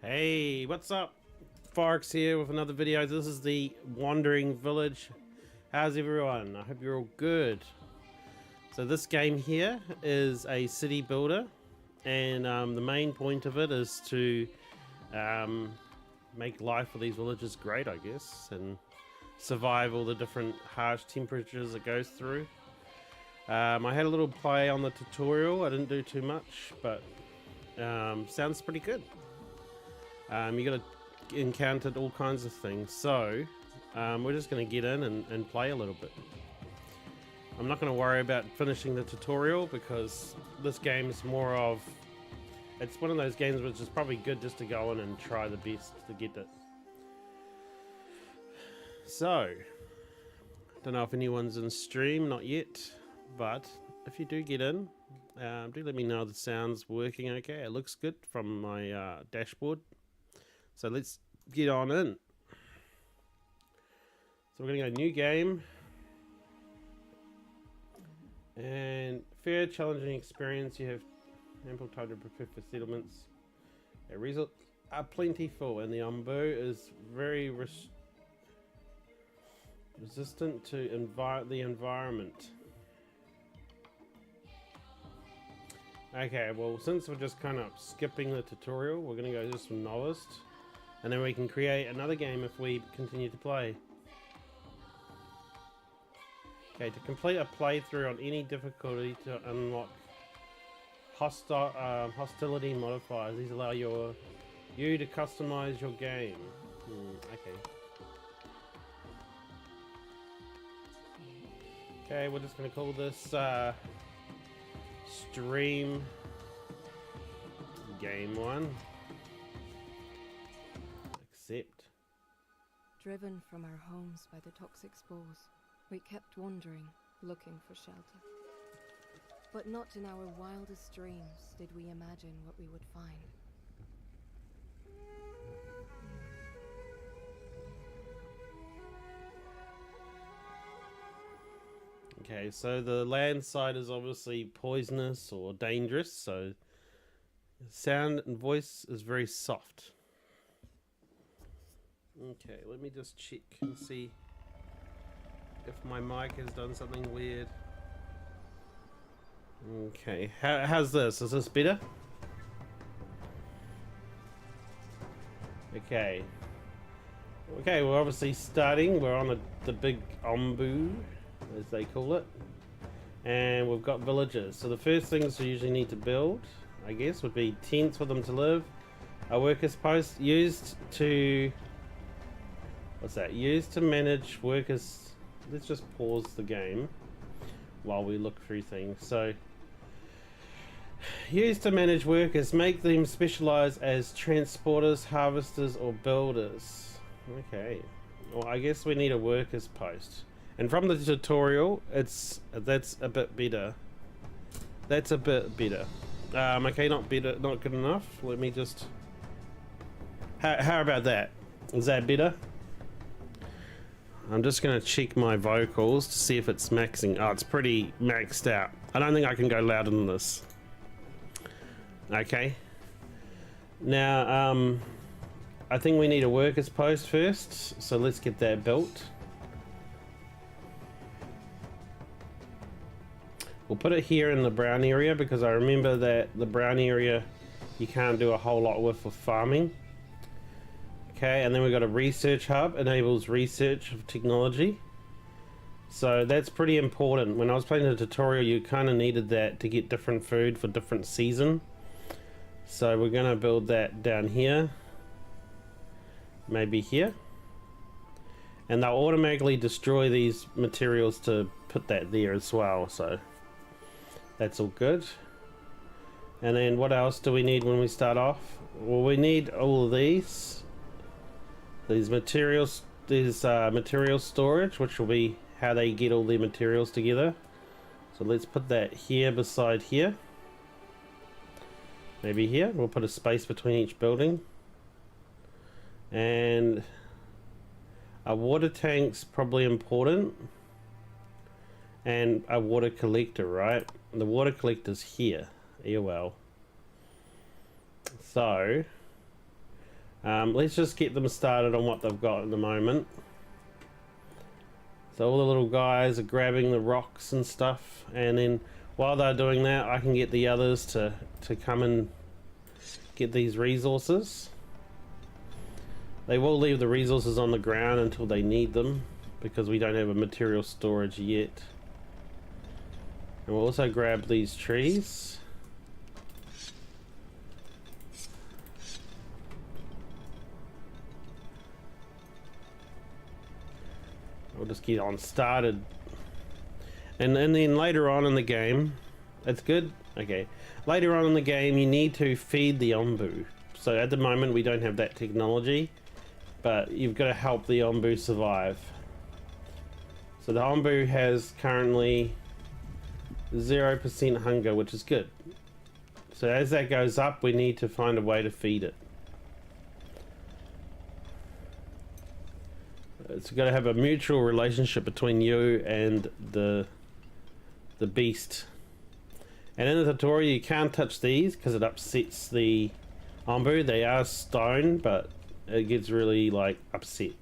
Hey, what's up? Forox here with another video. This is the Wandering Village. How's everyone? I hope you're all good. So this game here is a city builder, and the main point of it is to make life for these villages great, I guess, and survive all the different harsh temperatures it goes through. I had a little play on the tutorial. I didn't do too much, but sounds pretty good. You got to encounter all kinds of things, so we're just going to get in and play a little bit. I'm not going to worry about finishing the tutorial because this game is more of, it's one of those games which is probably good just to go in and try the best to get it. So, don't know if anyone's in stream, not yet, but if you do get in, do let me know the sound's working okay. It looks good from my dashboard. So let's get on in. So we're going to go new game. And fair, challenging experience. You have ample time to prepare for settlements. Results are plentiful, and the Ombu is very resistant to the environment. Okay, well, since we're just kind of skipping the tutorial, we're going to go just from novice. And then we can create another game if we continue to play. Okay, to complete a playthrough on any difficulty to unlock hostility modifiers. These allow you to customize your game. Okay. Okay, we're just going to call this Stream Game 1. Accept. Driven from our homes by the toxic spores, we kept wandering, looking for shelter. But not in our wildest dreams did we imagine what we would find. Okay, so the land side is obviously poisonous or dangerous, so the sound and voice is very soft. Okay, let me just check and see if my mic has done something weird. Okay, how's this? Is this better? Okay. Okay, we're obviously starting. We're on the big Ombu, as they call it. And we've got villages. So the first things we usually need to build, I guess, would be tents for them to live. A workers post used to... What's that? Used to manage workers. Let's just pause the game while we look through things. So, used to manage workers, make them specialize as transporters, harvesters, or builders. Okay. Well, I guess we need a workers post. And from the tutorial, that's a bit better. That's a bit better. Okay, not better, not good enough. Let me just. How about that? Is that better? I'm just going to check my vocals to see if it's maxing. Oh, it's pretty maxed out. I don't think I can go louder than this. Okay. Now, I think we need a workers post first. So let's get that built. We'll put it here in the brown area because I remember that the brown area you can't do a whole lot with farming. Okay, and then we've got a research hub, enables research of technology. So that's pretty important. When I was playing the tutorial, you kind of needed that to get different food for different season. So we're going to build that down here. Maybe here. And they'll automatically destroy these materials to put that there as well. So that's all good. And then what else do we need when we start off? Well, we need all of these. These materials, material storage, which will be how they get all their materials together. So let's put that here beside here. Maybe here. We'll put a space between each building. And a water tank's probably important. And a water collector, right? The water collector's here. Yeah, well. So Let's just get them started on what they've got at the moment. So all the little guys are grabbing the rocks and stuff, and then while they're doing that, I can get the others to come and get these resources. They will leave the resources on the ground until they need them, because we don't have a material storage yet. And we'll also grab these trees. We'll just get on started. And then later on in the game, that's good. Okay. Later on in the game, you need to feed the ombu. So at the moment, we don't have that technology, but you've got to help the ombu survive. So the ombu has currently 0% hunger, which is good. So as that goes up, we need to find a way to feed it. It's got to have a mutual relationship between you and the beast. And in the tutorial, you can't touch these because it upsets the ombu. They are stone, but it gets really like upset.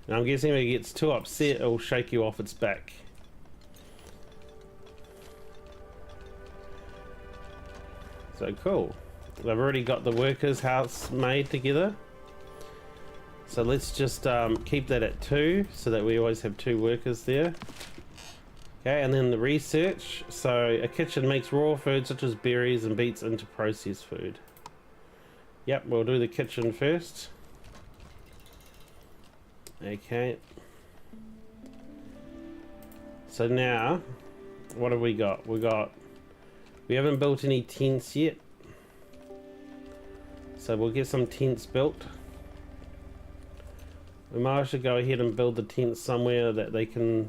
And I'm guessing if it gets too upset, it'll shake you off its back. So cool. I've already got the workers' house made together. So let's just keep that at 2 so that we always have 2 workers there. Okay, and then the research. So a kitchen makes raw food such as berries and beets into processed food. Yep, we'll do the kitchen first. Okay. So now, what have we got? We haven't built any tents yet. So we'll get some tents built. We might actually go ahead and build the tents somewhere that they can,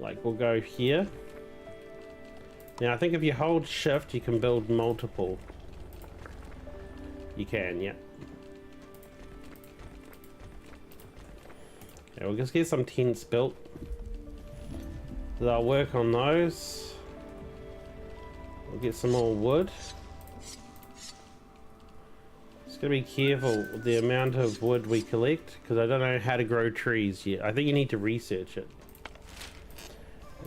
like, we'll go here. Now I think if you hold shift you can build multiple. You can, yeah. Okay, we'll just get some tents built. So I'll work on those. We'll get some more wood. Just gotta be careful with the amount of wood we collect, because I don't know how to grow trees yet. I think you need to research it.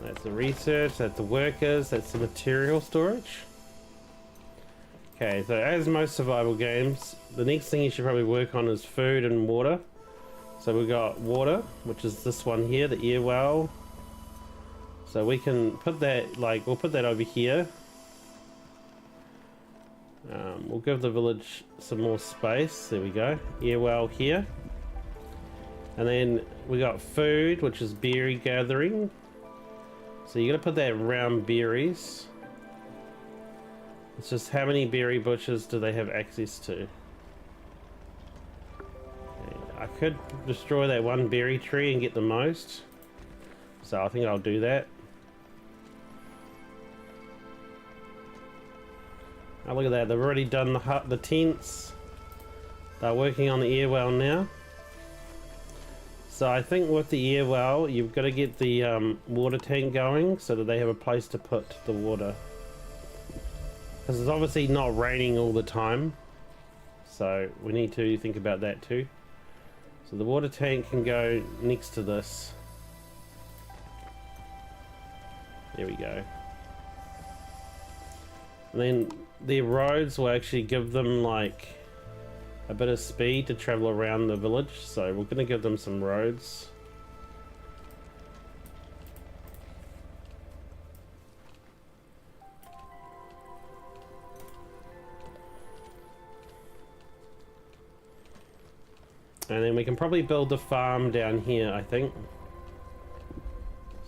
That's the research, that's the workers, that's the material storage. Okay, so as most survival games, the next thing you should probably work on is food and water. So we've got water, which is this one here, the air well. So we can put that, like, we'll put that over here. We'll give the village some more space. There we go. Air well here. And then we got food, which is berry gathering. So you got to put that around berries. It's just how many berry bushes do they have access to? Okay, I could destroy that one berry tree and get the most. So I think I'll do that. Oh, look at that, they've already done the tents. They're working on the air well now. So I think with the air well, you've got to get the water tank going so that they have a place to put the water. Because it's obviously not raining all the time. So we need to think about that too. So the water tank can go next to this. There we go. And then the roads will actually give them like a bit of speed to travel around the village, so we're going to give them some roads. And then we can probably build the farm down here, I think.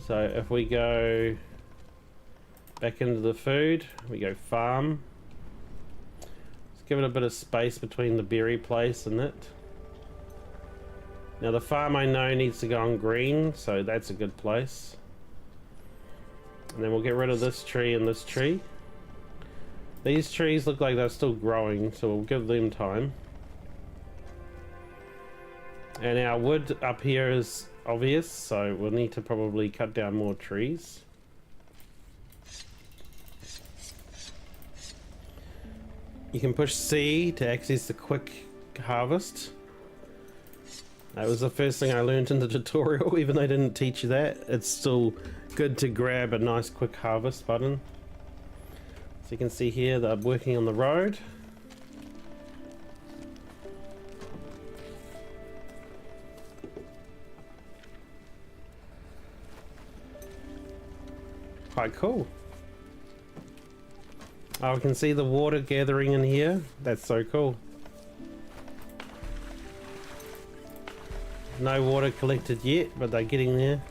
So if we go back into the food, we go farm. Let's give it a bit of space between the berry place and it. Now the farm I know needs to go on green, so that's a good place. And then we'll get rid of this tree and this tree. These trees look like they're still growing, so we'll give them time. And our wood up here is obvious, so we'll need to probably cut down more trees. You can push C to access the quick harvest. That was the first thing I learned in the tutorial, even though they didn't teach you that. It's still good to grab a nice quick harvest button. So you can see here that I'm working on the road. Quite cool. Oh, we can see the water gathering in here. That's so cool. No water collected yet, but they're getting there.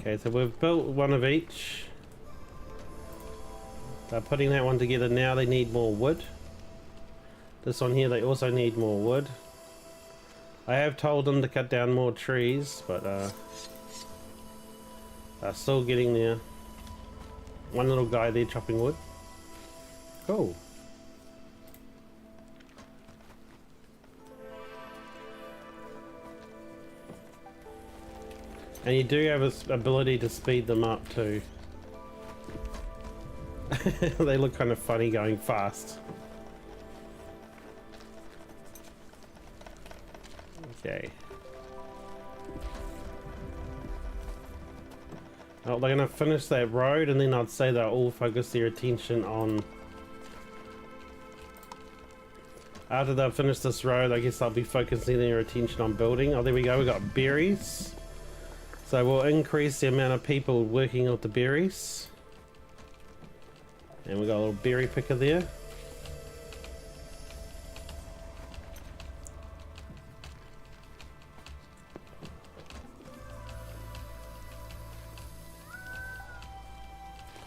Okay, so we've built one of each. They're putting that one together now. They need more wood. This one here, they also need more wood. I have told them to cut down more trees, but they're still getting there. One little guy there chopping wood. Cool. And you do have an ability to speed them up too. They look kind of funny going fast. Okay. Oh, they're gonna finish that road, and then I'd say they'll all focus their attention on. After they've finished this road, I guess they'll be focusing their attention on building. Oh, there we go. We got berries, so we'll increase the amount of people working with the berries. And we got a little berry picker there.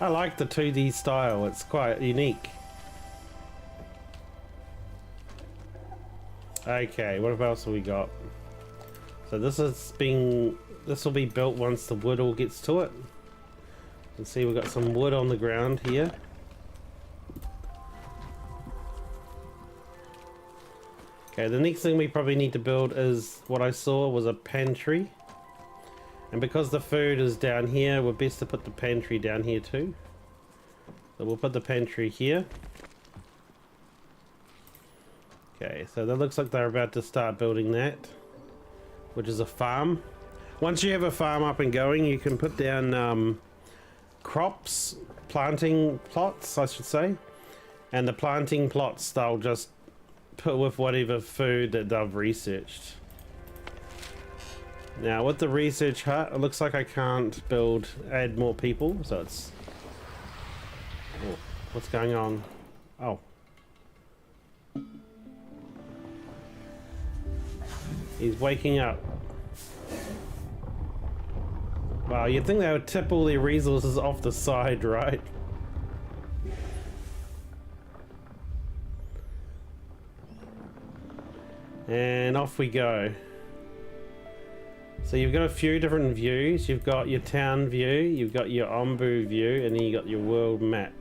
I like the 2D style, it's quite unique. Okay, what else have we got? So this will be built once the wood all gets to it. You can see we've got some wood on the ground here. Okay, the next thing we probably need to build is what I saw was a pantry. And because the food is down here, we're best to put the pantry down here too. So we'll put the pantry here. Okay, so that looks like they're about to start building that, which is a farm. Once you have a farm up and going, you can put down crops, planting plots, I should say. And the planting plots, they'll just put with whatever food that they've researched. Now with the research hut, it looks like I can't add more people, so it's... Oh, what's going on? Oh. He's waking up. Wow, you'd think they would tip all their resources off the side, right? And off we go. So you've got a few different views. You've got your town view, you've got your Ombu view, and then you got your world map.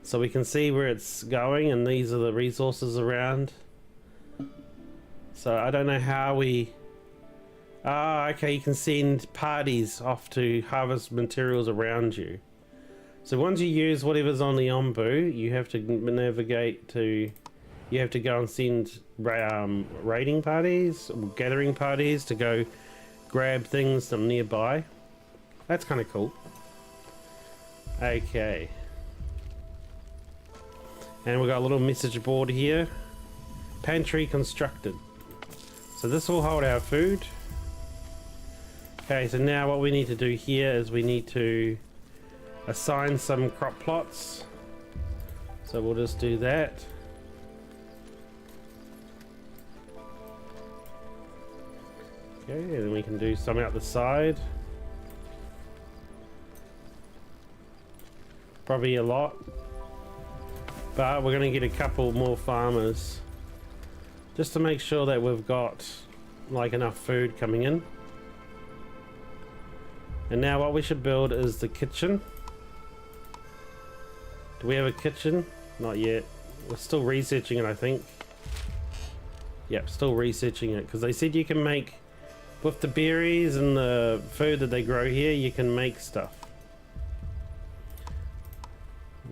So we can see where it's going, and these are the resources around. So I don't know how we... Ah, okay, you can send parties off to harvest materials around you. So once you use whatever's on the Ombu, you have to navigate to... You have to go and send raiding parties, or gathering parties to go grab things from nearby. That's kind of cool. Okay. And we've got a little message board here. Pantry constructed. So this will hold our food. Okay, so now what we need to do here is we need to assign some crop plots. So we'll just do that. Okay, and then we can do some out the side. Probably a lot. But we're going to get a couple more farmers. Just to make sure that we've got like enough food coming in. And now what we should build is the kitchen. Do we have a kitchen? Not yet. We're still researching it, I think. Yep, still researching it. Because they said you can make with the berries and the food that they grow here, you can make stuff.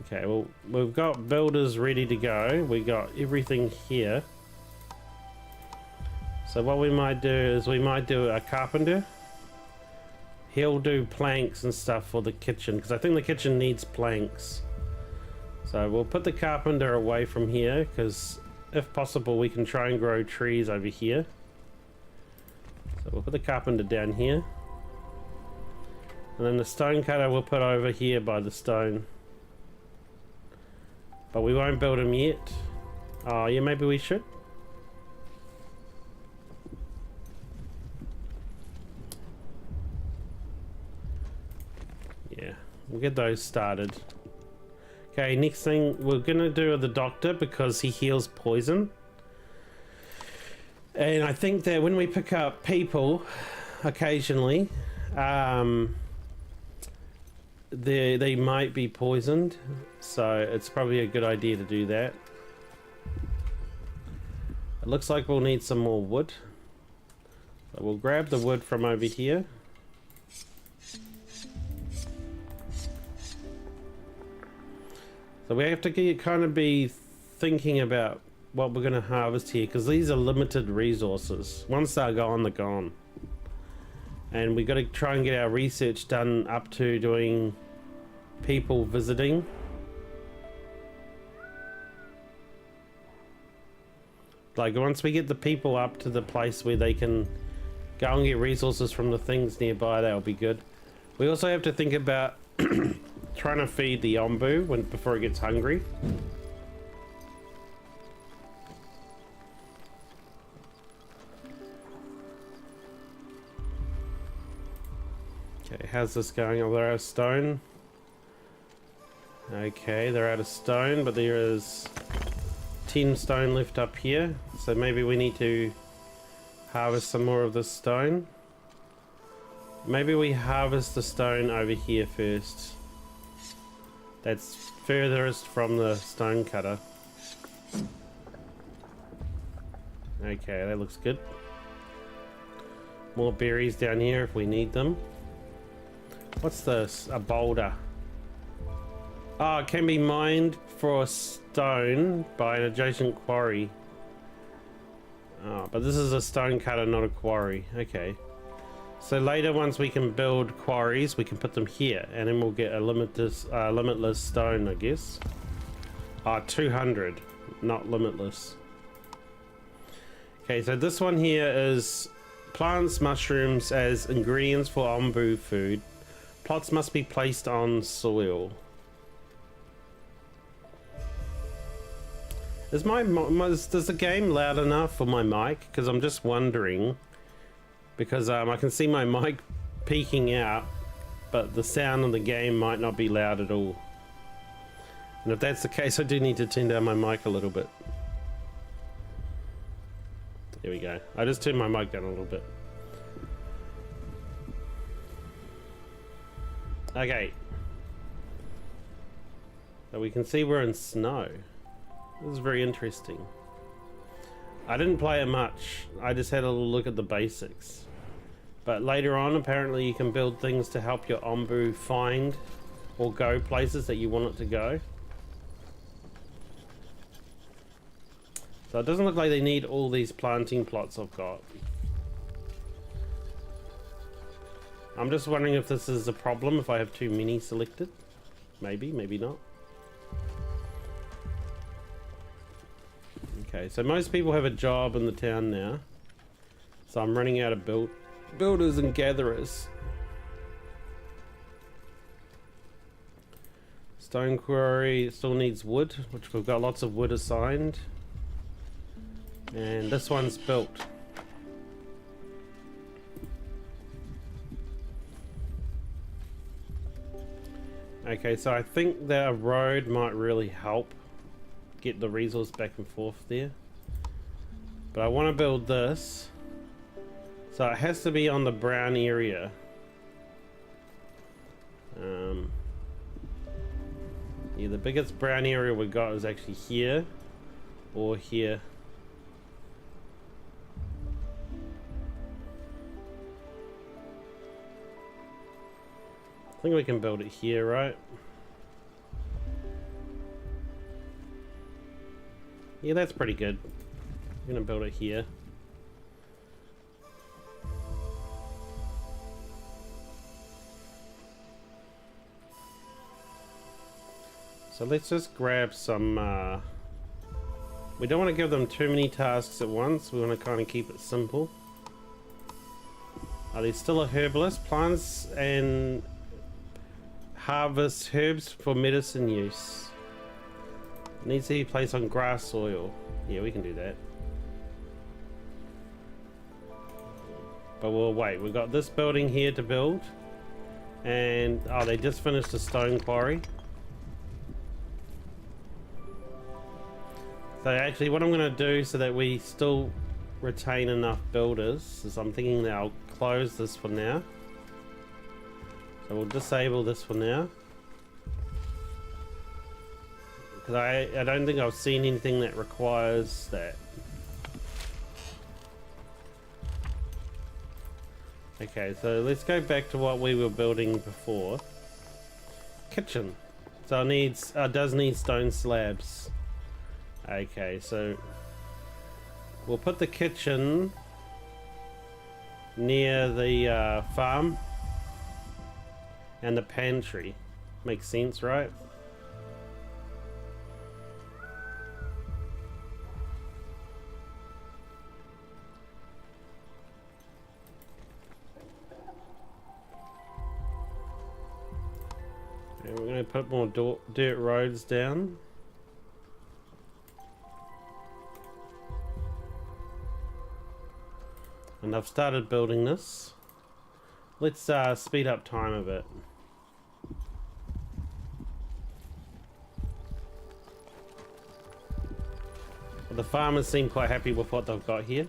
Okay, well, we've got builders ready to go. We got everything here. So what we might do is we might do a carpenter. He'll do planks and stuff for the kitchen, because I think the kitchen needs planks. So we'll put the carpenter away from here, because if possible we can try and grow trees over here. So we'll put the carpenter down here. And then the stone cutter we'll put over here by the stone. But we won't build him yet. Oh yeah, maybe we should. Yeah, we'll get those started. Okay, next thing we're gonna do the doctor, because he heals poison. And I think that when we pick up people occasionally, they might be poisoned, so it's probably a good idea to do that. It looks like we'll need some more wood, so we'll grab the wood from over here. So we have to be thinking about what we're going to harvest here, because these are limited resources. Once they're gone, they're gone. And we got to try and get our research done up to doing people visiting. Like once we get the people up to the place where they can go and get resources from the things nearby, that'll be good. We also have to think about trying to feed the ombu before it gets hungry. Okay, how's this going? Oh, they're out of stone. Okay, they're out of stone, but there is 10 stone left up here, so maybe we need to harvest some more of this stone. Maybe we harvest the stone over here first. That's furthest from the stone cutter. Okay, that looks good. More berries down here if we need them. What's this? A boulder. Oh, it can be mined for stone by an adjacent quarry. Oh, but this is a stone cutter, not a quarry. Okay. So later, once we can build quarries, we can put them here, and then we'll get a limitless stone, I guess. 200, not limitless. Okay, so this one here is plants mushrooms as ingredients for ombu food. Plots must be placed on soil. Is does the game loud enough for my mic? Because I'm just wondering. Because I can see my mic peeking out, but the sound of the game might not be loud at all. And if that's the case, I do need to turn down my mic a little bit. There we go. I just turned my mic down a little bit. Okay. So we can see we're in snow. This is very interesting. I didn't play it much. I just had a little look at the basics. But later on, apparently you can build things to help your ombu find or go places that you want it to go. So it doesn't look like they need all these planting plots I've got. I'm just wondering if this is a problem, if I have too many selected. Maybe, maybe not. Okay, so most people have a job in the town now. So I'm running out of builders and gatherers. Stone quarry still needs wood, which we've got lots of wood assigned. And this one's built. Okay, so I think that a road might really help get the resource back and forth there. But I want to build this. So it has to be on the brown area. Yeah, the biggest brown area we got is actually here or here. think we can build it here, right? Yeah, that's pretty good. I'm gonna build it here. So let's just grab some, we don't want to give them too many tasks at once. We want to kind of keep it simple. Are they still a herbalist? Plants and harvest herbs for medicine use. Needs to be placed on grass soil. Yeah, we can do that. But we'll wait. We've got this building here to build. And, oh, they just finished the stone quarry. So actually what I'm going to do so that we still retain enough builders is I'm thinking that I'll close this for now. So we'll disable this for now. Because I don't think I've seen anything that requires that. Okay, so let's go back to what we were building before. Kitchen. So it does need stone slabs. Okay, so we'll put the kitchen near the farm and the pantry. Makes sense, right? And we're going to put more dirt roads down. And I've started building this. Let's speed up time a bit. Well, the farmers seem quite happy with what they've got here.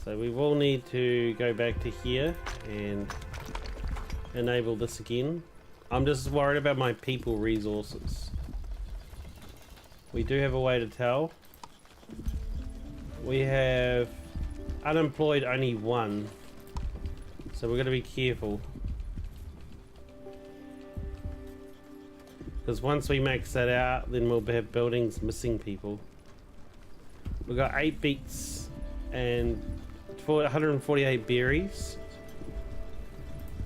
So we will need to go back to here and enable this again. I'm just worried about my people resources. We do have a way to tell. We have unemployed only 1. So we're going to be careful. Because once we max that out, then we'll have buildings missing people. We've got 8 beets and 148 berries.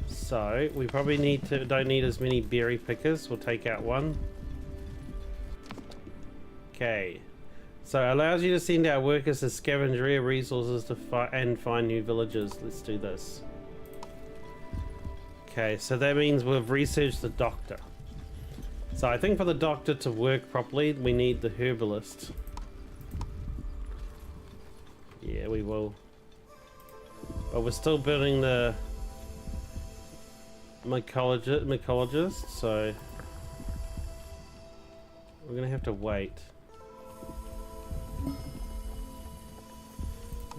So we probably don't need as many berry pickers. We'll take out 1. Okay. So it allows you to send out workers to scavenge rare resources to find new villages. Let's do this. Okay, so that means we've researched the doctor. So I think for the doctor to work properly, we need the herbalist. Yeah, we will. But we're still building the mycologist, so we're gonna have to wait.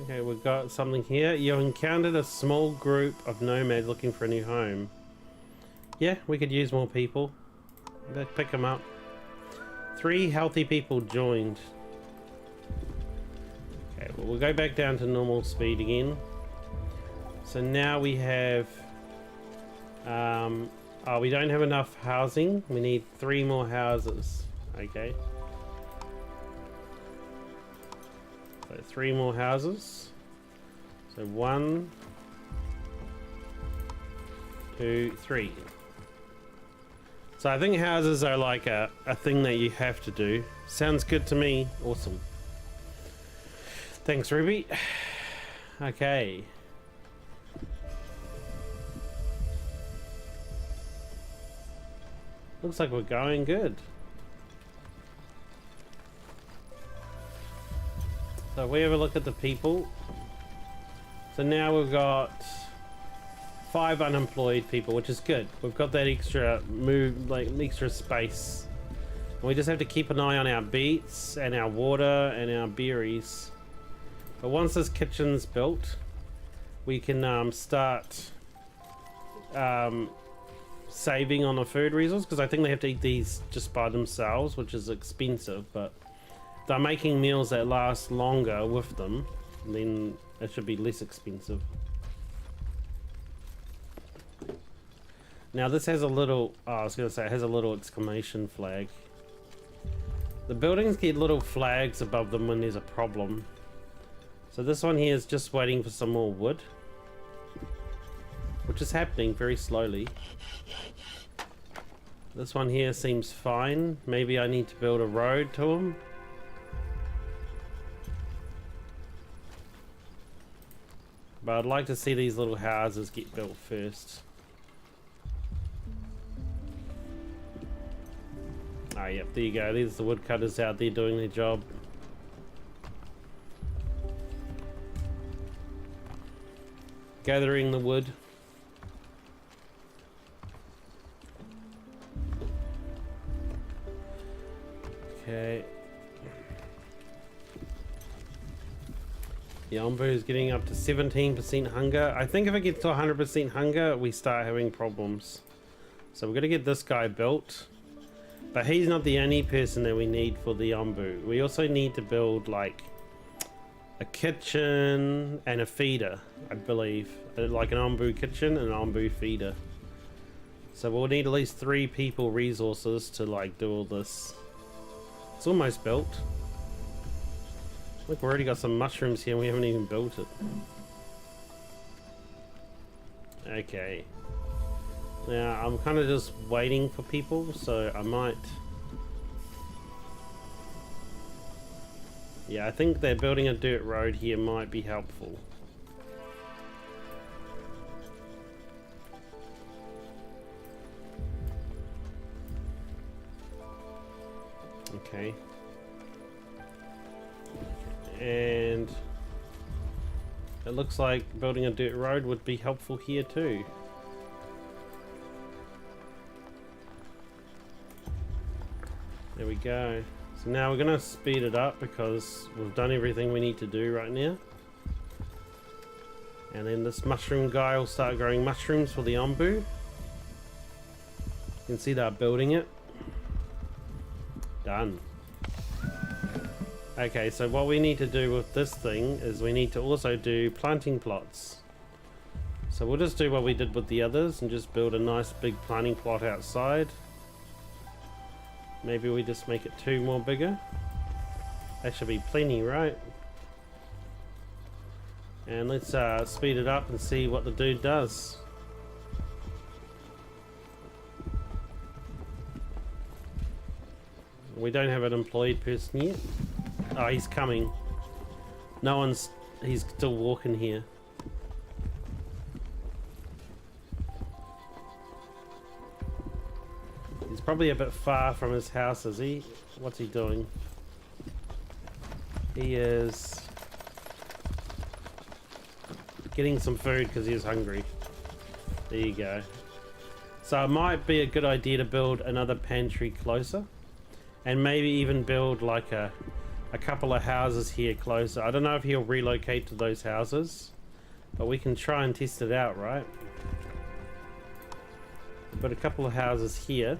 Okay, we've got something here. You encountered a small group of nomads looking for a new home. Yeah, we could use more people. Let's pick them up. 3 healthy people joined. Okay, well, we'll go back down to normal speed again. So now we have we don't have enough housing. We need 3 more houses. Okay. So 3 more houses. So 1, 2, 3. So I think houses are like a thing that you have to do. Sounds good to me. Awesome. Thanks, Ruby. Okay. Looks like we're going good. So if we have a look at the people. So now we've got 5 unemployed people, which is good. We've got that extra extra space. And we just have to keep an eye on our beets and our water and our berries. But once this kitchen's built, we can start saving on the food resource, because I think they have to eat these just by themselves, which is expensive, but they're making meals that last longer with them, then it should be less expensive. Now this has a little, oh, I was going to say it has a little exclamation flag. The buildings get little flags above them when there's a problem. So this one here is just waiting for some more wood, which is happening very slowly. This one here seems fine. Maybe I need to build a road to them. But I'd like to see these little houses get built first. Ah, yep, there you go. There's the woodcutters out there doing their job. Gathering the wood. Okay. The Ombu is getting up to 17% hunger. I think if it gets to 100% hunger, we start having problems. So we're going to get this guy built. But he's not the only person that we need for the Ombu. We also need to build like a kitchen and a feeder, I believe. Like an Ombu kitchen and an Ombu feeder. So we'll need at least 3 people resources to like do all this. It's almost built. Look, we've already got some mushrooms here and we haven't even built it. Okay. Now, I'm kind of just waiting for people, so I might... Yeah, I think that building a dirt road here might be helpful. Okay. And it looks like building a dirt road would be helpful here too. There we go. So now we're going to speed it up because we've done everything we need to do right now. And then this mushroom guy will start growing mushrooms for the Ombu. You can see they're building it. Done. Okay, so what we need to do with this thing is we need to also do planting plots. So we'll just do what we did with the others and just build a nice big planting plot outside. Maybe we just make it 2 more bigger. That should be plenty, right? And let's speed it up and see what the dude does. We don't have an employed person yet. Oh, he's coming. No one's... He's still walking here. He's probably a bit far from his house, is he? What's he doing? He is... getting some food because he is hungry. There you go. So it might be a good idea to build another pantry closer. And maybe even build like a couple of houses here closer. I don't know if he'll relocate to those houses, but we can try and test it out, right? But a couple of houses here.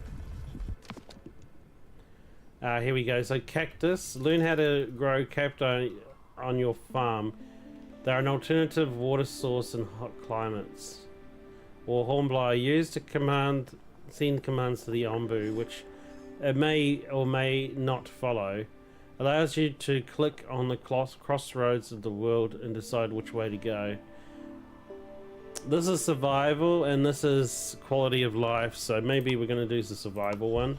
Here we go. So cactus. Learn how to grow cacti on your farm. They're an alternative water source in hot climates. Or hornblower used to send commands to the Ombu, which it may or may not follow. Allows you to click on the crossroads of the world and decide which way to go. This is survival and this is quality of life, so maybe we're going to do the survival one.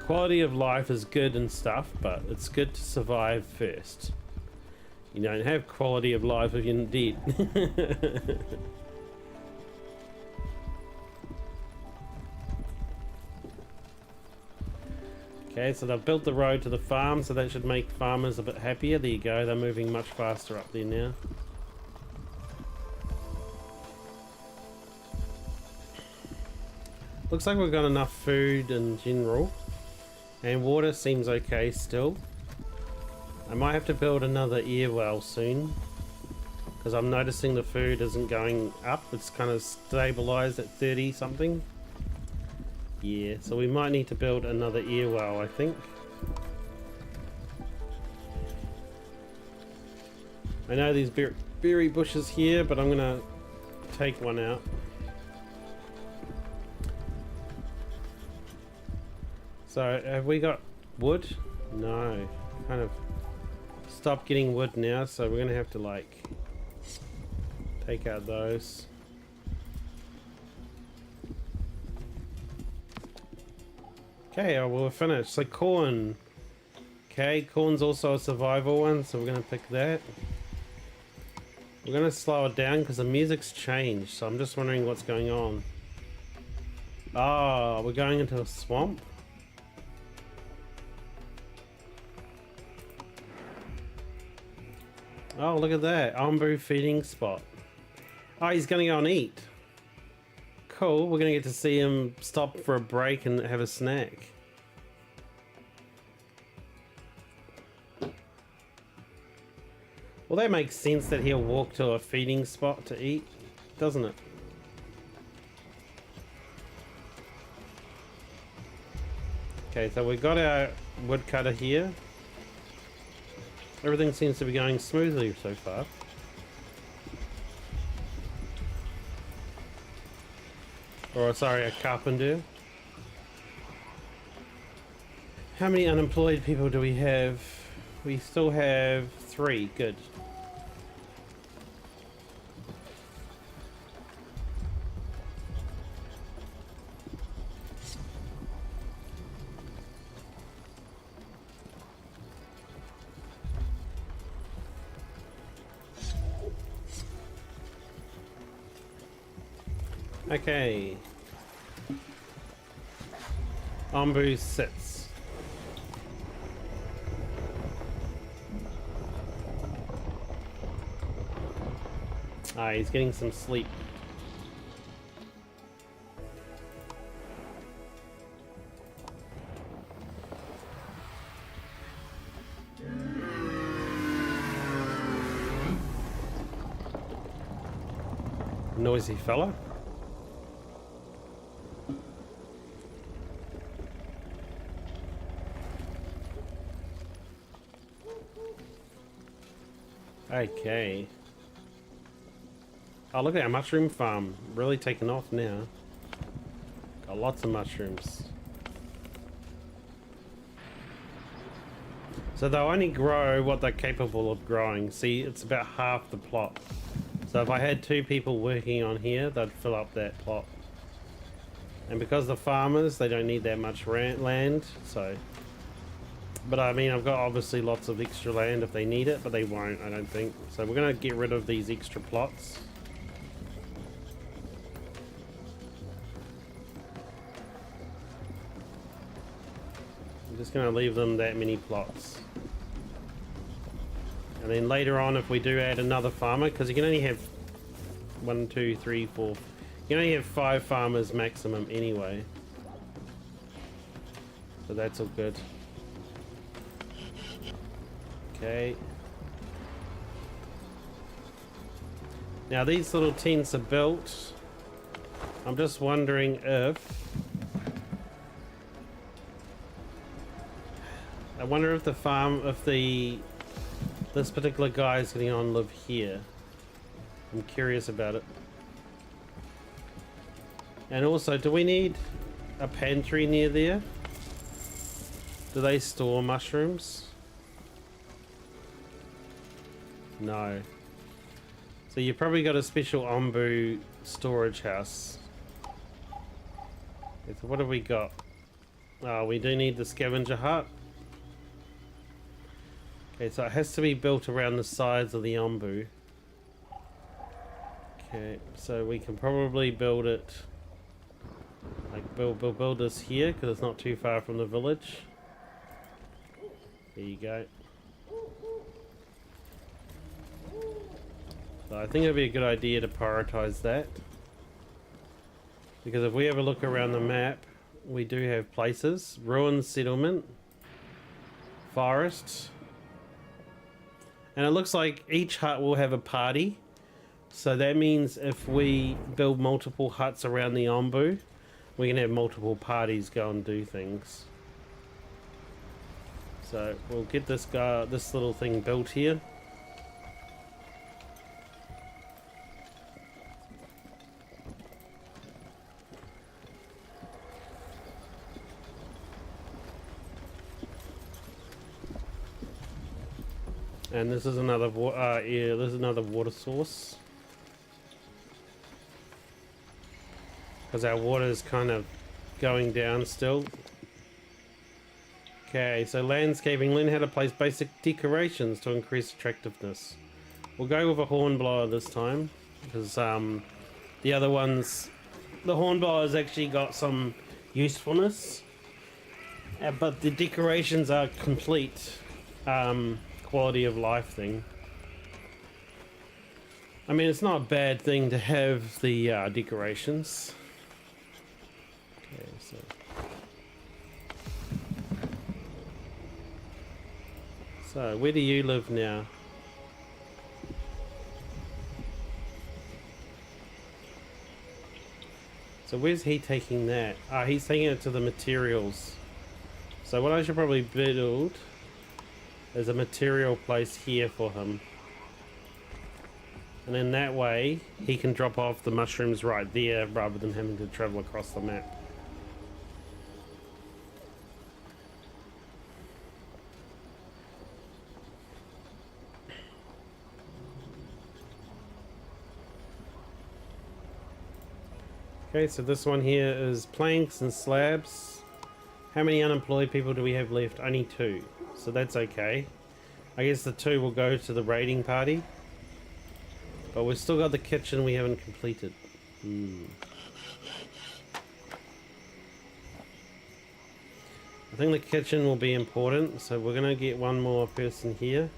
Quality of life is good and stuff, but it's good to survive first. You don't have quality of life if you're dead. Okay, so they've built the road to the farm, so that should make farmers a bit happier. There you go, they're moving much faster up there now. Looks like we've got enough food in general. And water seems okay still. I might have to build another air well soon, because I'm noticing the food isn't going up. It's kind of stabilized at 30 something. Yeah, so we might need to build another air well, I think. I know these berry bushes here, but I'm gonna take one out. So have we got wood? No. Kind of stopped getting wood now, so we're gonna have to like take out those. Okay, oh, well, we're finished. So corn. Okay, corn's also a survival one, so we're gonna pick that. We're gonna slow it down because the music's changed, so I'm just wondering what's going on. Ah, we're going into a swamp. Oh, look at that. Ombu feeding spot. Oh, he's gonna go and eat. Cool, we're gonna get to see him stop for a break and have a snack. Well, that makes sense that he'll walk to a feeding spot to eat, doesn't it? Okay, so we've got our woodcutter here. Everything seems to be going smoothly so far. Or, sorry, a carpenter. How many unemployed people do we have? We still have 3. Good. Okay. Ombu sits. Ah, he's getting some sleep. Noisy fella. Okay. Oh, look at our mushroom farm. Really taking off now. Got lots of mushrooms. So they'll only grow what they're capable of growing. See, it's about half the plot. So if I had 2 people working on here, they'd fill up that plot. And because the farmers, they don't need that much land, so... But I mean, I've got obviously lots of extra land if they need it, but they won't, I don't think. So we're going to get rid of these extra plots. I'm just going to leave them that many plots. And then later on, if we do add another farmer, because you can only have 1, 2, 3, 4... You can only have 5 farmers maximum anyway. So that's all good. Okay. Now these little tents are built. I'm just wondering if... I wonder if the farm, if this particular guy is going to live here. I'm curious about it. And also, do we need a pantry near there? Do they store mushrooms? No. So you've probably got a special Ombu storage house. Okay, so what have we got? Oh, we do need the scavenger hut. Okay, so it has to be built around the sides of the Ombu. Okay, so we can probably build it... Like, build this here, because it's not too far from the village. There you go. So I think it'd be a good idea to prioritize that. Because if we have a look around the map, we do have places. Ruined settlement. Forest. And it looks like each hut will have a party. So that means if we build multiple huts around the Ombu, we can have multiple parties go and do things. So we'll get this little thing built here. And this is another yeah, this is another water source. Because our water is kind of going down still. Okay, so landscaping. Learn how to place basic decorations to increase attractiveness. We'll go with a hornblower this time. Because the other ones... The hornblower's actually got some usefulness. But the decorations are complete. Quality of life thing. I mean, it's not a bad thing to have the decorations. Okay, so where do you live now? So where's he taking that? He's taking it to the materials. So what I should probably build is a material place here for him. And then that way he can drop off the mushrooms right there rather than having to travel across the map. Okay, so this one here is planks and slabs. How many unemployed people do we have left? Only 2. So that's okay. I guess the 2 will go to the raiding party. But we've still got the kitchen we haven't completed. I think the kitchen will be important, so we're going to get one more person here.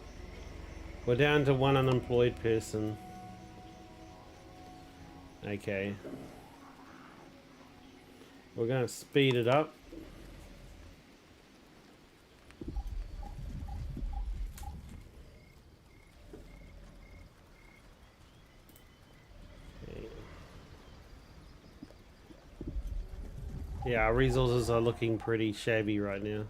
We're down to 1 unemployed person. Okay. We're going to speed it up. Okay. Yeah, our resources are looking pretty shabby right now.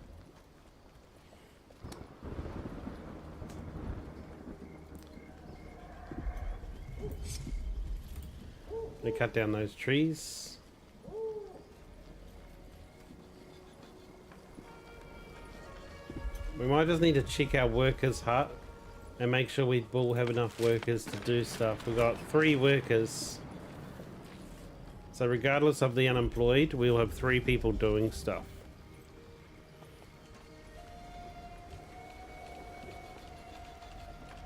Gonna cut down those trees. We might just need to check our workers' hut and make sure we will have enough workers to do stuff. We've got 3 workers. So regardless of the unemployed, we'll have 3 people doing stuff.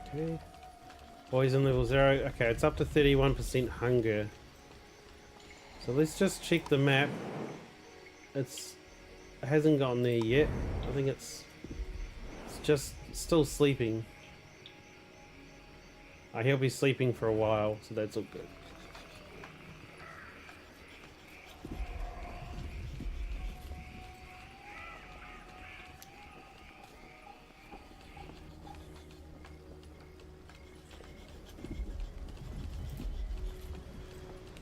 Okay. Poison level 0. Okay, it's up to 31% hunger. So let's just check the map. It hasn't gotten there yet. I think it's just still sleeping. He'll be sleeping for a while, so that's all good.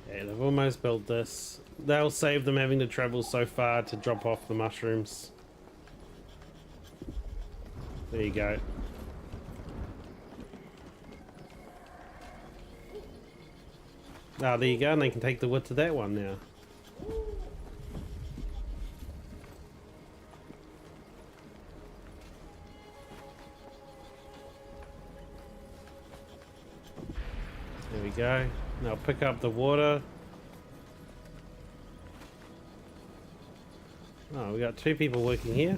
Okay, they've almost built this. That'll save them having to travel so far to drop off the mushrooms. There you go. There you go, and they can take the wood to that one now. There we go. Now pick up the water. Oh, we got 2 people working here.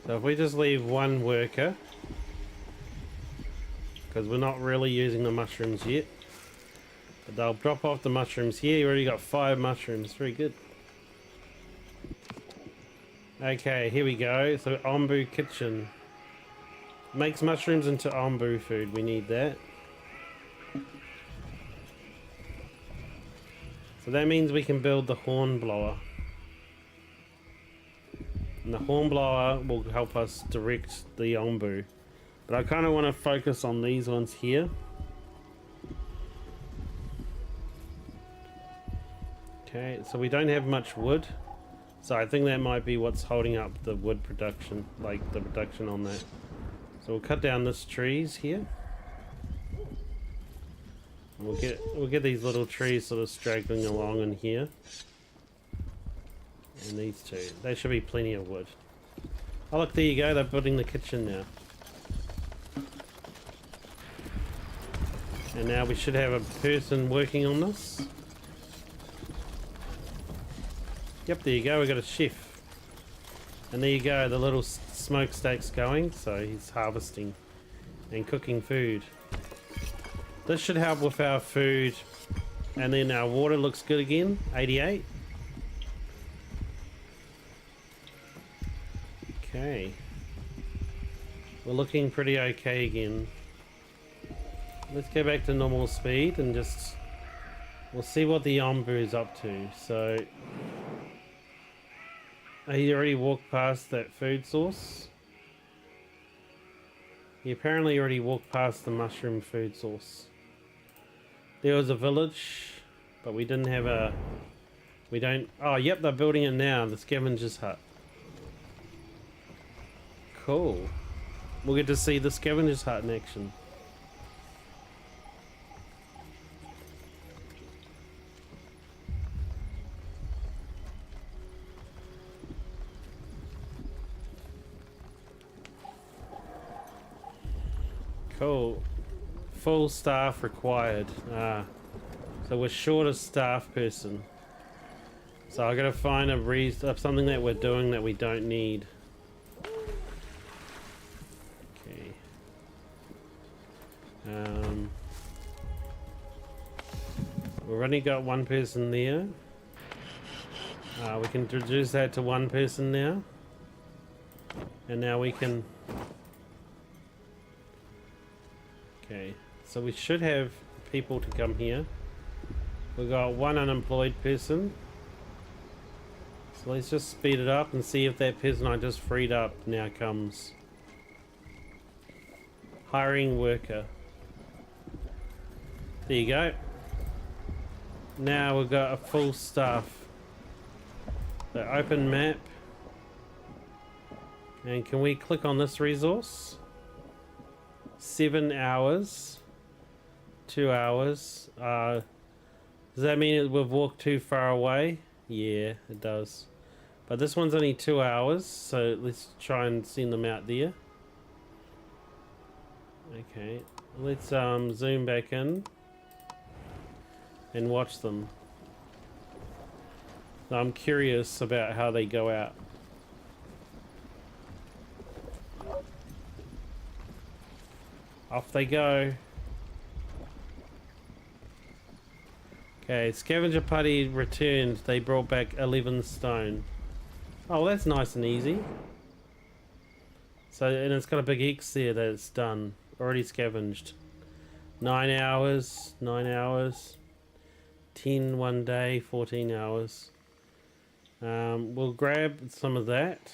So if we just leave 1 worker, because we're not really using the mushrooms yet, but they'll drop off the mushrooms here. You already got 5 mushrooms, very good. Okay, here we go. So ombu kitchen makes mushrooms into ombu food. We need that. So that means we can build the hornblower. And the hornblower will help us direct the ombu. But I kind of want to focus on these ones here. Okay, so we don't have much wood. So I think that might be what's holding up the wood production, like the production on that. So we'll cut down this trees here. We'll get these little trees sort of straggling along in here. And these two. They should be plenty of wood. Oh look, there you go, they're building the kitchen now. And now we should have a person working on this. Yep, there you go, we got a chef. And there you go, the little smokestack's going, so he's harvesting and cooking food. This should help with our food. And then our water looks good again, 88. Okay. We're looking pretty okay again. Let's go back to normal speed and just... We'll see what the Ombu is up to. So... He already walked past that food source. He apparently already walked past the mushroom food source. There was a village, but we didn't have a... We don't... Oh, yep, they're building it now. The scavenger's hut. Cool. We'll get to see the scavenger's hut in action. Cool. Full staff required. So we're short a staff person. So I gotta find a reason, something that we're doing that we don't need. Okay. We've only got one person there. We can reduce that to one person now. And now we can... Okay, so we should have people to come here. We've got one unemployed person. So let's just speed it up and see if that person I just freed up now comes. Hiring worker. There you go. Now we've got a full staff. So open map. And can we click on this resource? 7 hours. 2 hours. Does that mean we've walked too far away? Yeah, it does. But this one's only 2 hours, so let's try and send them out there. Okay, let's zoom back in and watch them. I'm curious about how they go out. Off they go. Okay, scavenger party returned. They brought back 11 stone. Oh, that's nice and easy. So, and it's got a big X there that it's done. Already scavenged. 9 hours, 9 hours. 10 one day, 14 hours. We'll grab some of that.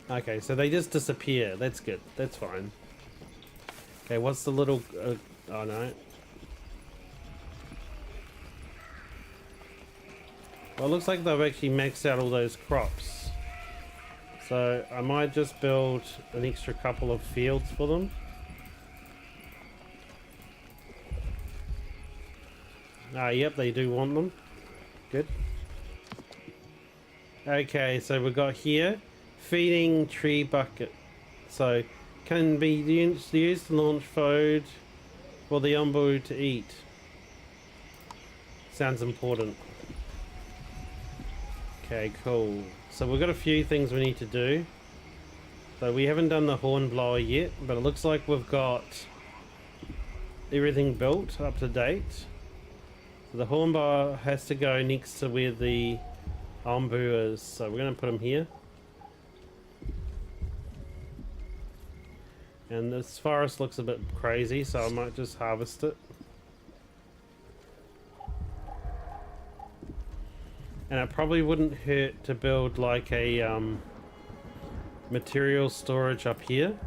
Okay, so they just disappear. That's good. That's fine. Okay, what's the little... oh, no. Well, it looks like they've actually maxed out all those crops. So, I might just build an extra couple of fields for them. Ah, yep, they do want them. Good. Okay, so we've got here... Feeding tree bucket. So, can be used to launch food for the Ombu to eat. Sounds important. Okay, cool. So we've got a few things we need to do. So we haven't done the horn blower yet, but it looks like we've got everything built up to date. So the horn blower has to go next to where the Ombu is. So we're going to put him here. And this forest looks a bit crazy, so I might just harvest it. And it probably wouldn't hurt to build like a material storage up here.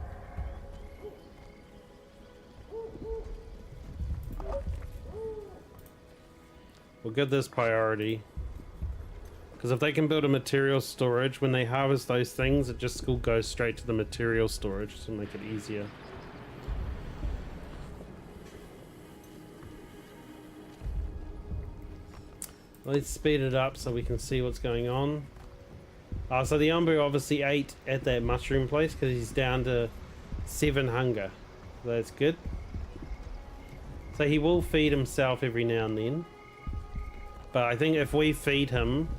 We'll give this priority. Because if they can build a material storage, when they harvest those things, it just will go straight to the material storage to make it easier. Let's speed it up so we can see what's going on. So the Ombu obviously ate at that mushroom place because he's down to 7 hunger. That's good. So he will feed himself every now and then. But I think if we feed him,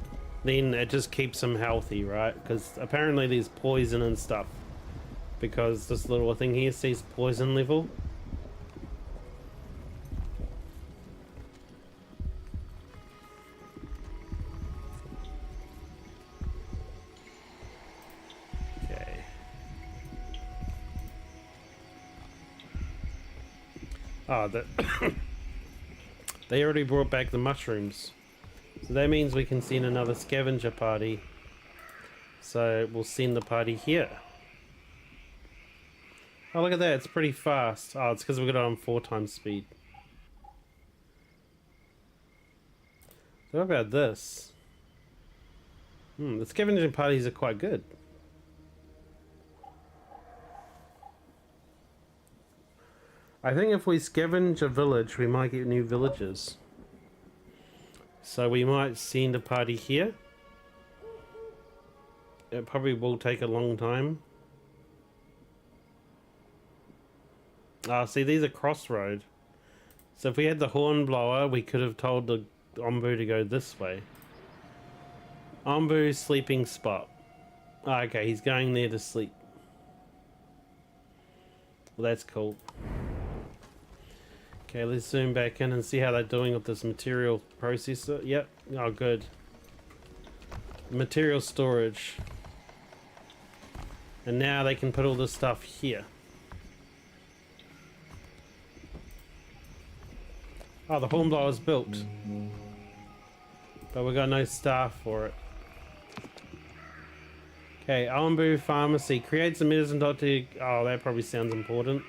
then it just keeps him healthy, right? Because apparently there's poison and stuff. Because this little thing here says poison level. Oh, they already brought back the mushrooms. So that means we can send another scavenger party. So we'll send the party here. Oh, look at that. It's pretty fast. Oh, it's because we got it on 4 times speed. So what about this? The scavenging parties are quite good. I think if we scavenge a village, we might get new villages. So we might send a party here. It probably will take a long time. See, these are crossroad. So if we had the hornblower, we could have told the Ombu to go this way. Ombu sleeping spot. Okay, he's going there to sleep. Well, that's cool. Okay, let's zoom back in and see how they're doing with this material processor. Yep. Oh, good. Material storage. And now they can put all this stuff here. Oh, the hornblower's built. But we got no staff for it. Okay, Ombu Pharmacy. Creates a medicine doctor. Oh, that probably sounds important.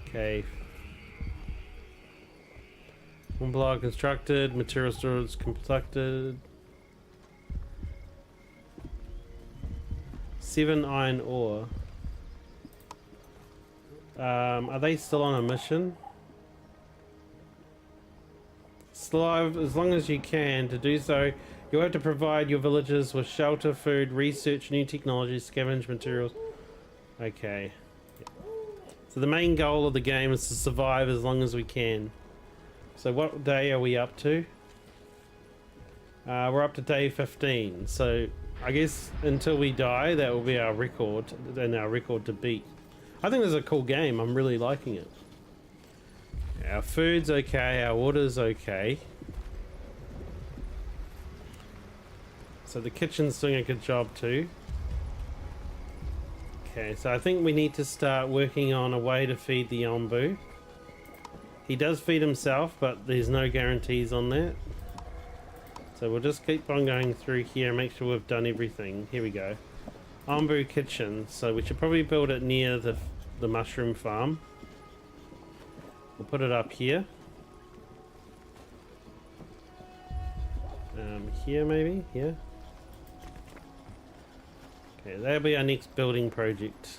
Okay. Hornblower constructed. Material storage constructed. 7 iron ore. Are they still on a mission? Strive as long as you can. To do so, you'll have to provide your villagers with shelter, food, research new technologies, scavenge materials. Okay. So the main goal of the game is to survive as long as we can. So what day are we up to? We're up to day 15. So I guess until we die, that will be our record and our record to beat. I think this is a cool game. I'm really liking it. Our food's okay. Our water's okay. So the kitchen's doing a good job too. Okay, so I think we need to start working on a way to feed the Ombu. He does feed himself, but there's no guarantees on that. So we'll just keep on going through here and make sure we've done everything. Here we go. Ombu kitchen. So we should probably build it near the mushroom farm. We'll put it up here. Here maybe? Here. Okay, that'll be our next building project.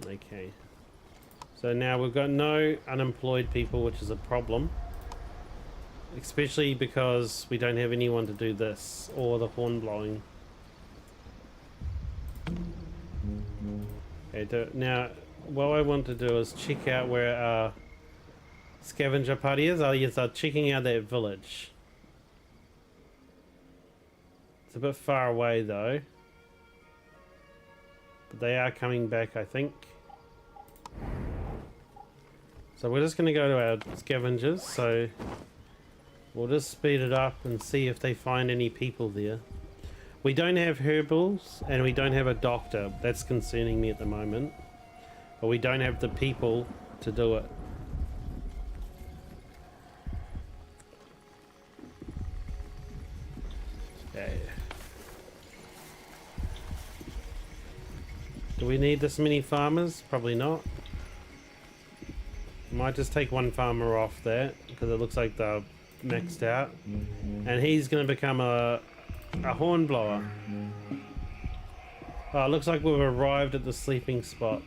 Okay. So now we've got no unemployed people, which is a problem. Especially because we don't have anyone to do this or the horn blowing. Okay, now what I want to do is check out where our scavenger party is. Yes, I'm checking out that village. It's a bit far away though. But they are coming back, I think. So we're just going to go to our scavengers. So we'll just speed it up and see if they find any people there. We don't have herbals and we don't have a doctor. That's concerning me at the moment. But we don't have the people to do it. Okay. Do we need this many farmers? Probably not. Might just take one farmer off there because it looks like they're maxed out. And he's going to become a hornblower. Oh, it looks like we've arrived at the sleeping spot.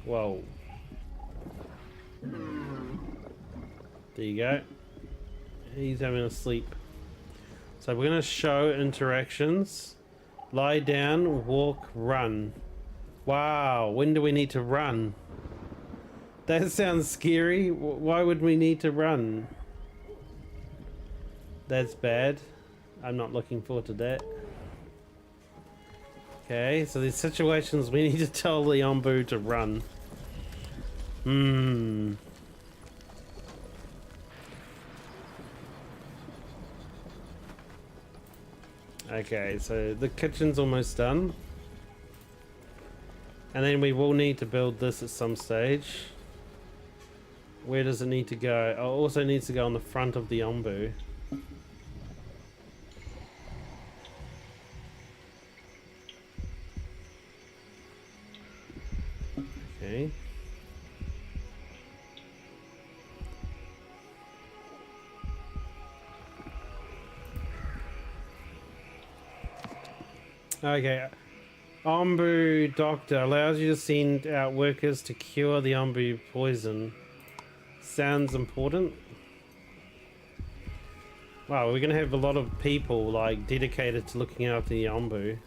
Whoa. There you go. He's having a sleep. So we're going to show interactions. Lie down, walk, run. Wow, when do we need to run? That sounds scary. Why would we need to run? That's bad. I'm not looking forward to that. Okay, so these situations we need to tell the Ombu to run. Okay, so the kitchen's almost done. And then we will need to build this at some stage. Where does it need to go? It also needs to go on the front of the Ombu. Okay. Okay. Ombu Doctor allows you to send out workers to cure the Ombu poison. Sounds important. Wow, we're gonna have a lot of people like dedicated to looking after the Ombu.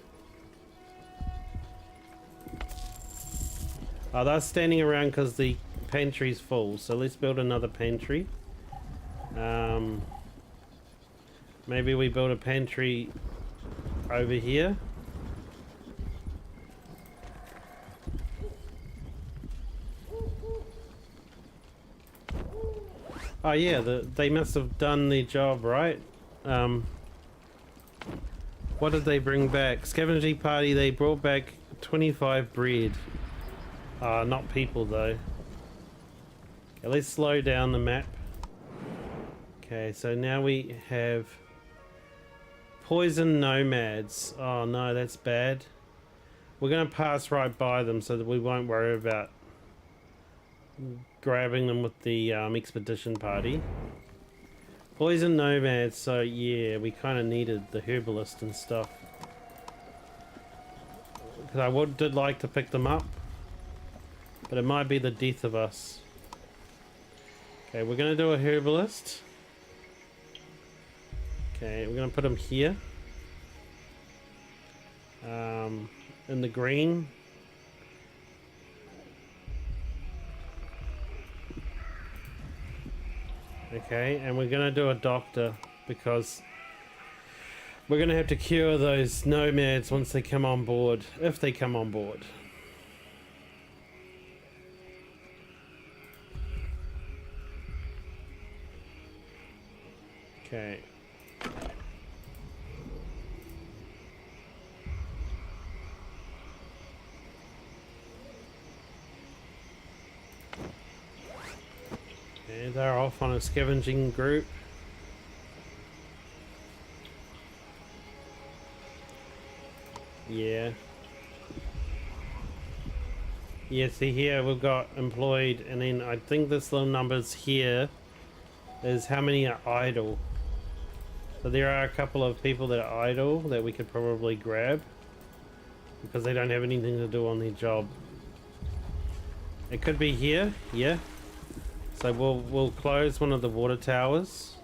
Oh, they're standing around because the pantry's full, so let's build another pantry. Maybe we build a pantry over here. Oh yeah, they must have done their job, right? What did they bring back? Scavenging party, they brought back 25 bread. Not people though. Okay, let's slow down the map. Okay, so now we have poison nomads. Oh no, that's bad. We're gonna pass right by them so that we won't worry about grabbing them with the expedition party. Poison nomads, so yeah, we kind of needed the herbalist and stuff. Because I did like to pick them up, but it might be the death of us. Okay, we're going to do a herbalist. Okay, we're going to put him here. In the green. Okay, and we're gonna do a doctor because we're gonna have to cure those nomads once they come on board, if they come on board. Okay. Okay, they're off on a scavenging group. Yeah. Yeah, see here we've got employed, and then I think this little numbers here is how many are idle. So there are a couple of people that are idle that we could probably grab because they don't have anything to do on their job. It could be here, yeah. So we'll close one of the water towers,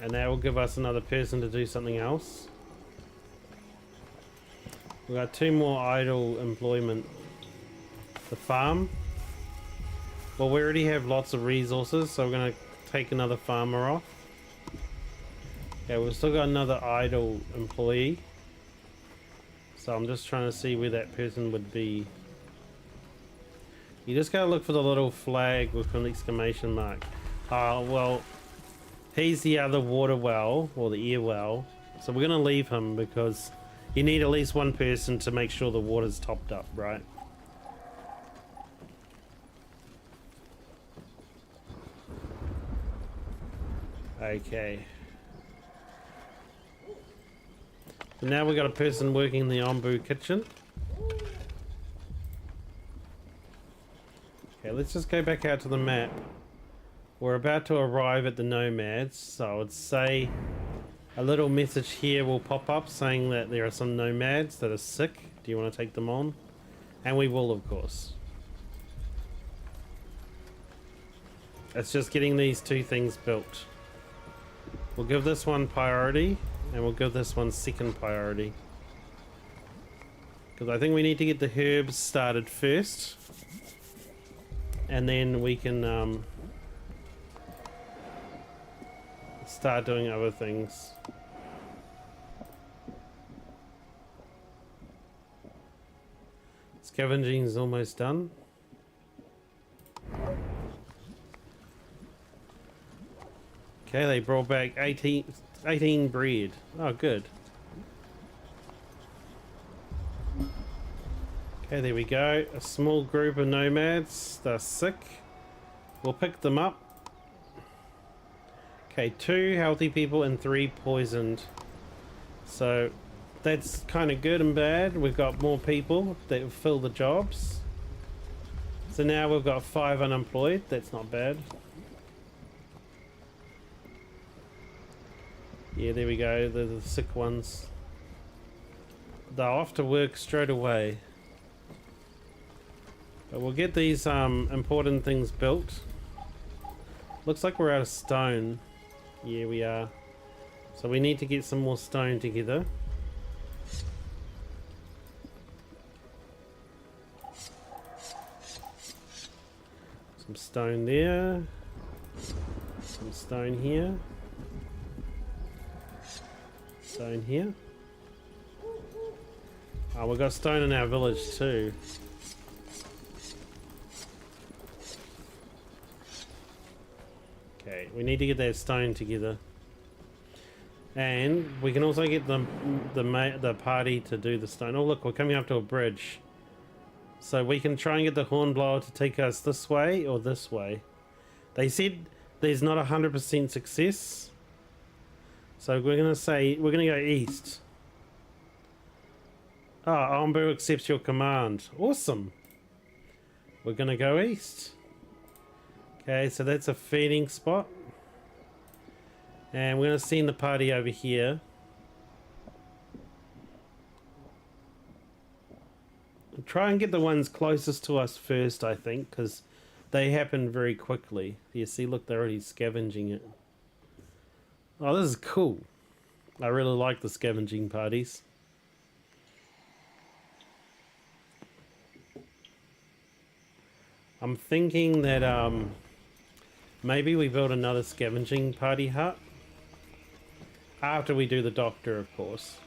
and that will give us another person to do something else. We've got 2 more idle employment. The farm. Well, we already have lots of resources, so we're going to take another farmer off. Okay, we've still got another idle employee. So I'm just trying to see where that person would be. You just gotta look for the little flag with an exclamation mark. Well, he's the other water well, or the air well. So we're gonna leave him because you need at least one person to make sure the water's topped up, right? Okay. So now we've got a person working in the Ombu kitchen. Okay, let's just go back out to the map. We're about to arrive at the nomads, so I would say a little message here will pop up saying that there are some nomads that are sick. Do you want to take them on? And we will, of course. It's just getting these two things built. We'll give this one priority, and we'll give this one second priority. Because I think we need to get the herbs started first. And then we can start doing other things. Scavenging is almost done. Okay, they brought back 18 bread. Oh, good. Okay, there we go. A small group of nomads. They're sick. We'll pick them up. Okay, 2 healthy people and 3 poisoned. So that's kind of good and bad. We've got more people that will fill the jobs. So now we've got 5 unemployed. That's not bad. Yeah, there we go. They're the sick ones. They're off to work straight away. But we'll get these important things built. Looks like we're out of stone. Yeah, we are. So we need to get some more stone together. Some stone there. Some stone here. Stone here. Oh, we've got stone in our village too. Okay, we need to get that stone together. And we can also get the party to do the stone. Oh look, we're coming up to a bridge. So we can try and get the hornblower to take us this way or this way. They said there's not 100% success. So we're going to say, we're going to go east. Oh, Ombu accepts your command. Awesome. We're going to go east. Okay, so that's a feeding spot. And we're going to send the party over here. Try and get the ones closest to us first, I think, because they happen very quickly. You see, look, they're already scavenging it. Oh, this is cool. I really like the scavenging parties. I'm thinking that maybe we build another scavenging party hut. After we do the doctor, of course.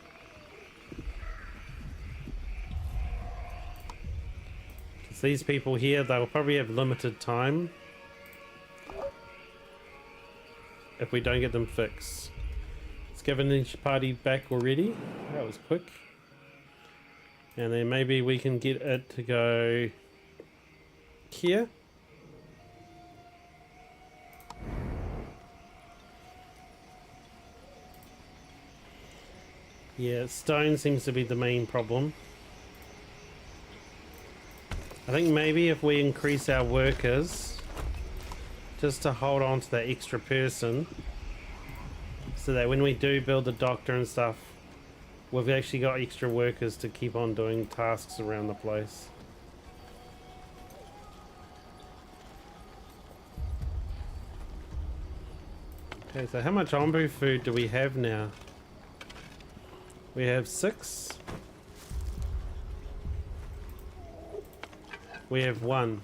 Because these people here, they'll probably have limited time. If we don't get them fixed. Scavenging party back already. That was quick. And then maybe we can get it to go here. Yeah, stone seems to be the main problem. I think maybe if we increase our workers just to hold on to that extra person so that when we do build the doctor and stuff, we've actually got extra workers to keep on doing tasks around the place. Okay, so how much Ombu food do we have now? We have 6. We have 1.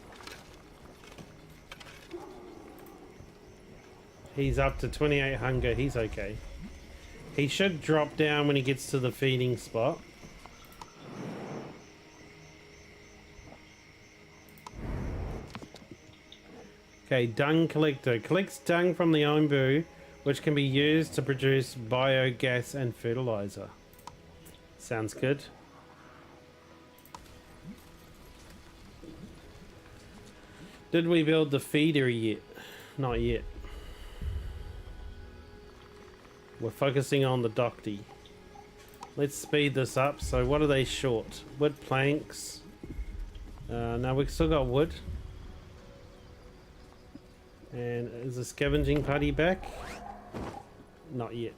He's up to 28 hunger. He's okay. He should drop down when he gets to the feeding spot. Okay, dung collector. Collects dung from the Ombu, which can be used to produce biogas and fertilizer. Sounds good. Did we build the feeder yet? Not yet. We're focusing on the docty. Let's speed this up. So what are they short? Wood planks. Now we've still got wood. And is the scavenging party back? Not yet.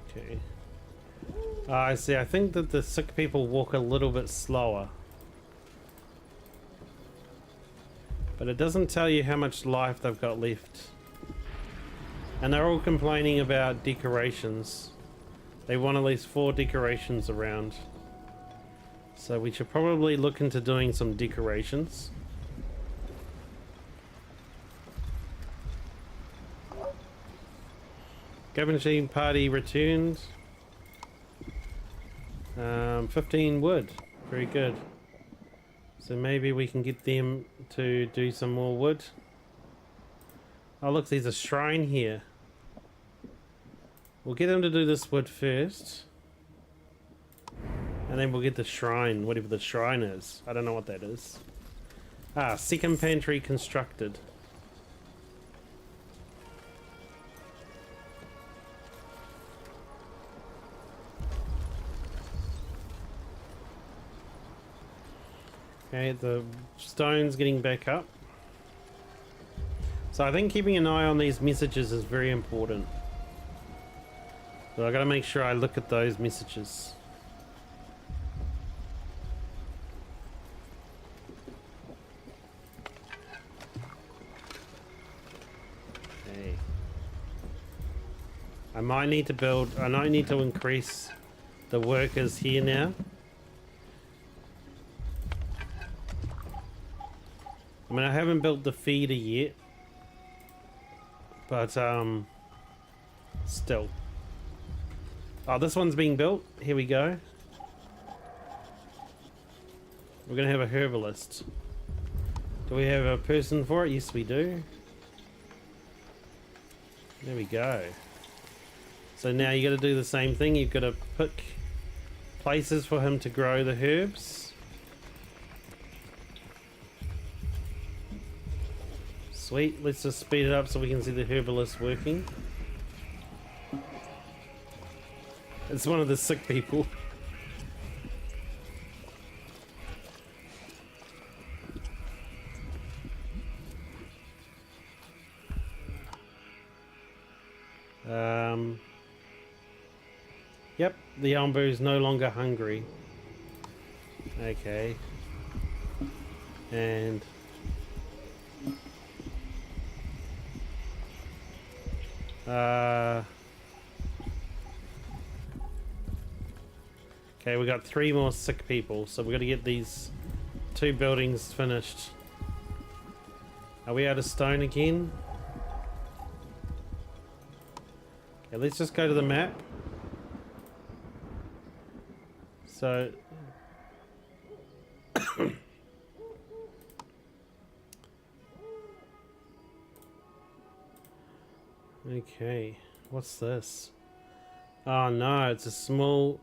Okay. I see. I think that the sick people walk a little bit slower. But it doesn't tell you how much life they've got left. And they're all complaining about decorations. They want at least 4 decorations around. So we should probably look into doing some decorations. Scavenging party returned. 15 wood. Very good. So maybe we can get them to do some more wood. Oh look, there's a shrine here. We'll get them to do this wood first. And then we'll get the shrine, whatever the shrine is. I don't know what that is. Ah, second pantry constructed. Okay, the stone's getting back up. So I think keeping an eye on these messages is very important. So I gotta make sure I look at those messages. Okay. I might need to increase the workers here now. I mean, I haven't built the feeder yet, but still. Oh, this one's being built. Here we go. We're gonna have a herbalist. Do we have a person for it? Yes, we do. There we go. So now you got to do the same thing. You've got to pick places for him to grow the herbs. Sweet, let's just speed it up so we can see the herbalist working. It's one of the sick people. Yep, the Umbu is no longer hungry. Okay. And okay, we got 3 more sick people, so we got to get these 2 buildings finished. Are we out of stone again? Okay, let's just go to the map. So okay, what's this? Oh no, it's a small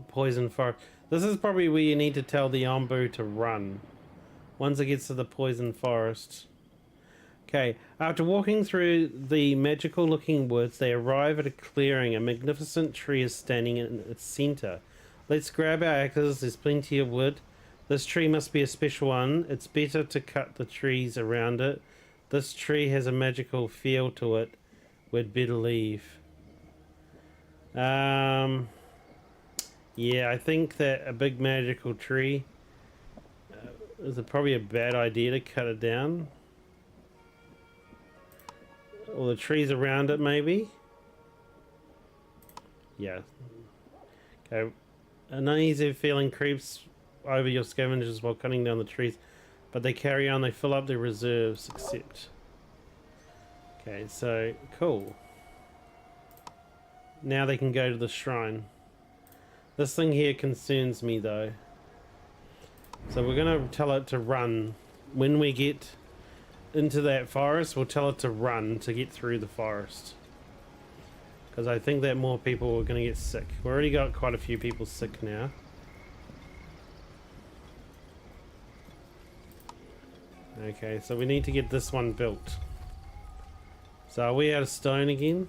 poison forest. This is probably where you need to tell the Ombu to run once it gets to the poison forest. Okay, after walking through the magical looking woods, they arrive at a clearing. A magnificent tree is standing in its center. Let's grab our axes, there's plenty of wood. This tree must be a special one. It's better to cut the trees around it. This tree has a magical feel to it. We'd better leave. Yeah, I think that a big magical tree is probably a bad idea to cut it down. Or the trees around it, maybe. Yeah. Okay. An uneasy feeling creeps over your scavengers while cutting down the trees, but they carry on. They fill up their reserves, except. Okay, so cool. Now they can go to the shrine. This thing here concerns me though. So we're gonna tell it to run. When we get into that forest, we'll tell it to run to get through the forest. Because I think that more people are gonna get sick. We've already got quite a few people sick now. Okay, so we need to get this one built. So are we out of stone again?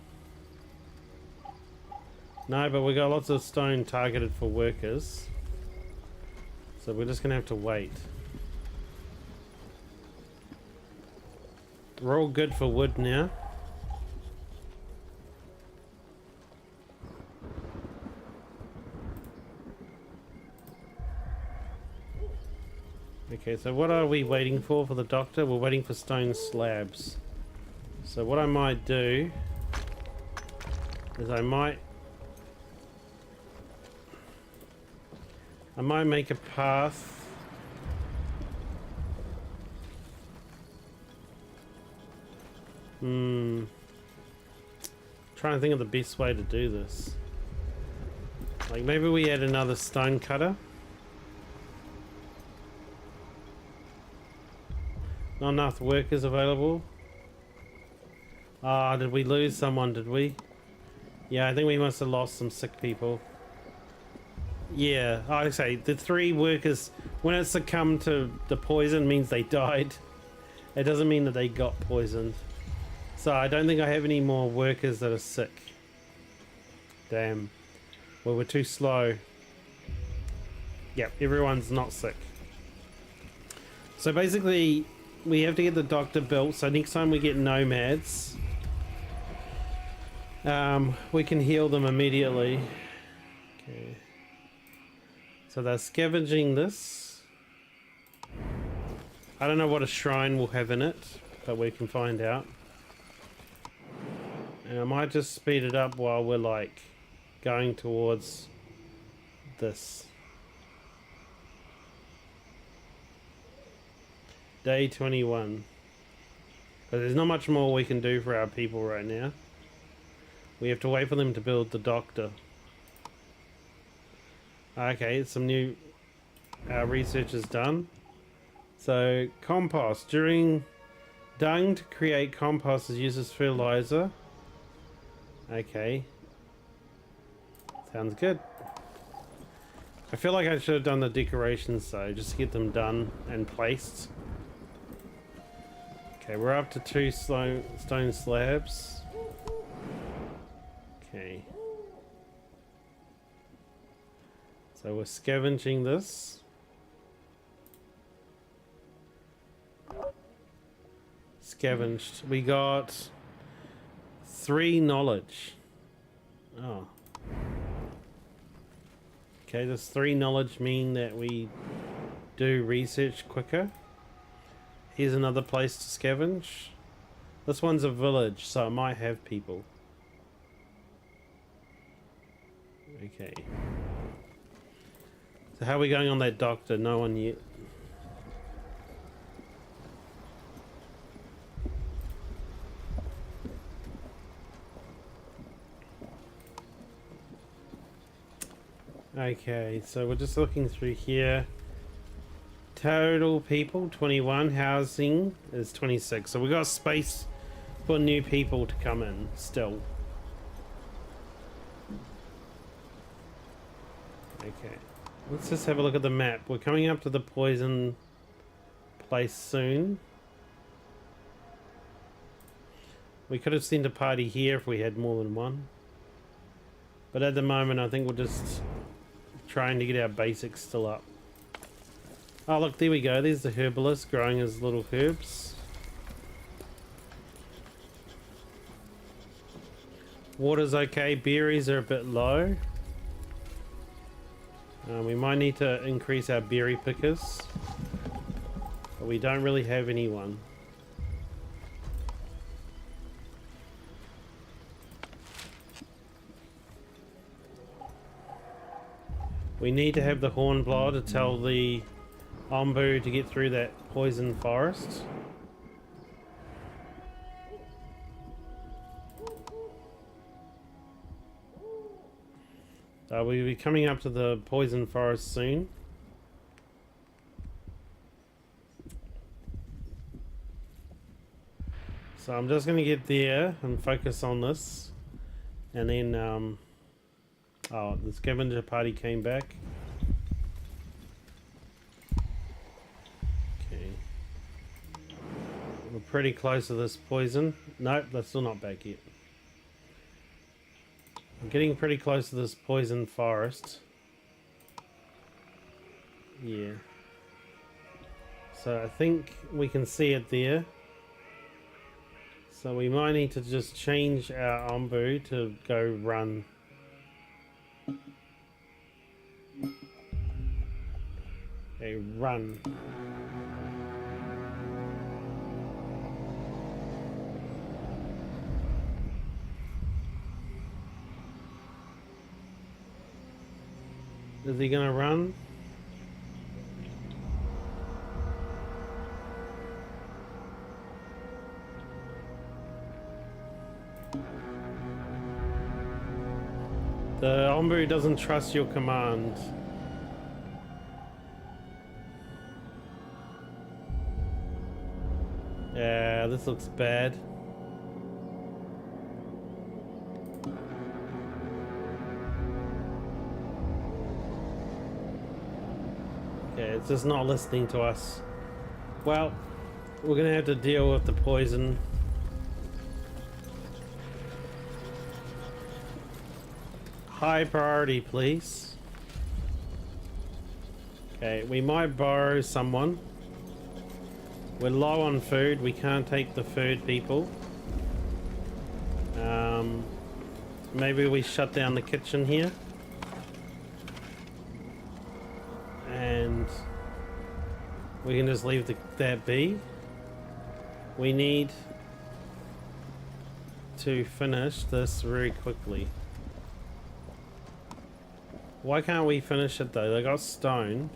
No, but we got lots of stone targeted for workers. So we're just gonna have to wait. We're all good for wood now. Okay, so what are we waiting for the doctor? We're waiting for stone slabs. So what I might do is I might make a path. Trying to think of the best way to do this. Like maybe we add another stone cutter. Not enough workers available. Ah, did we lose someone, did we? Yeah, I think we must have lost some sick people. Yeah, I say the 3 workers, when it succumbed to the poison, means they died. It doesn't mean that they got poisoned. So I don't think I have any more workers that are sick. Damn. Well, we're too slow. Yep, everyone's not sick. So basically, we have to get the doctor built, so next time we get nomads, we can heal them immediately. Okay. So they're scavenging this. I don't know what a shrine will have in it, but we can find out. And I might just speed it up while we're like going towards this. Day 21. But there's not much more we can do for our people right now. We have to wait for them to build the doctor. Okay, some new research is done. So compost. During dung to create compost is used as fertilizer. Okay. Sounds good. I feel like I should have done the decorations though, just to get them done and placed. Okay, we're up to 2 stone slabs. Okay. So we're scavenging this. Scavenged. We got 3 knowledge. Oh. Okay, does 3 knowledge mean that we do research quicker? Here's another place to scavenge. This one's a village, so it might have people. Okay. So how are we going on that doctor? No one yet. Okay, so we're just looking through here. Total people 21, housing is 26. So we got space for new people to come in still. Okay, let's just have a look at the map. We're coming up to the poison place soon. We could have sent a party here if we had more than one. But at the moment I think we're just trying to get our basics still up. Oh look, there we go. There's the herbalist growing his little herbs. Water's okay. Berries are a bit low. We might need to increase our berry pickers. But we don't really have anyone. We need to have the hornblower to tell the Ombu to get through that poison forest. We'll be coming up to the poison forest soon. So I'm just going to get there and focus on this. And then, oh, the scavenger party came back. We're pretty close to this poison. Nope, that's still not back yet. I'm getting pretty close to this poison forest. Yeah. So I think we can see it there. So we might need to just change our ombu to go run. Okay, run. Is he gonna run? The ombu doesn't trust your command. Yeah, this looks bad. Okay, it's just not listening to us. Well, we're gonna have to deal with the poison. High priority, please. Okay, we might borrow someone. We're low on food. We can't take the food, people. Maybe we shut down the kitchen here. And we can just leave that be. We need to finish this very quickly. Why can't we finish it though? They got stone.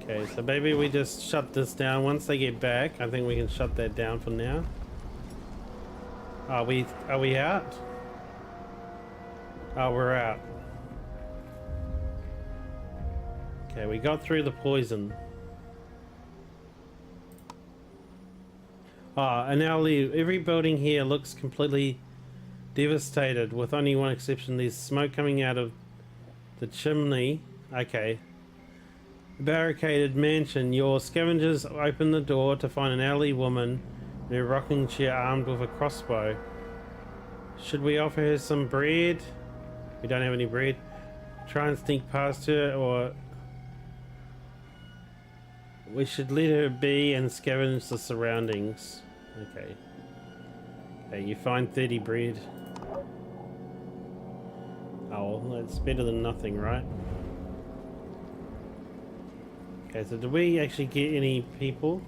Okay, so maybe we just shut this down. Once they get back, I think we can shut that down for now. Are we out? Oh, we're out. Okay, we got through the poison. And now every building here looks completely devastated, with only one exception. There's smoke coming out of the chimney. Okay. Barricaded mansion. Your scavengers open the door to find an elderly woman in a rocking chair armed with a crossbow. Should we offer her some bread? We don't have any bread. Try and sneak past her, or we should let her be and scavenge the surroundings. Okay. Okay, you find 30 bread. Oh, well, that's better than nothing, right? Okay, so did we actually get any people?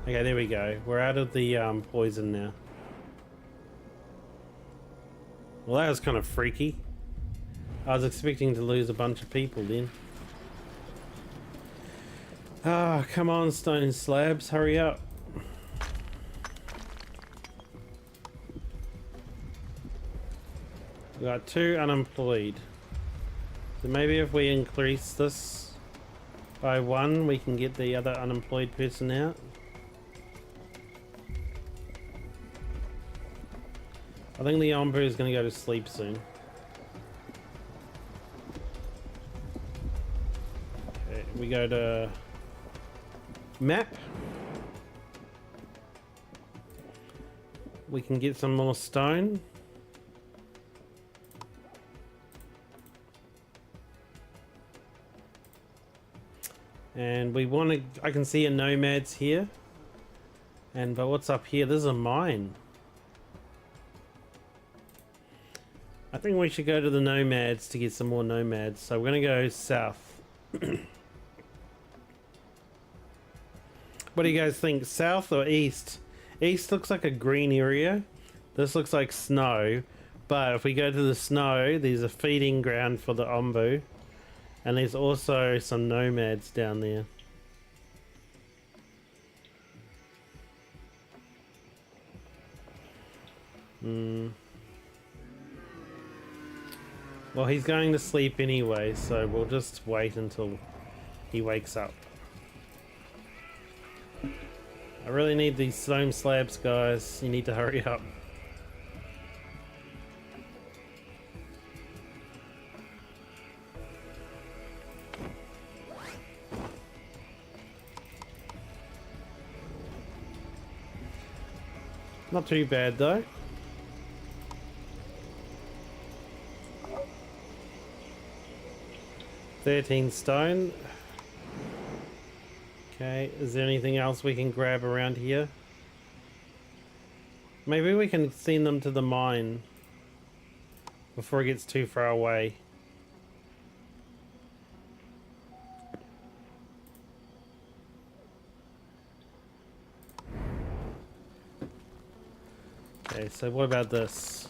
Okay, there we go. We're out of the poison now. Well, that was kind of freaky. I was expecting to lose a bunch of people then. Ah, come on, stone slabs, hurry up. We got 2 unemployed. So maybe if we increase this by 1, we can get the other unemployed person out. I think the Ombu is going to go to sleep soon. Okay, we go to map. We can get some more stone. And we want to, I can see a nomads here. But what's up here? There's a mine. I think we should go to the nomads to get some more nomads. So we're going to go south. What do you guys think? South or east? East looks like a green area. This looks like snow. But if we go to the snow, there's a feeding ground for the Ombu. And there's also some nomads down there. Well, he's going to sleep anyway, so we'll just wait until he wakes up. I really need these stone slabs, guys. You need to hurry up. Not too bad though. $13 stone. Okay, is there anything else we can grab around here? Maybe we can send them to the mine before it gets too far away. Okay, so what about this?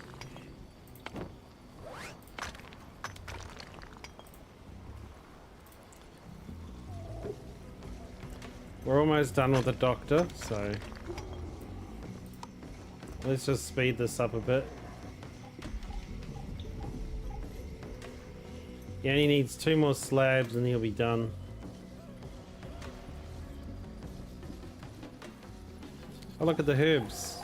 We're almost done with the doctor, so let's just speed this up a bit. He only needs 2 more slabs and he'll be done. Oh, look at the herbs.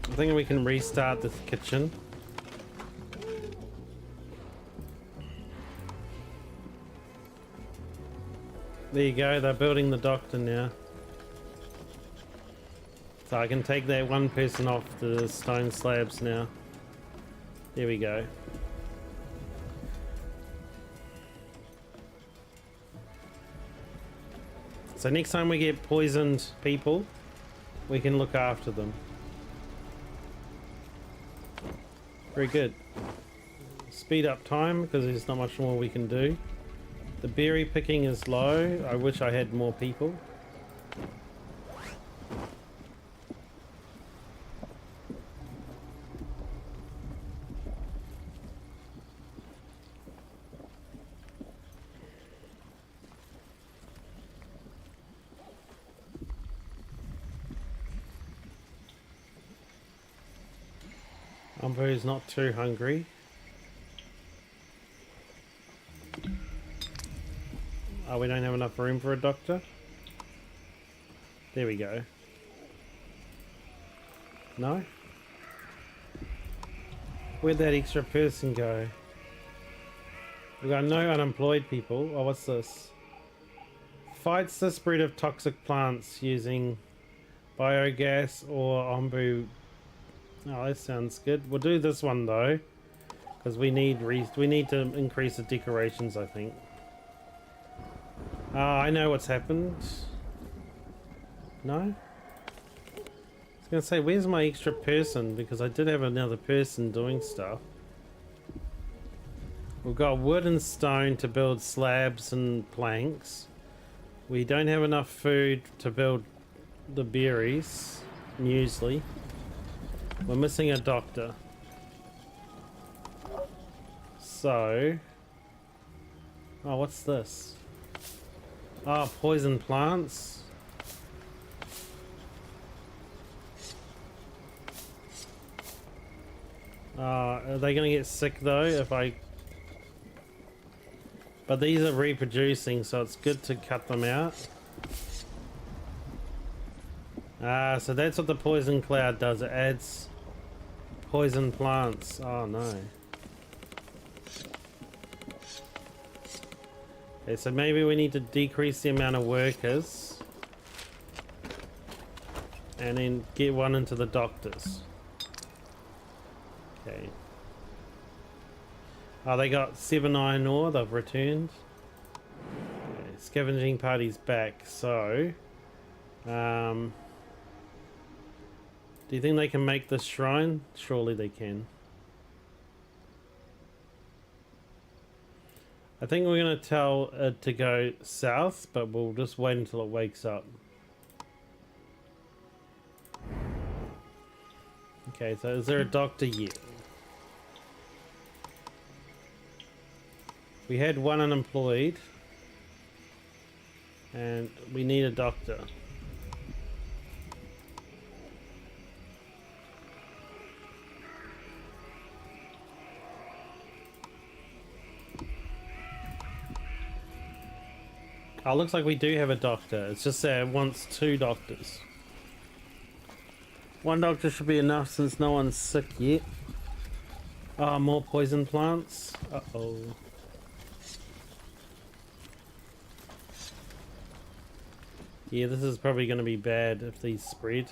I think we can restart this kitchen. There you go, they're building the doctor now. So I can take that one person off the stone slabs now. There we go. So next time we get poisoned people, we can look after them. Very good. Speed up time because there's not much more we can do. The berry picking is low. I wish I had more people. Umbo's not too hungry. Oh, we don't have enough room for a doctor? There we go. No? Where'd that extra person go? We got no unemployed people. Oh, what's this? Fights the spread of toxic plants using biogas or ombu. Oh, that sounds good. We'll do this one though, because we need to increase the decorations, I think. I know what's happened. No? I was gonna say, where's my extra person? Because I did have another person doing stuff. We've got wood and stone to build slabs and planks. We don't have enough food to build the berries, muesli. We're missing a doctor. So... oh, what's this? Oh, poison plants. Are they going to get sick though if I... but these are reproducing, so it's good to cut them out. So that's what the poison cloud does. It adds poison plants. Oh no. Okay, so maybe we need to decrease the amount of workers and then get one into the doctors. Okay. Oh, they got 7 iron ore. They've returned. Okay, scavenging party's back. So, do you think they can make this shrine? Surely they can. I think we're going to tell it to go south, but we'll just wait until it wakes up. Okay, so is there a doctor yet? We had one unemployed. And we need a doctor. Oh, looks like we do have a doctor. It's just that it wants 2 doctors. 1 doctor should be enough since no one's sick yet. Oh, more poison plants. Uh-oh. Yeah, this is probably going to be bad if these spread.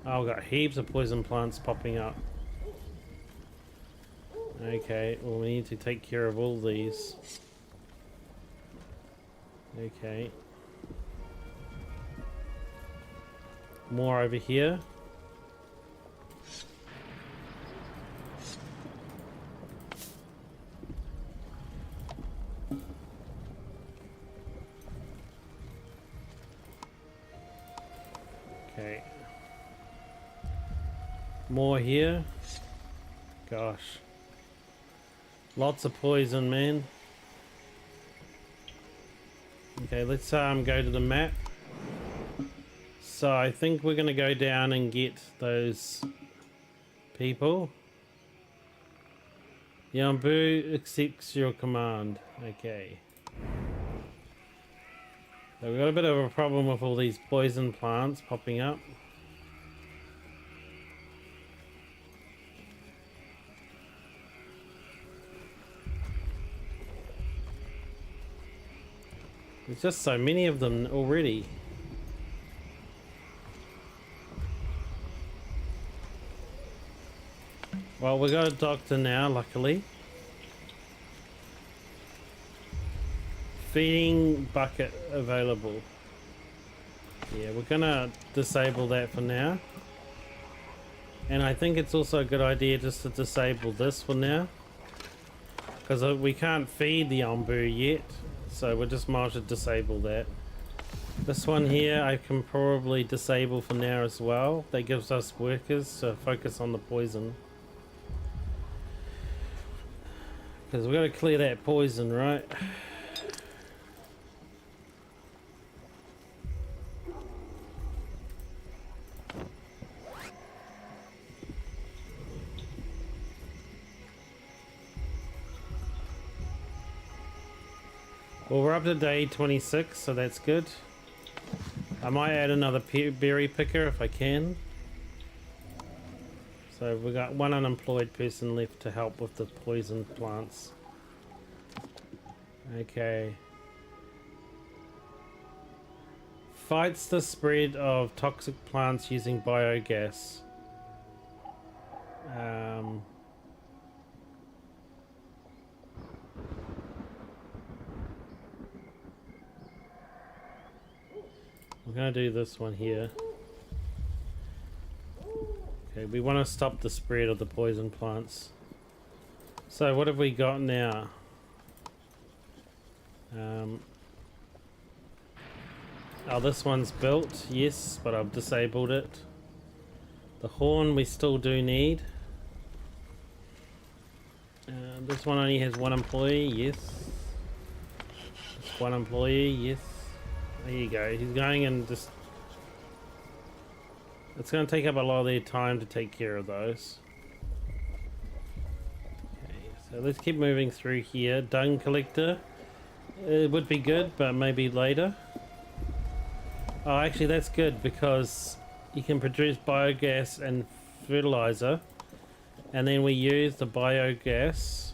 Oh, I've got heaps of poison plants popping up. Okay, well we need to take care of all these. Okay. More over here. Okay. More here. Gosh. Lots of poison, man. Okay, let's go to the map. So I think we're gonna go down and get those people. Yambu accepts your command. Okay. So we've got a bit of a problem with all these poison plants popping up. There's just so many of them already. Well, we got a doctor now, luckily. Feeding bucket available. Yeah, we're gonna disable that for now. And I think it's also a good idea just to disable this for now. Because we can't feed the ombu yet. So we'll just might as well disable that. This one here I can probably disable for now as well. That gives us workers to focus on the poison. Because we've got to clear that poison, right? Well, we're up to day 26, so that's good. I might add another berry picker if I can. So we've got one unemployed person left to help with the poison plants. Okay. Fights the spread of toxic plants using biogas. We're gonna do this one here. Okay, we want to stop the spread of the poison plants. So what have we got now? Oh, this one's built, yes, but I've disabled it. The horn we still do need. This one only has one employee, yes. Just one employee, yes. There you go, he's going and just... It's going to take up a lot of their time to take care of those. Okay, so let's keep moving through here. Dung collector. It would be good, but maybe later. Oh, actually that's good because you can produce biogas and fertilizer. And then we use the biogas.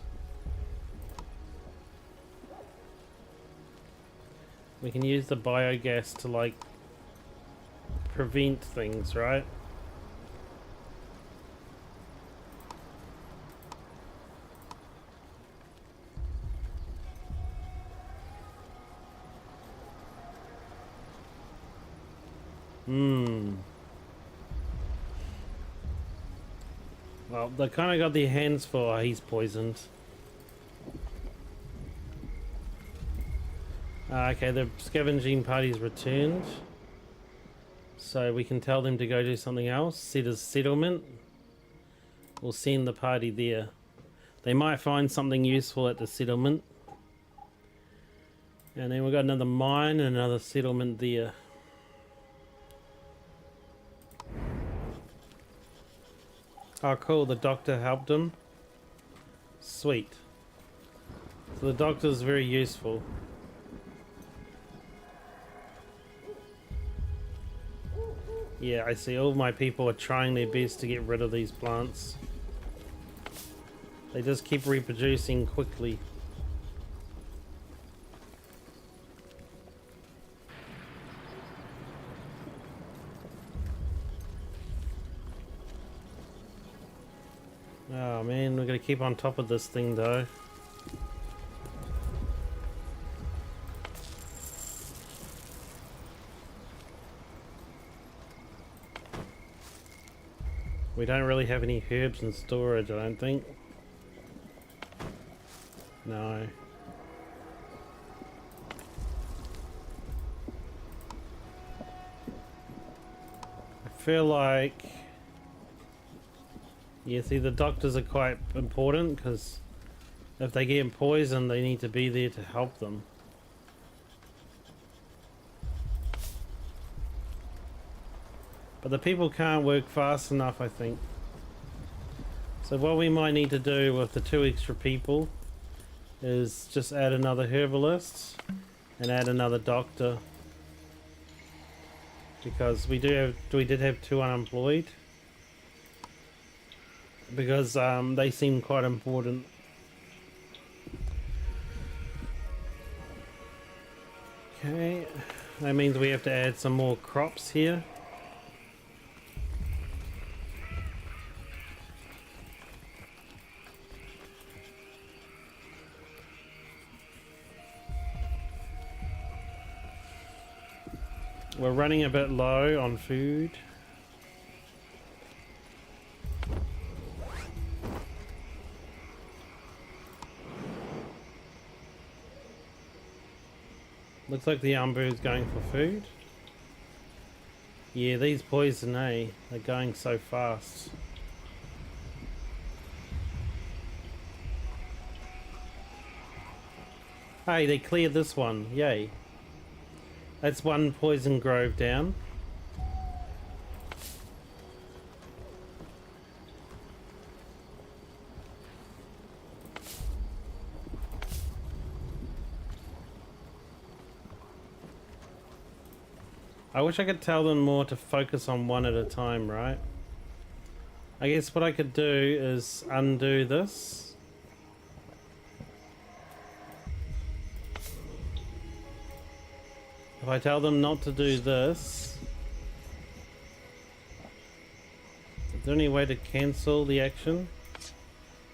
We can use the biogas to like prevent things, right? Well, they kind of got their hands full. He's poisoned. Okay, the scavenging party's returned. So we can tell them to go do something else. Set a settlement. We'll send the party there. They might find something useful at the settlement. And then we've got another mine and another settlement there. Oh cool, the doctor helped him. Sweet. So the doctor's very useful. Yeah, I see all my people are trying their best to get rid of these plants. They just keep reproducing quickly. Oh man, we're gonna keep on top of this thing though. We don't really have any herbs in storage, I don't think. No. I feel like... Yeah, see, the doctors are quite important because if they get poisoned, they need to be there to help them. But the people can't work fast enough, I think. So what we might need to do with the 2 extra people is just add another herbalist and add another doctor. Because we did have 2 unemployed. Because they seem quite important. Okay, that means we have to add some more crops here. We're running a bit low on food. Looks like the Umbu is going for food. Yeah, these poison, eh? They're going so fast. Hey, they cleared this one. Yay. That's one poison grove down. I wish I could tell them more to focus on one at a time, right? I guess what I could do is undo this. If I tell them not to do this, is there any way to cancel the action?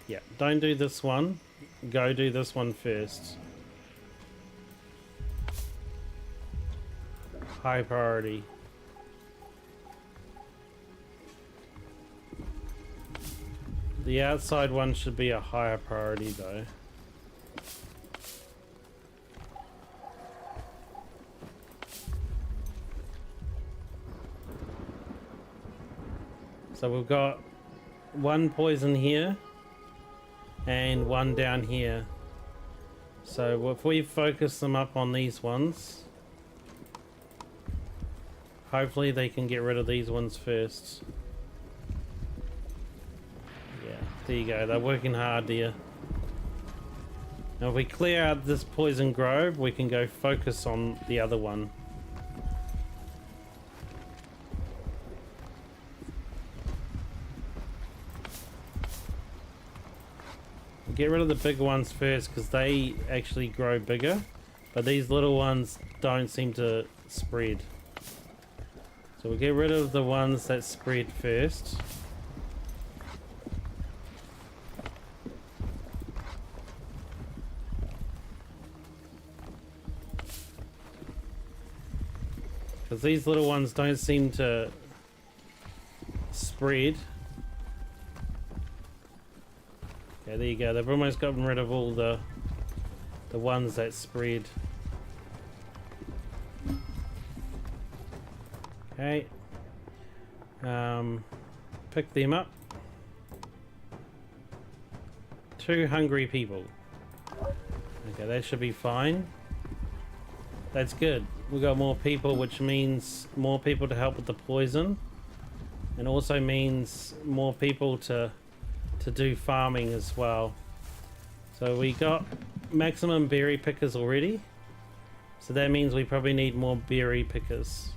Yeah, don't do this one. Go do this one first. High priority. The outside one should be a higher priority though. So we've got one poison here and one down here. So if we focus them up on these ones, hopefully they can get rid of these ones first. Yeah, there you go. They're working hard here. Now if we clear out this poison grove, we can go focus on the other one. Get rid of the big ones first because they actually grow bigger, but these little ones don't seem to spread. So we'll get rid of the ones that spread first. Because these little ones don't seem to spread. Okay, there you go. They've almost gotten rid of all the ones that spread. Okay. Pick them up. 2 hungry people. Okay, that should be fine. That's good. We got more people, which means more people to help with the poison, and also means more people to do farming as well. So we got maximum berry pickers already, so that means we probably need more berry pickers.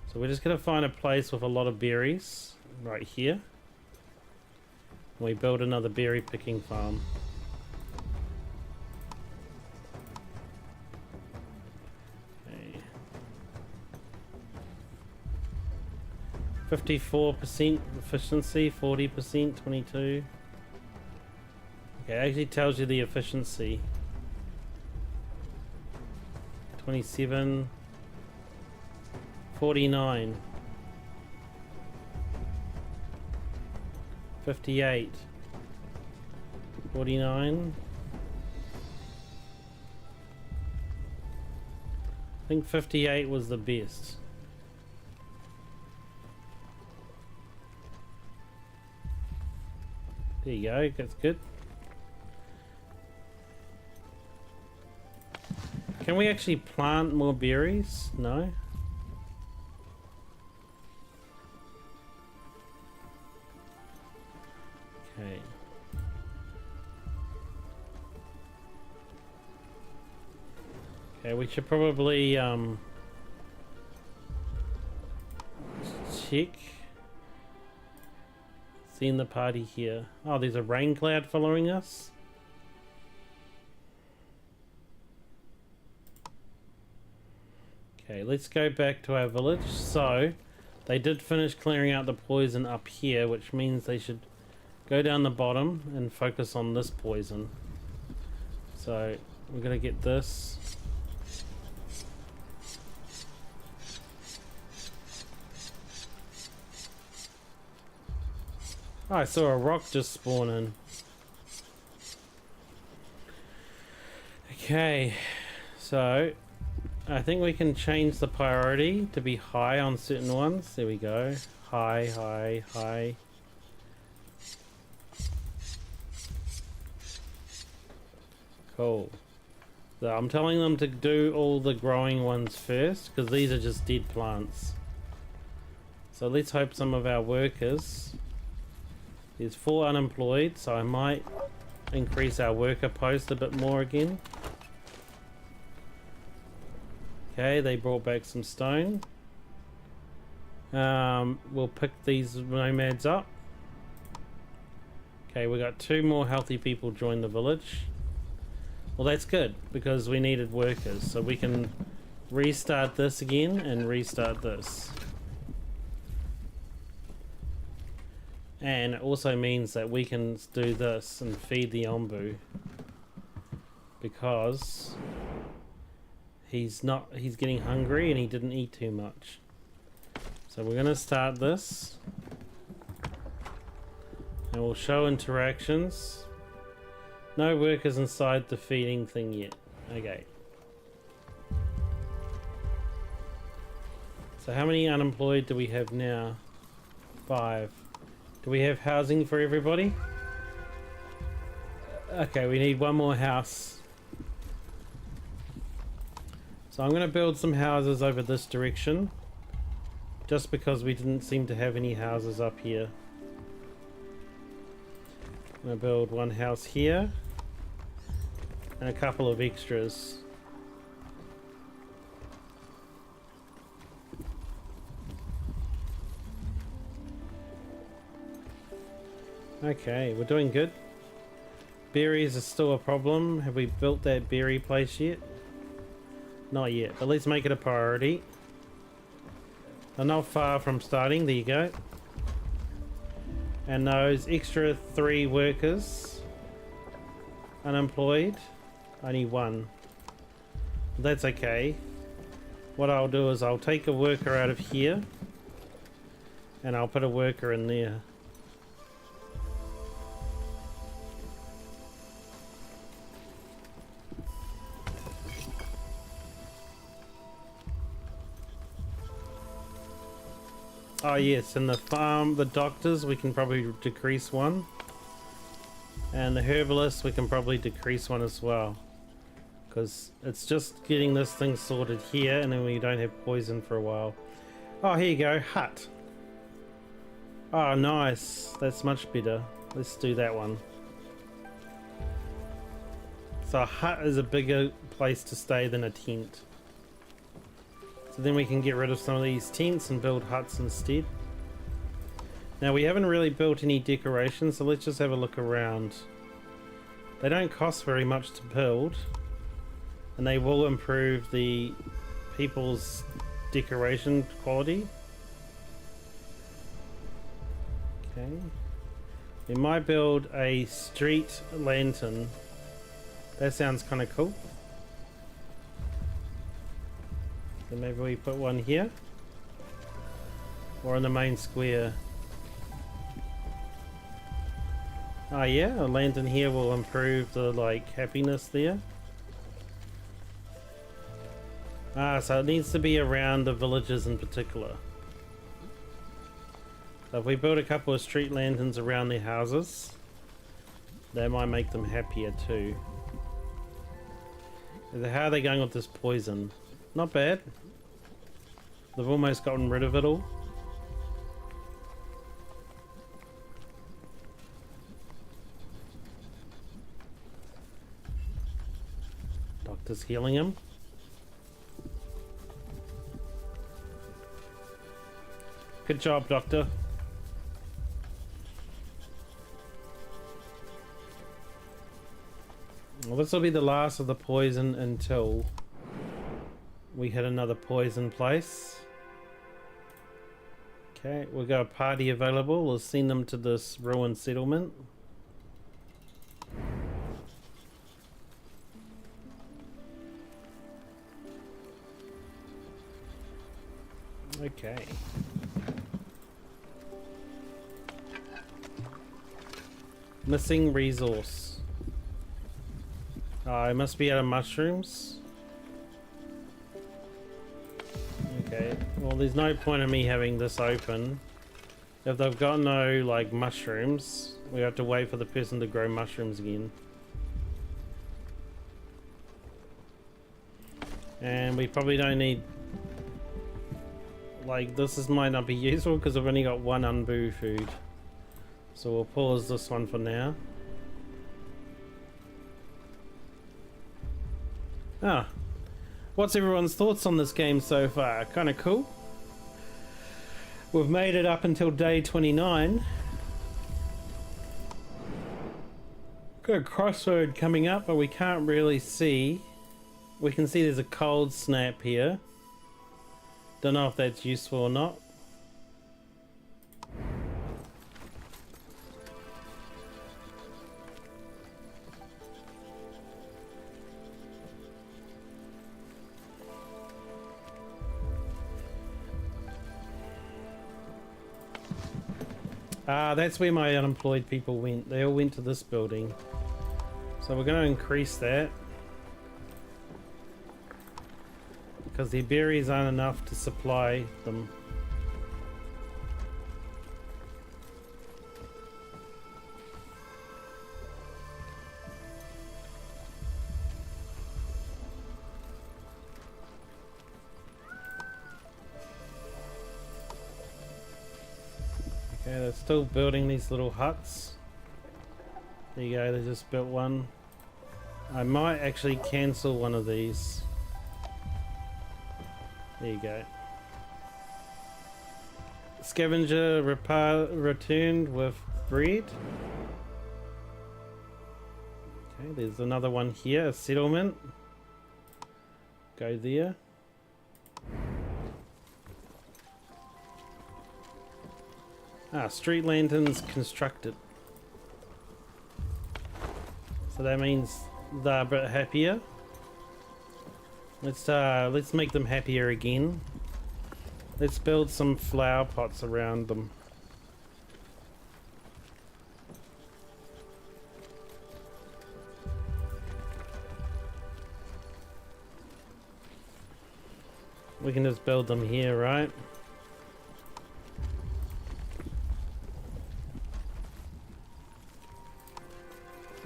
So we're just gonna find a place with a lot of berries right here. We build another berry picking farm. Okay. 54% efficiency, 40%, 22. Okay, it actually tells you the efficiency. 27, 49, 58, 49. I think 58 was the best. There you go, that's good. Can we actually plant more berries? No. Okay. Okay, we should probably check. Seeing the party here. Oh, there's a rain cloud following us. Okay, let's go back to our village. So, they did finish clearing out the poison up here, which means they should go down the bottom and focus on this poison. So, we're gonna get this. Oh, I saw a rock just spawn in. Okay, so I think we can change the priority to be high on certain ones. There we go. High, high, high. Cool. So I'm telling them to do all the growing ones first, because these are just dead plants. So let's hope some of our workers... There's 4 unemployed, so I might increase our worker post a bit more again. Okay, they brought back some stone. We'll pick these nomads up. Okay, we got 2 more healthy people join the village. Well, that's good, because we needed workers, so we can restart this again and restart this. And it also means that we can do this and feed the ombu, because he's getting hungry and he didn't eat too much. So we're gonna start this and we'll show interactions. No workers inside the feeding thing yet. Okay. So how many unemployed do we have now? 5. Do we have housing for everybody? Okay, we need 1 more house. So I'm going to build some houses over this direction, just because we didn't seem to have any houses up here. I'm going to build 1 house here and a couple of extras. Okay, we're doing good. Berries are still a problem. Have we built that berry place yet? Not yet, but let's make it a priority. I'm not far from starting. There you go. And those extra 3 workers unemployed, only 1. That's okay. What I'll do is I'll take a worker out of here and I'll put a worker in there. Oh yes, and the farm, the doctors, we can probably decrease 1. And the herbalists, we can probably decrease 1 as well. Because it's just getting this thing sorted here, and then we don't have poison for a while. Oh, here you go, hut. Oh, nice. That's much better. Let's do that one. So a hut is a bigger place to stay than a tent. So then we can get rid of some of these tents and build huts instead. Now we haven't really built any decorations, so let's just have a look around. They don't cost very much to build, and they will improve the people's decoration quality. Okay. We might build a street lantern. That sounds kind of cool. So maybe we put one here. Or in the main square. Oh yeah, a lantern here will improve the like happiness there. Ah, so it needs to be around the villages in particular. So if we build a couple of street lanterns around their houses, that might make them happier too. How are they going with this poison? Not bad. They've almost gotten rid of it all. Doctor's healing him. Good job, Doctor. Well, this will be the last of the poison until we hit another poison place. Okay, we've got a party available. We'll send them to this ruined settlement. Okay. Missing resource. I must be out of mushrooms. Okay, well there's no point in me having this open. If they've got no like mushrooms, we have to wait for the person to grow mushrooms again. And we probably don't need, like might not be useful because I've only got one unboo food. So we'll pause this one for now. Ah, what's everyone's thoughts on this game so far? Kind of cool. We've made it up until day 29. Got a crossroad coming up, but we can't really see. We can see there's a cold snap here. Don't know if that's useful or not. Ah, that's where my unemployed people went. They all went to this building. So we're going to increase that. Because their berries aren't enough to supply them. Okay, they're still building these little huts. There you go, they just built one. I might actually cancel one of these. There you go. Scavenger returned with bread. Okay, there's another one here, a settlement. Go there. Ah, street lanterns constructed. So that means they're a bit happier. Let's make them happier again. Let's build some flower pots around them. We can just build them here, right?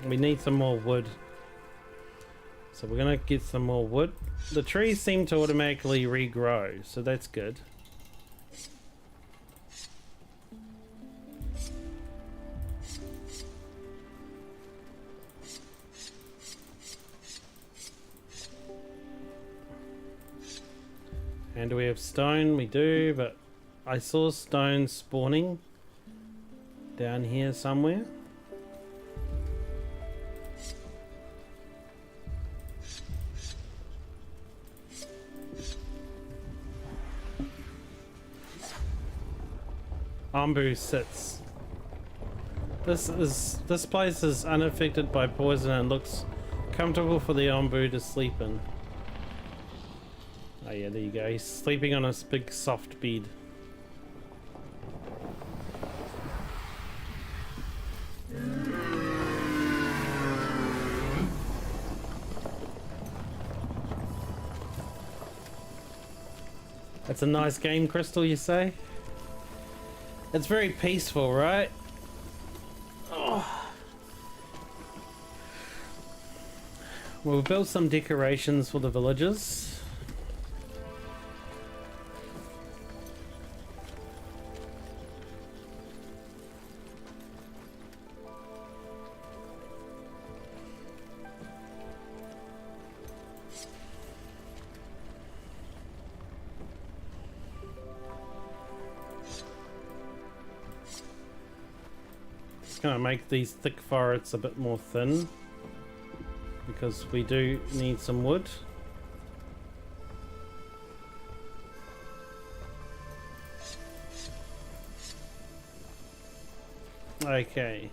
We need some more wood. So we're gonna get some more wood. The trees seem to automatically regrow, so that's good. And do we have stone? We do, but I saw stone spawning Down here somewhere. Ombu sits. This place is unaffected by poison and looks comfortable for the Ombu to sleep in. Oh yeah, there you go. He's sleeping on a big soft bed. That's a nice game, Crystal, you say? It's very peaceful, right? Oh. We'll build some decorations for the villagers. Gonna make these thick forests a bit more thin because we do need some wood. Okay.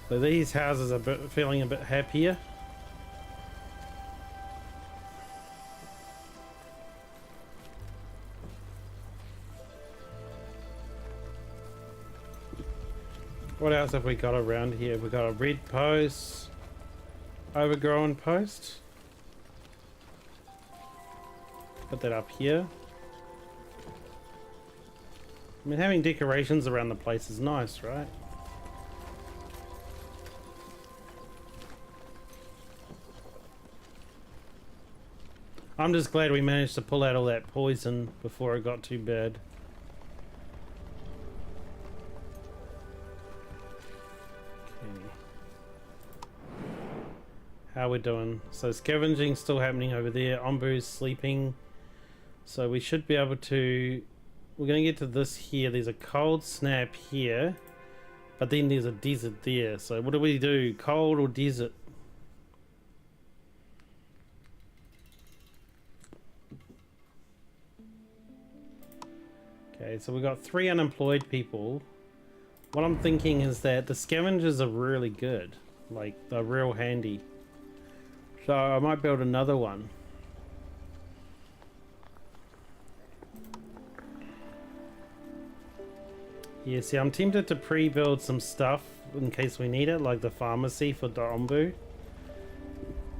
So these houses are feeling a bit happier. What else have we got around here? We've got a red post, overgrown post. Put that up here. I mean, having decorations around the place is nice, right? I'm just glad we managed to pull out all that poison before it got too bad. Okay. How we doing? So scavenging still happening over there. Ombu's sleeping. So we should be able to... We're going to get to this here. There's a cold snap here. But then there's a desert there. So what do we do? Cold or desert? Okay, so we've got 3 unemployed people. What I'm thinking is that the scavengers are really good. Like, they're real handy. So I might build another one. Yeah, see, I'm tempted to pre-build some stuff in case we need it, like the pharmacy for Ombu.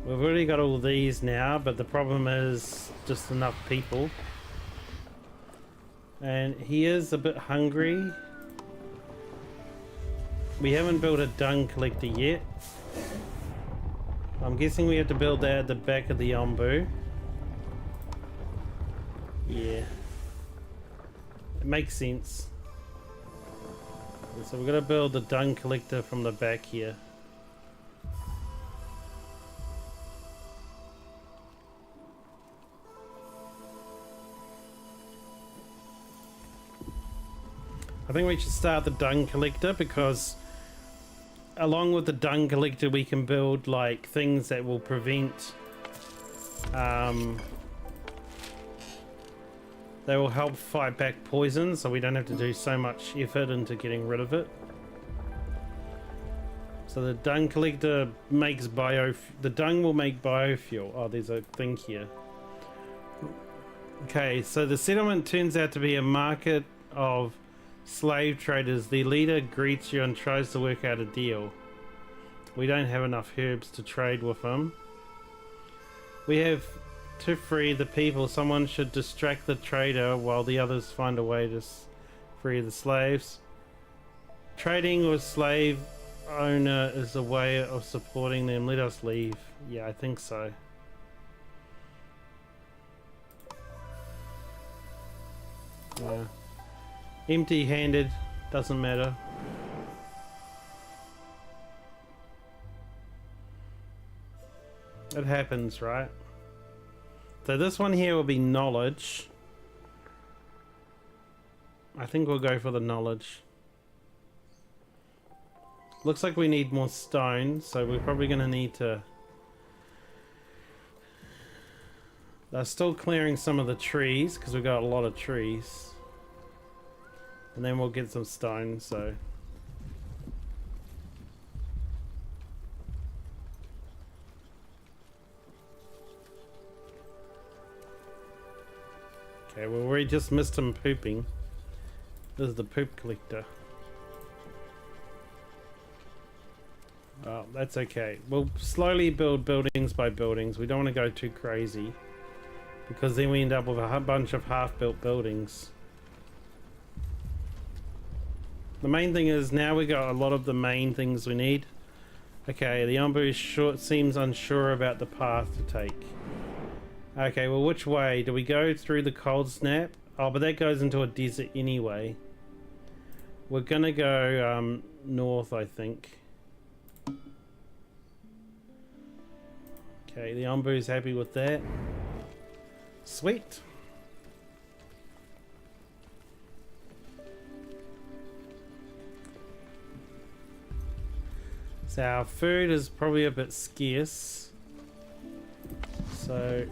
We've already got all these now, but the problem is just enough people. And he is a bit hungry. We haven't built a dung collector yet. I'm guessing we have to build that at the back of the Ombu. Yeah. It makes sense. So we're going to build the dung collector from the back here. I think we should start the dung collector because along with the dung collector we can build like things that will prevent they will help fight back poison, so we don't have to do so much effort into getting rid of it. So the dung collector makes the dung will make biofuel. Oh, there's a thing here. Okay, so the settlement turns out to be a market of slave traders. The leader greets you and tries to work out a deal. We don't have enough herbs to trade with him. We have to free the people. Someone should distract the trader while the others find a way to free the slaves. Trading with slave owner is a way of supporting them. Let us leave. Yeah, I think so. Yeah. Empty-handed doesn't matter. It happens, right? So this one here will be knowledge. I think we'll go for the knowledge. Looks like we need more stone, so we're probably going to need to... They're still clearing some of the trees, because we've got a lot of trees. And then we'll get some stone, so... Okay, well we just missed him pooping. This is the poop collector. Oh, that's okay. We'll slowly build buildings by buildings. We don't want to go too crazy, because then we end up with a bunch of half-built buildings. The main thing is now we got a lot of the main things we need. Okay, the Ombu seems unsure about the path to take. Okay, well which way? Do we go through the cold snap? Oh, but that goes into a desert anyway. We're gonna go north, I think. Okay, the Ombu's happy with that. Sweet. So our food is probably a bit scarce. So,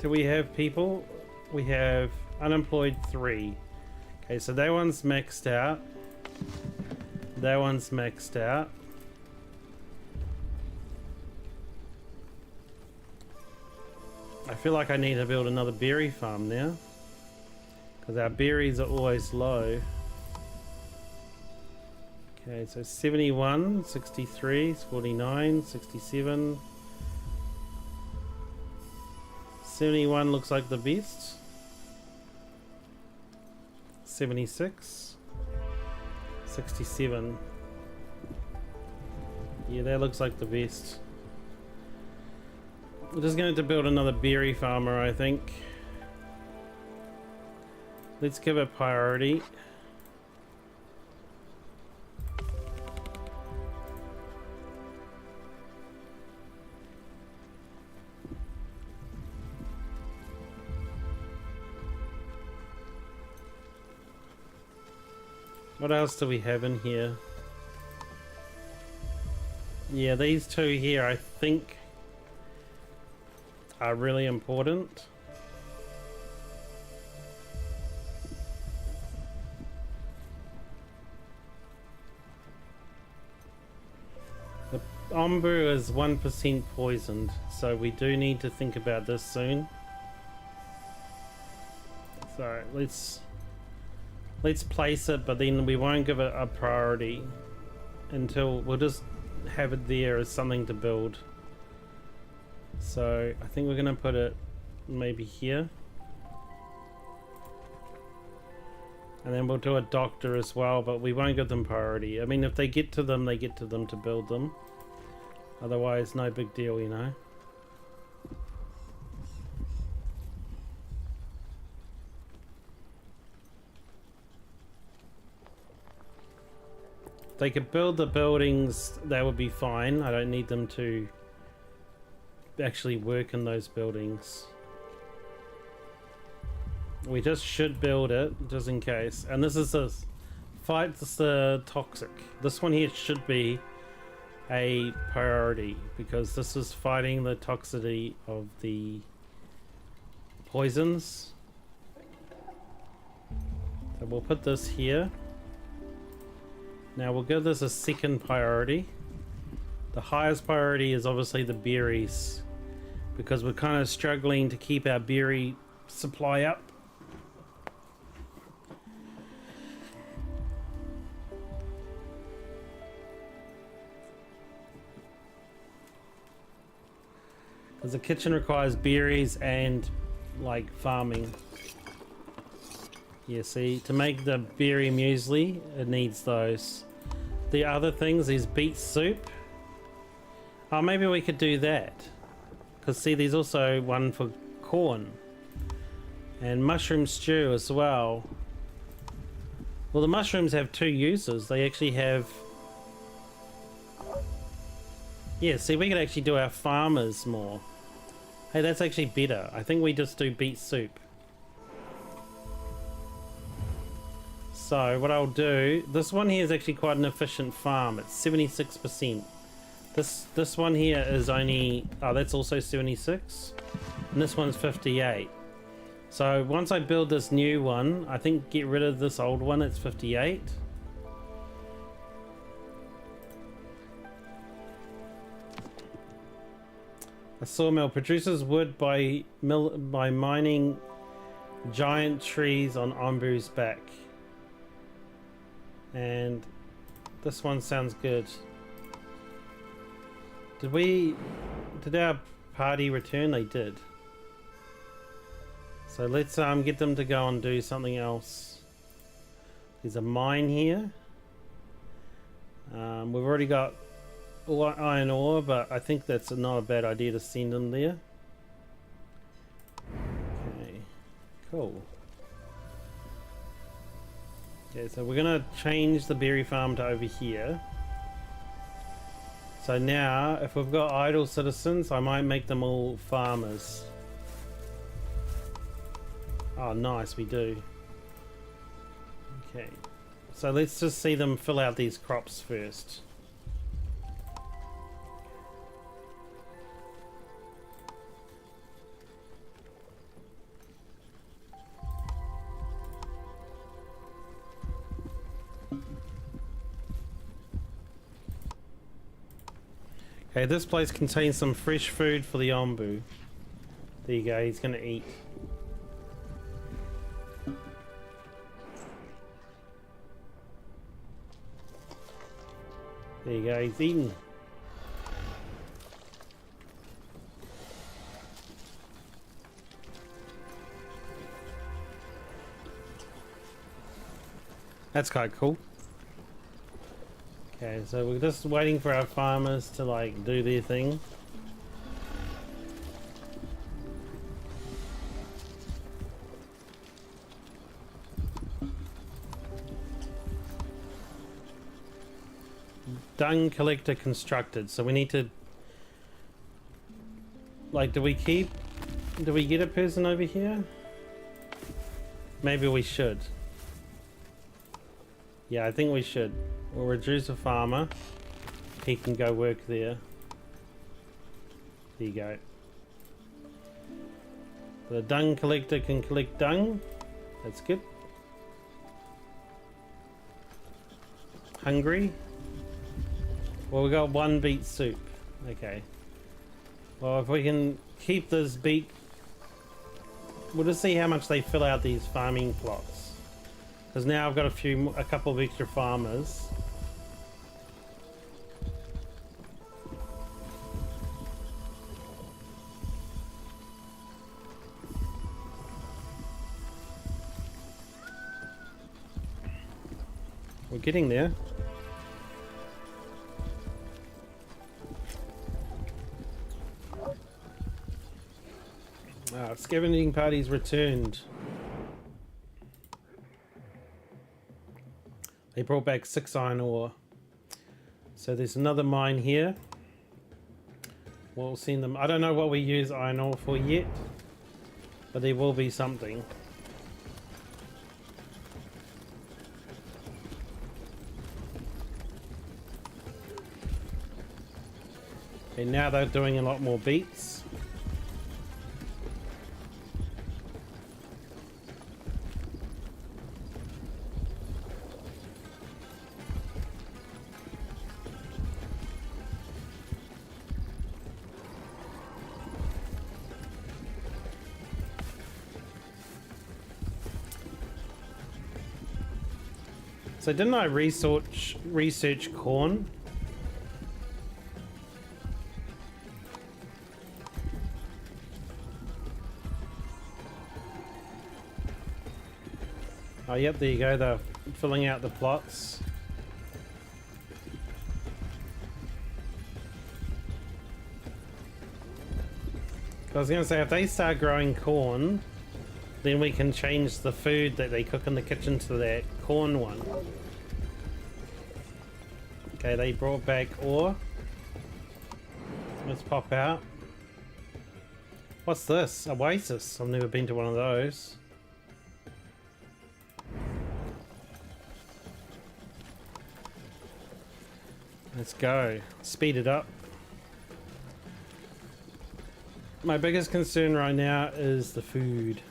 do we have people? We have unemployed 3. Okay, so that one's maxed out. That one's maxed out. I feel like I need to build another berry farm now, because our berries are always low. Okay, so 71, 63, 49, 67. 71 looks like the best. 76. 67. Yeah, that looks like the best. We're just going to build another berry farmer, I think. Let's give it priority. What else do we have in here? Yeah, these two here I think are really important. The Ombu is 1% poisoned, so we do need to think about this soon. So let's place it, but then we won't give it a priority until we'll just have it there as something to build. So I think we're gonna put it maybe here, and then we'll do a doctor as well, but we won't give them priority. I mean, if they get to them, they get to them to build them. Otherwise, no big deal, you know. If they could build the buildings, that would be fine. I don't need them to actually work in those buildings. We just should build it just in case. And this is the fight the toxic. This one here should be a priority, because this is fighting the toxicity of the poisons. So we'll put this here. Now we'll give this a second priority. The highest priority is obviously the berries, because we're kind of struggling to keep our berry supply up. Because the kitchen requires berries and like farming. Yeah, see, to make the berry muesli, it needs those. The other things is beet soup. Oh, maybe we could do that. Because see, there's also one for corn. And mushroom stew as well. Well, the mushrooms have 2 uses. They actually have... Yeah, see, we could actually do our farmers more. Hey, that's actually better. I think we just do beet soup. So what I'll do, this one here is actually quite an efficient farm. It's 76%. This one here is only, oh, that's also 76. And this one's 58. So once I build this new one, I think get rid of this old one, it's 58. A sawmill produces wood by mining giant trees on Ombu's back. And this one sounds good. Did our party return? They did. So let's get them to go and do something else. There's a mine here. We've already got iron ore, but I think that's not a bad idea to send them there. Okay, cool. Okay, so we're gonna change the berry farm to over here. So now, if we've got idle citizens, I might make them all farmers. Oh, nice, we do. Okay, so let's just see them fill out these crops first. Okay, this place contains some fresh food for the Ombu. There you go, he's gonna eat. There you go, he's eating. That's quite cool. Okay, so we're just waiting for our farmers to like do their thing. Dung collector constructed, so we need to like, do we get a person over here? Maybe we should. Yeah, I think we should. We'll reduce a farmer. He can go work there. There you go. The dung collector can collect dung. That's good. Hungry. Well, we got one beet soup. Okay. Well, if we can keep this beet, we'll just see how much they fill out these farming plots. Because now I've got a couple of extra farmers. We're getting there. Scavenging parties returned. They brought back 6 iron ore. So there's another mine here. We'll send them. I don't know what we use iron ore for yet, but there will be something. And now they're doing a lot more beets. So didn't I research corn? Oh, yep, there you go. They're filling out the plots. I was going to say, if they start growing corn, then we can change the food that they cook in the kitchen to that corn one. Okay, they brought back ore. Let's pop out. What's this? Oasis. I've never been to one of those. Let's go. Speed it up. My biggest concern right now is the food.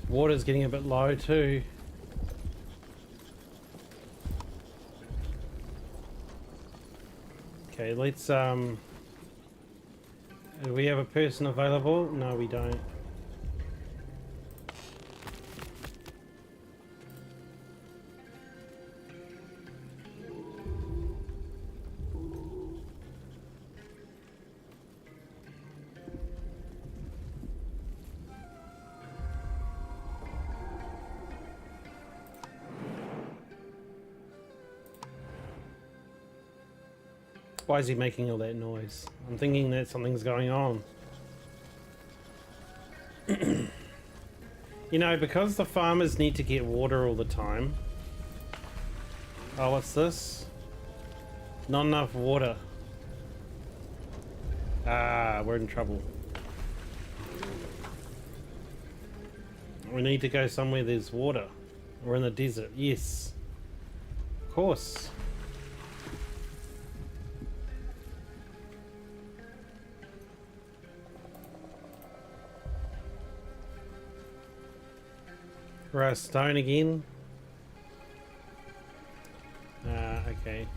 Water's getting a bit low too. Okay, let's do we have a person available? No, we don't. Why is he making all that noise? I'm thinking that something's going on. You know, because the farmers need to get water all the time. Oh, what's this? Not enough water. Ah, we're in trouble. We need to go somewhere there's water. We're in the desert. Yes. Of course. We're stone again. Okay.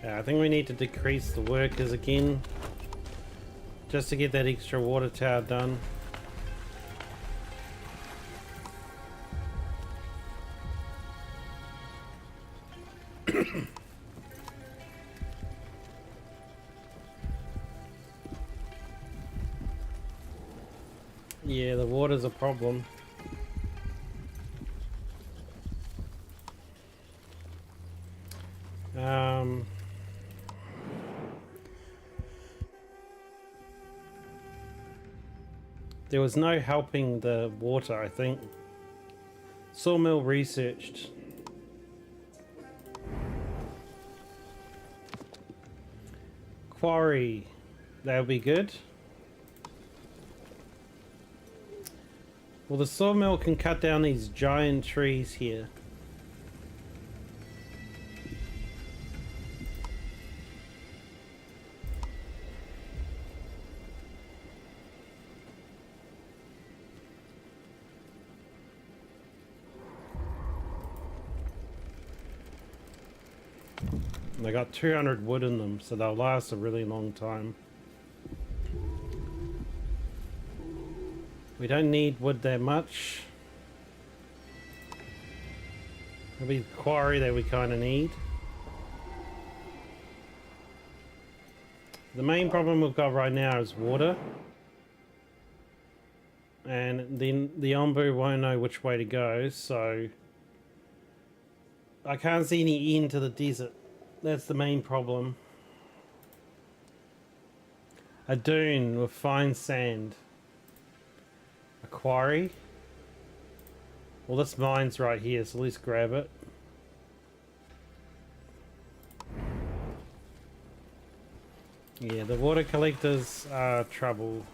I think we need to decrease the workers again, just to get that extra water tower done. Yeah, the water's a problem. There was no helping the water, I think. Sawmill researched. Quarry. That would be good. Well, the sawmill can cut down these giant trees here. They got 200 wood in them, so they'll last a really long time. We don't need wood that much. It'll be the quarry that we kind of need. The main problem we've got right now is water. And then the Ombu won't know which way to go, so I can't see any end to the desert. That's the main problem. A dune with fine sand. A quarry. Well, this mine's right here, so let's grab it. Yeah, the water collectors are trouble.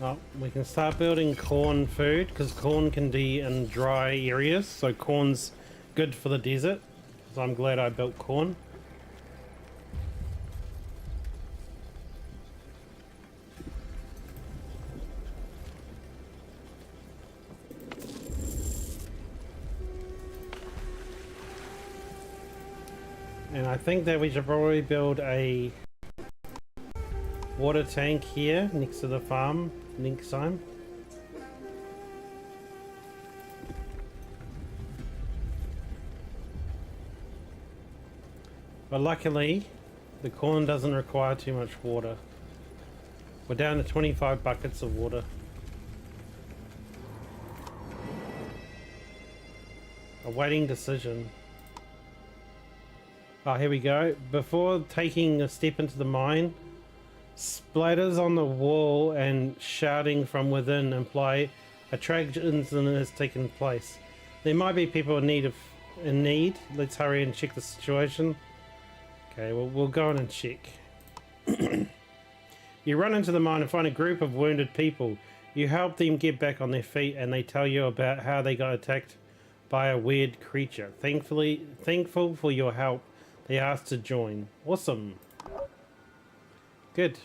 Oh, we can start building corn food, because corn can be in dry areas, so corn's good for the desert. So I'm glad I built corn. And I think that we should probably build a water tank here next to the farm next time. But luckily, the corn doesn't require too much water. We're down to 25 buckets of water. Awaiting decision. Oh, here we go. Before taking a step into the mine, splatters on the wall and shouting from within imply a tragic incident has taken place. There might be people in need. Let's hurry and check the situation. Okay, well, we'll go in and check. You run into the mine and find a group of wounded people. You help them get back on their feet and they tell you about how they got attacked by a weird creature. Thankful for your help, they asked to join. Awesome. Good.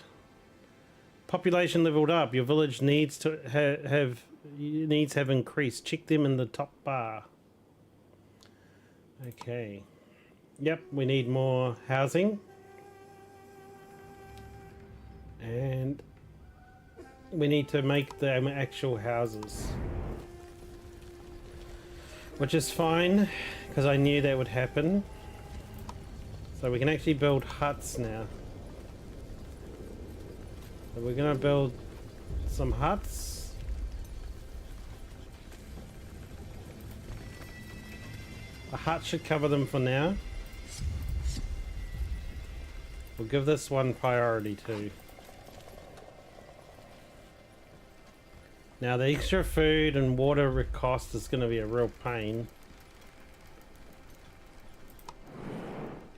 Population leveled up. Your village needs to have increased. Check them in the top bar. Okay. Yep, we need more housing. And we need to make them actual houses. Which is fine, because I knew that would happen. So we can actually build huts now. So we're going to build some huts. A hut should cover them for now. We'll give this one priority too. Now the extra food and water cost is going to be a real pain.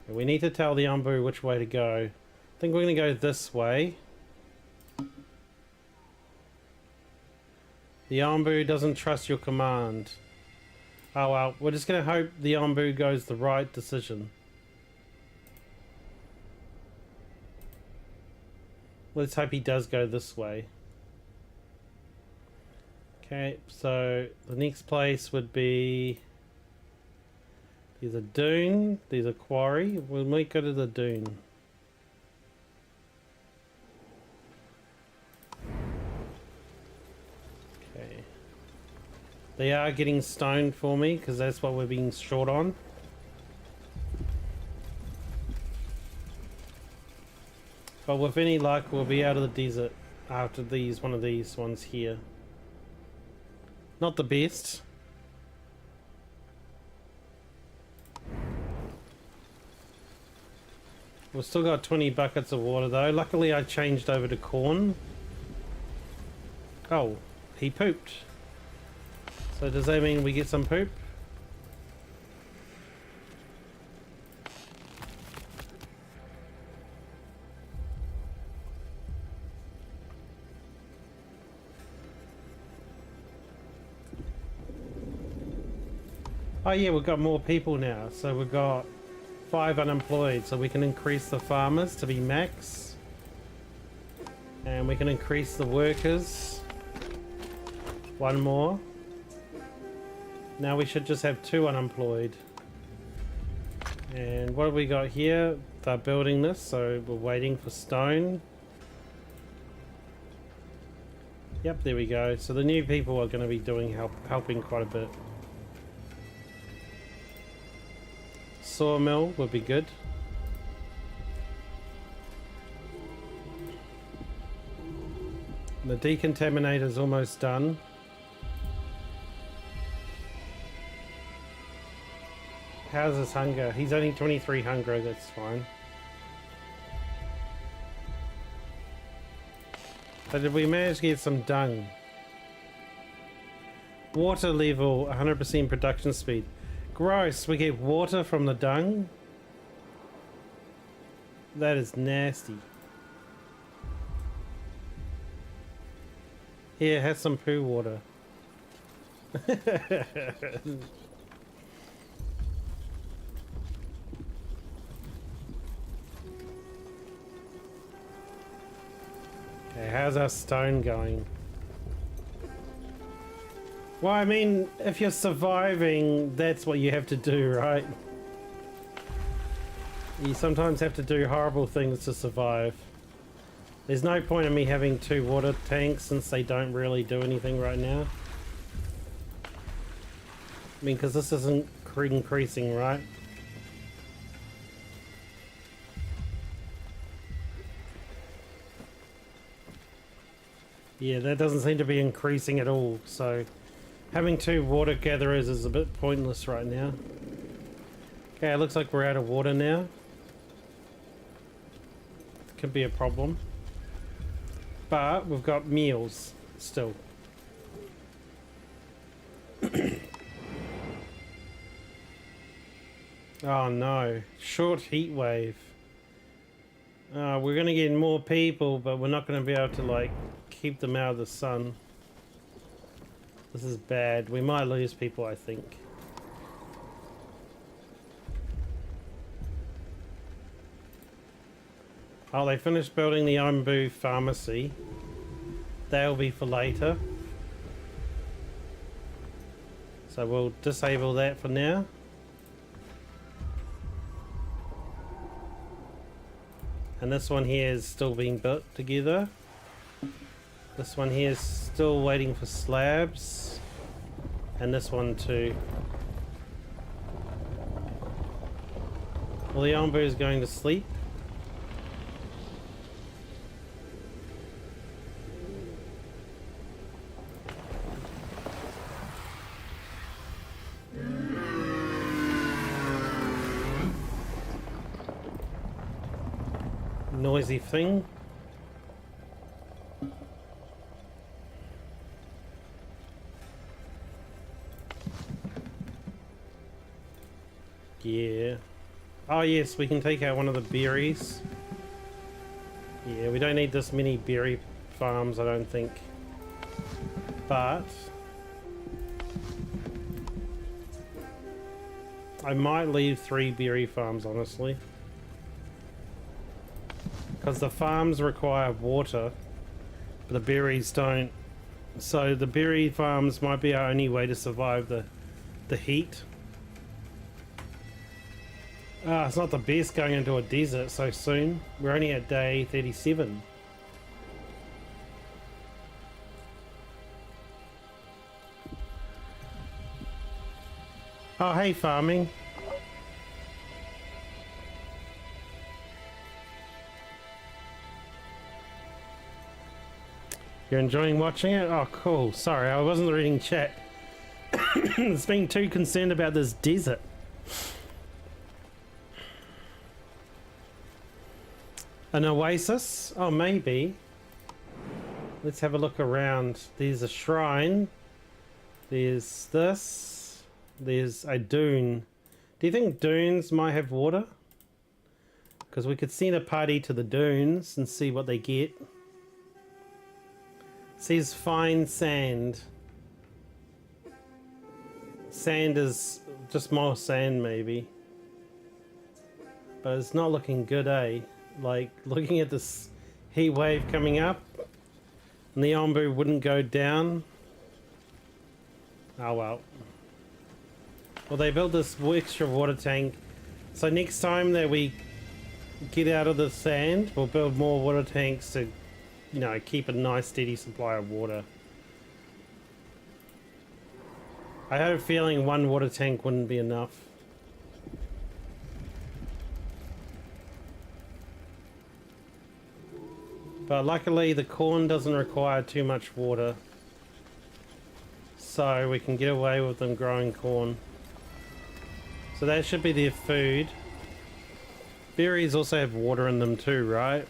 We need to tell the Umbu which way to go. I think we're going to go this way. The Umbu doesn't trust your command. Oh well, we're just going to hope the Umbu goes the right decision. Let's hope he does go this way. Okay, so the next place would be... There's a dune, there's a quarry. We might go to the dune. Okay. They are getting stone for me because that's what we're being short on. But with any luck, we'll be out of the desert after one of these ones here. Not the best. We've still got 20 buckets of water though. Luckily I changed over to corn. Oh, he pooped. So does that mean we get some poop? Oh yeah, we've got more people now, so we've got 5 unemployed, so we can increase the farmers to be max. And we can increase the workers. 1 more. Now we should just have 2 unemployed. And what have we got here? They're building this, so we're waiting for stone. Yep, there we go. So the new people are going to be doing helping quite a bit. Sawmill would be good. The decontaminator is almost done. How's his hunger? He's only 23 hunger, that's fine. So did we manage to get some dung? Water level, 100% production speed. Gross, we get water from the dung? That is nasty. Here, have some poo water. Okay, how's our stone going? Well, I mean, if you're surviving, that's what you have to do, right? You sometimes have to do horrible things to survive. There's no point in me having 2 water tanks since they don't really do anything right now. I mean, because this isn't increasing, right? Yeah, that doesn't seem to be increasing at all, so having 2 water gatherers is a bit pointless right now. Okay, it looks like we're out of water now. Could be a problem. But we've got meals still. Oh no, short heat wave. We're gonna get more people, but we're not gonna be able to like keep them out of the sun. This is bad. We might lose people, I think. Oh, they finished building the Ombu pharmacy. That'll be for later. So we'll disable that for now. And this one here is still being built together. This one here is still waiting for slabs. And this one too. Well, the Ombu is going to sleep. Noisy thing. Yeah. Oh yes, we can take out one of the berries. Yeah, we don't need this many berry farms, I don't think. But I might leave 3 berry farms, honestly. Because the farms require water, but the berries don't. So the berry farms might be our only way to survive the heat. It's not the best going into a desert so soon. We're only at day 37. Oh, hey, farming. You're enjoying watching it? Oh, cool. Sorry, I wasn't reading chat. It's being too concerned about this desert. An oasis? Oh, maybe. Let's have a look around. There's a shrine. There's this. There's a dune. Do you think dunes might have water? Because we could send a party to the dunes and see what they get. It says fine sand. Sand is just more sand, maybe. But it's not looking good, eh? Like, looking at this heat wave coming up, and the Ombu wouldn't go down. Oh well. Well, they built this extra water tank, so next time that we get out of the sand, we'll build more water tanks to, you know, keep a nice steady supply of water. I had a feeling 1 water tank wouldn't be enough. But luckily the corn doesn't require too much water, so we can get away with them growing corn. So that should be their food. Berries also have water in them too, right?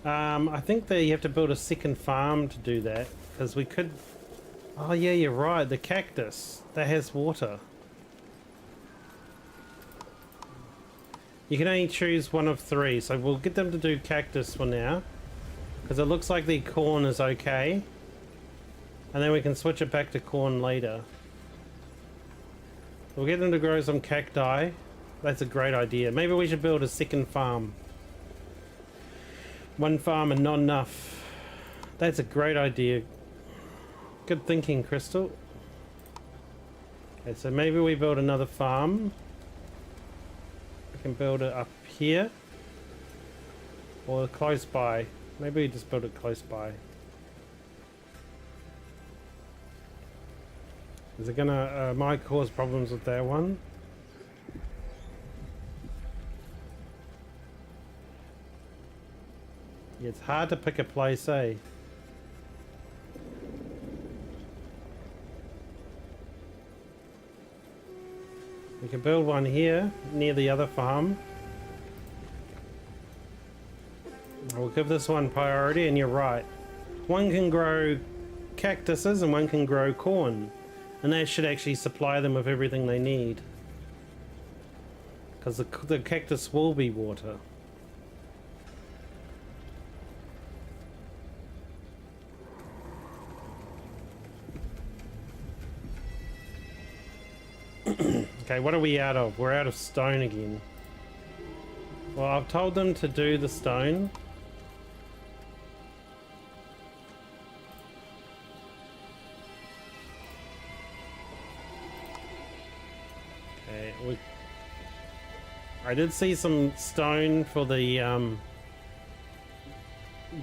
I think that you have to build a second farm to do that, because we could... Oh yeah, you're right, the cactus, that has water. You can only choose 1 of 3, so we'll get them to do cactus for now, because it looks like the corn is okay, and then we can switch it back to corn later. We'll get them to grow some cacti. That's a great idea. Maybe we should build a second farm. 1 farm and not enough. That's a great idea. Good thinking, Crystal. Okay, so maybe we build another farm. We can build it up here. Or close by. Maybe we just build it close by. Is it gonna might cause problems with that one? Yeah, it's hard to pick a place, eh? We can build one here near the other farm. We'll give this one priority, and you're right. One can grow cactuses and one can grow corn. And that should actually supply them with everything they need. Because the cactus will be water. Okay, what are we out of? We're out of stone again. Well, I've told them to do the stone. Okay, I did see some stone for the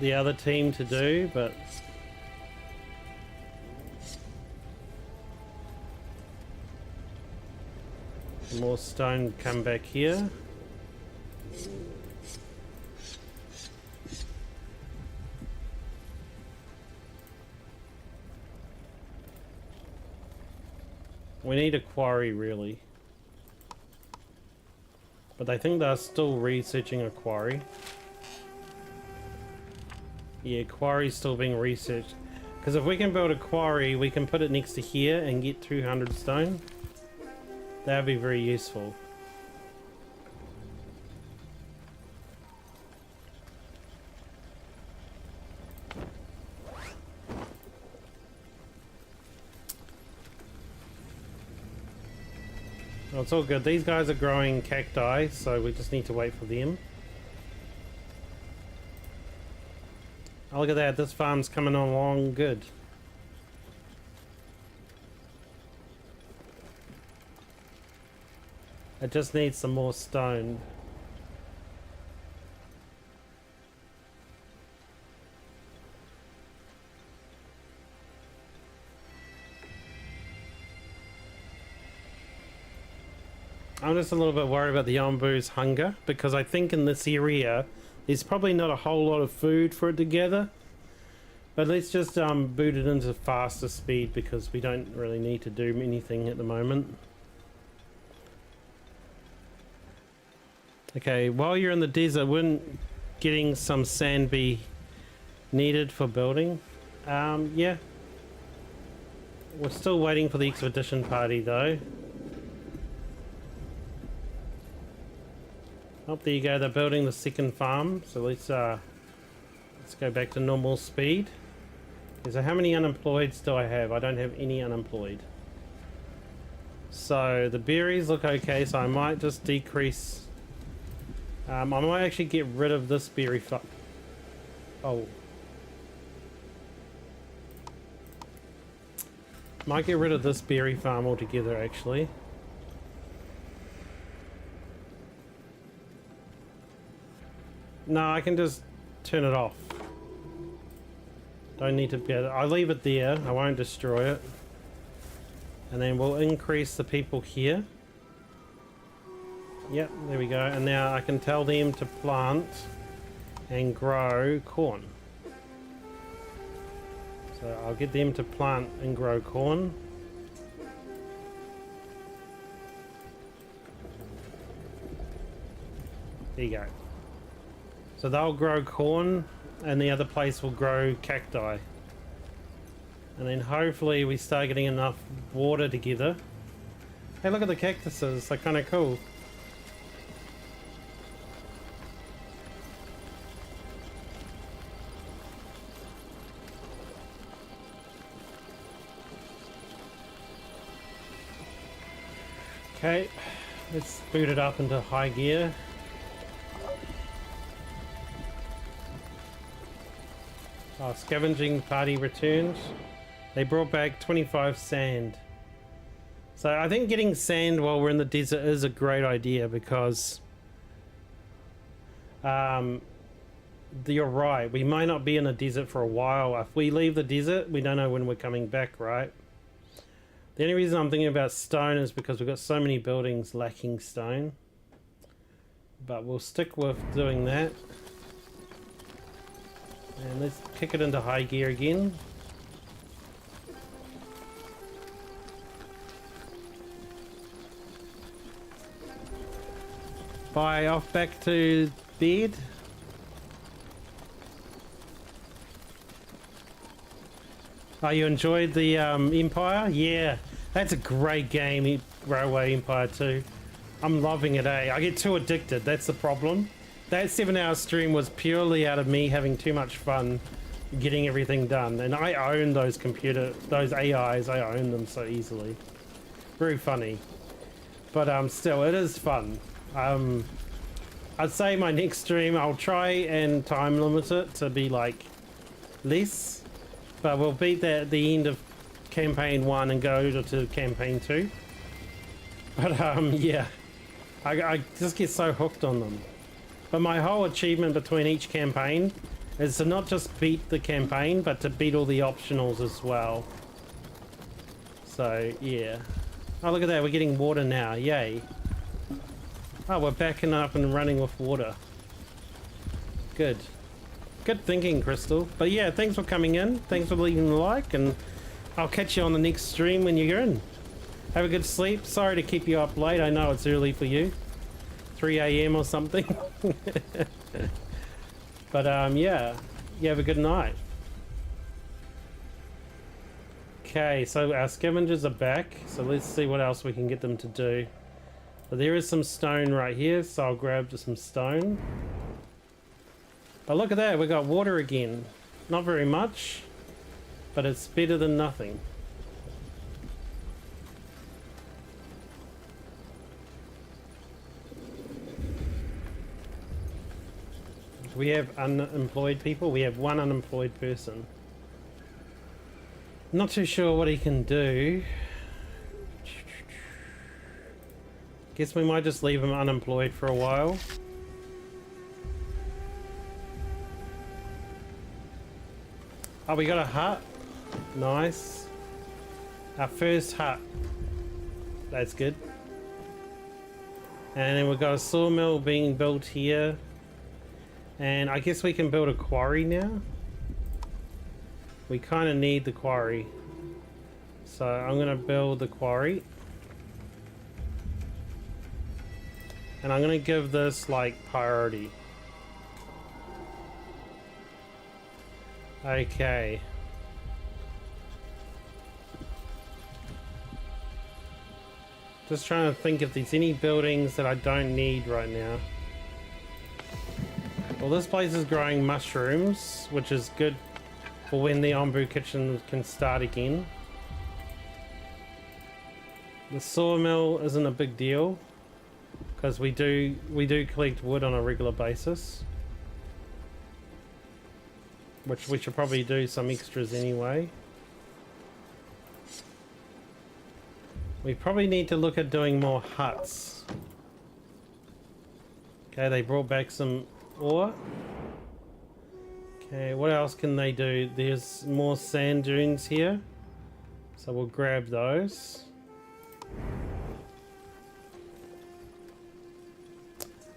other team to do, but more stone come back here. We need a quarry, really. But I think they're still researching a quarry. Yeah, quarry's still being researched. Because if we can build a quarry, we can put it next to here and get 200 stone. That would be very useful. Oh, it's all good. These guys are growing cacti, so we just need to wait for them. Oh, look at that. This farm's coming along good. It just needs some more stone. I'm just a little bit worried about the Yambu's hunger, because I think in this area there's probably not a whole lot of food for it to gather. But let's just boot it into faster speed, because we don't really need to do anything at the moment. Okay, while you're in the desert, wouldn't getting some sand be needed for building? Yeah. We're still waiting for the expedition party though. Oh, there you go, they're building the second farm, so let's go back to normal speed. Okay, so how many unemployeds do I have? I don't have any unemployed. So the berries look okay, so I might just decrease. I might actually get rid of this berry Oh. Might get rid of this berry farm altogether, actually. No, I can just turn it off. Don't need to be able to, I'll leave it there. I won't destroy it. And then we'll increase the people here. Yep, there we go. And now I can tell them to plant and grow corn. So I'll get them to plant and grow corn. There you go. So they'll grow corn and the other place will grow cacti. And then hopefully we start getting enough water together. Hey, look at the cactuses, they're kind of cool. Okay, let's boot it up into high gear. Our scavenging party returned. They brought back 25 sand. So I think getting sand while we're in the desert is a great idea because you're right, we might not be in the desert for a while. If we leave the desert, we don't know when we're coming back, right? The only reason I'm thinking about stone is because we've got so many buildings lacking stone. But we'll stick with doing that. And let's kick it into high gear again. Bye, off back to bed. Oh, you enjoyed the Empire? Yeah, that's a great game, Railway Empire 2. I'm loving it, eh? I get too addicted, that's the problem. That 7-hour stream was purely out of me having too much fun getting everything done. And I own those those AIs, I own them so easily. Very funny. But still, it is fun. I'd say my next stream, I'll try and time limit it to be like less. But we'll beat that at the end of campaign 1 and go to campaign 2. But yeah, I just get so hooked on them. But my whole achievement between each campaign is to not just beat the campaign, but to beat all the optionals as well. So yeah. Oh, look at that, we're getting water now, yay. Oh, we're backing up and running with water. Good. Good thinking, Crystal. But yeah, thanks for coming in. Thanks for leaving the like, and I'll catch you on the next stream when you're in. Have a good sleep. Sorry to keep you up late. I know it's early for you. 3 a.m. or something. But yeah, you have a good night. Okay, so our scavengers are back. So let's see what else we can get them to do. So there is some stone right here, so I'll grab some stone. But look at that, we got water again. Not very much, but it's better than nothing. Do we have unemployed people? We have one unemployed person. Not too sure what he can do. Guess we might just leave him unemployed for a while. Oh, we got a hut. Nice. Our first hut. That's good. And then we've got a sawmill being built here. And I guess we can build a quarry now. We kind of need the quarry. So I'm going to build the quarry. And I'm going to give this like priority. Okay. Just trying to think if there's any buildings that I don't need right now. Well, this place is growing mushrooms, which is good for when the Ombu kitchen can start again. The sawmill isn't a big deal because we do collect wood on a regular basis. Which we should probably do some extras anyway. We probably need to look at doing more huts. Okay, they brought back some ore. Okay, what else can they do? There's more sand dunes here. So we'll grab those.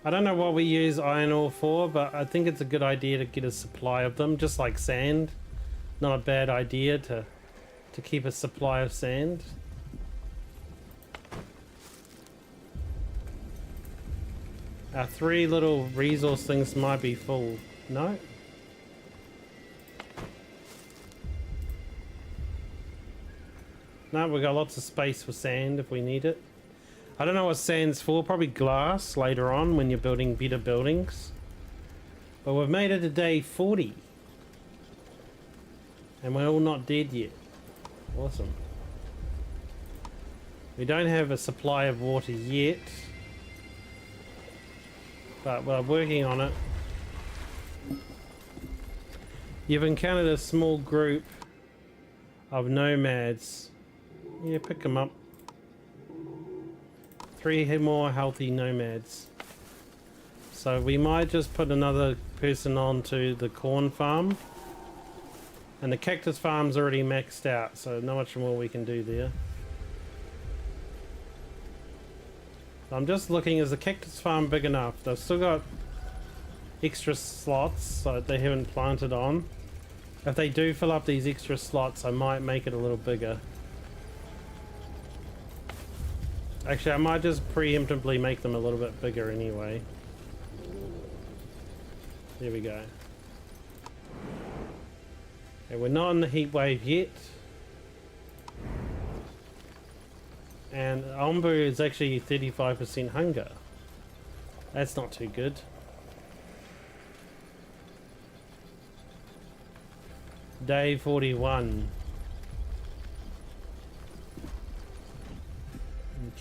I don't know what we use iron ore for, but I think it's a good idea to get a supply of them, just like sand. Not a bad idea to keep a supply of sand. Our 3 little resource things might be full. No? No, we've got lots of space for sand if we need it. I don't know what sand's for, probably glass later on when you're building better buildings. But we've made it to day 40. And we're all not dead yet. Awesome. We don't have a supply of water yet. But we're working on it. You've encountered a small group of nomads. Yeah, pick them up. 3 more healthy nomads. So we might just put another person onto the corn farm. And the cactus farm's already maxed out, so not much more we can do there. I'm just looking, is the cactus farm big enough? They've still got extra slots, so they haven't planted on. If they do fill up these extra slots, I might make it a little bigger. Actually, I might just preemptively make them a little bit bigger anyway. There we go. Okay, we're not in the heat wave yet. And Ombu is actually 35% hunger. That's not too good. Day 41.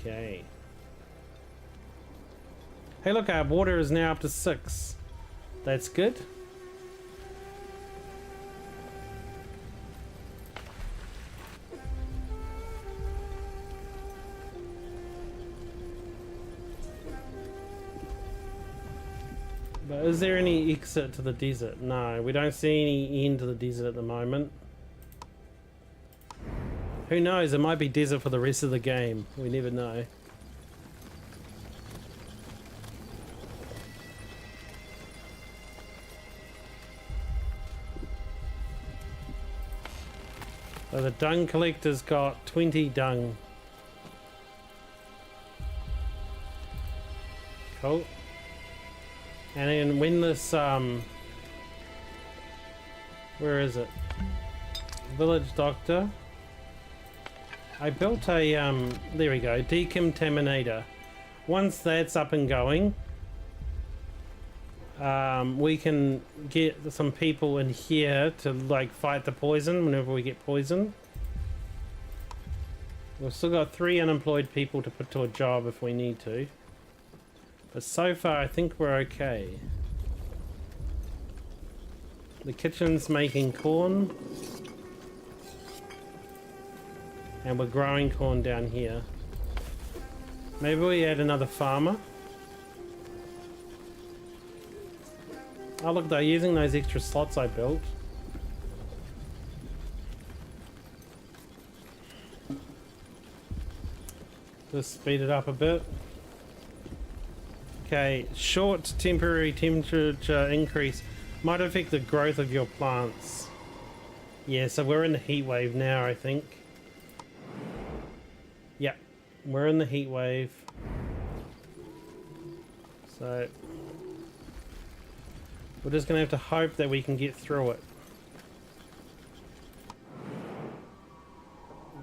Okay. Hey look, our water is now up to 6. That's good. But is there any exit to the desert? No, we don't see any end to the desert at the moment. Who knows, it might be desert for the rest of the game. We never know. So the dung collector's got 20 dung. Cool. And then when this, where is it? Village doctor. I built a, there we go, decontaminator. Once that's up and going, we can get some people in here to like fight the poison whenever we get poison. We've still got 3 unemployed people to put to a job if we need to. But so far, I think we're okay. The kitchen's making corn. And we're growing corn down here. Maybe we add another farmer. Oh look, they're using those extra slots I built. Just speed it up a bit. Okay, short temporary temperature increase might affect the growth of your plants. Yeah, so we're in the heat wave now, I think. Yeah, we're in the heat wave. So we're just gonna have to hope that we can get through it.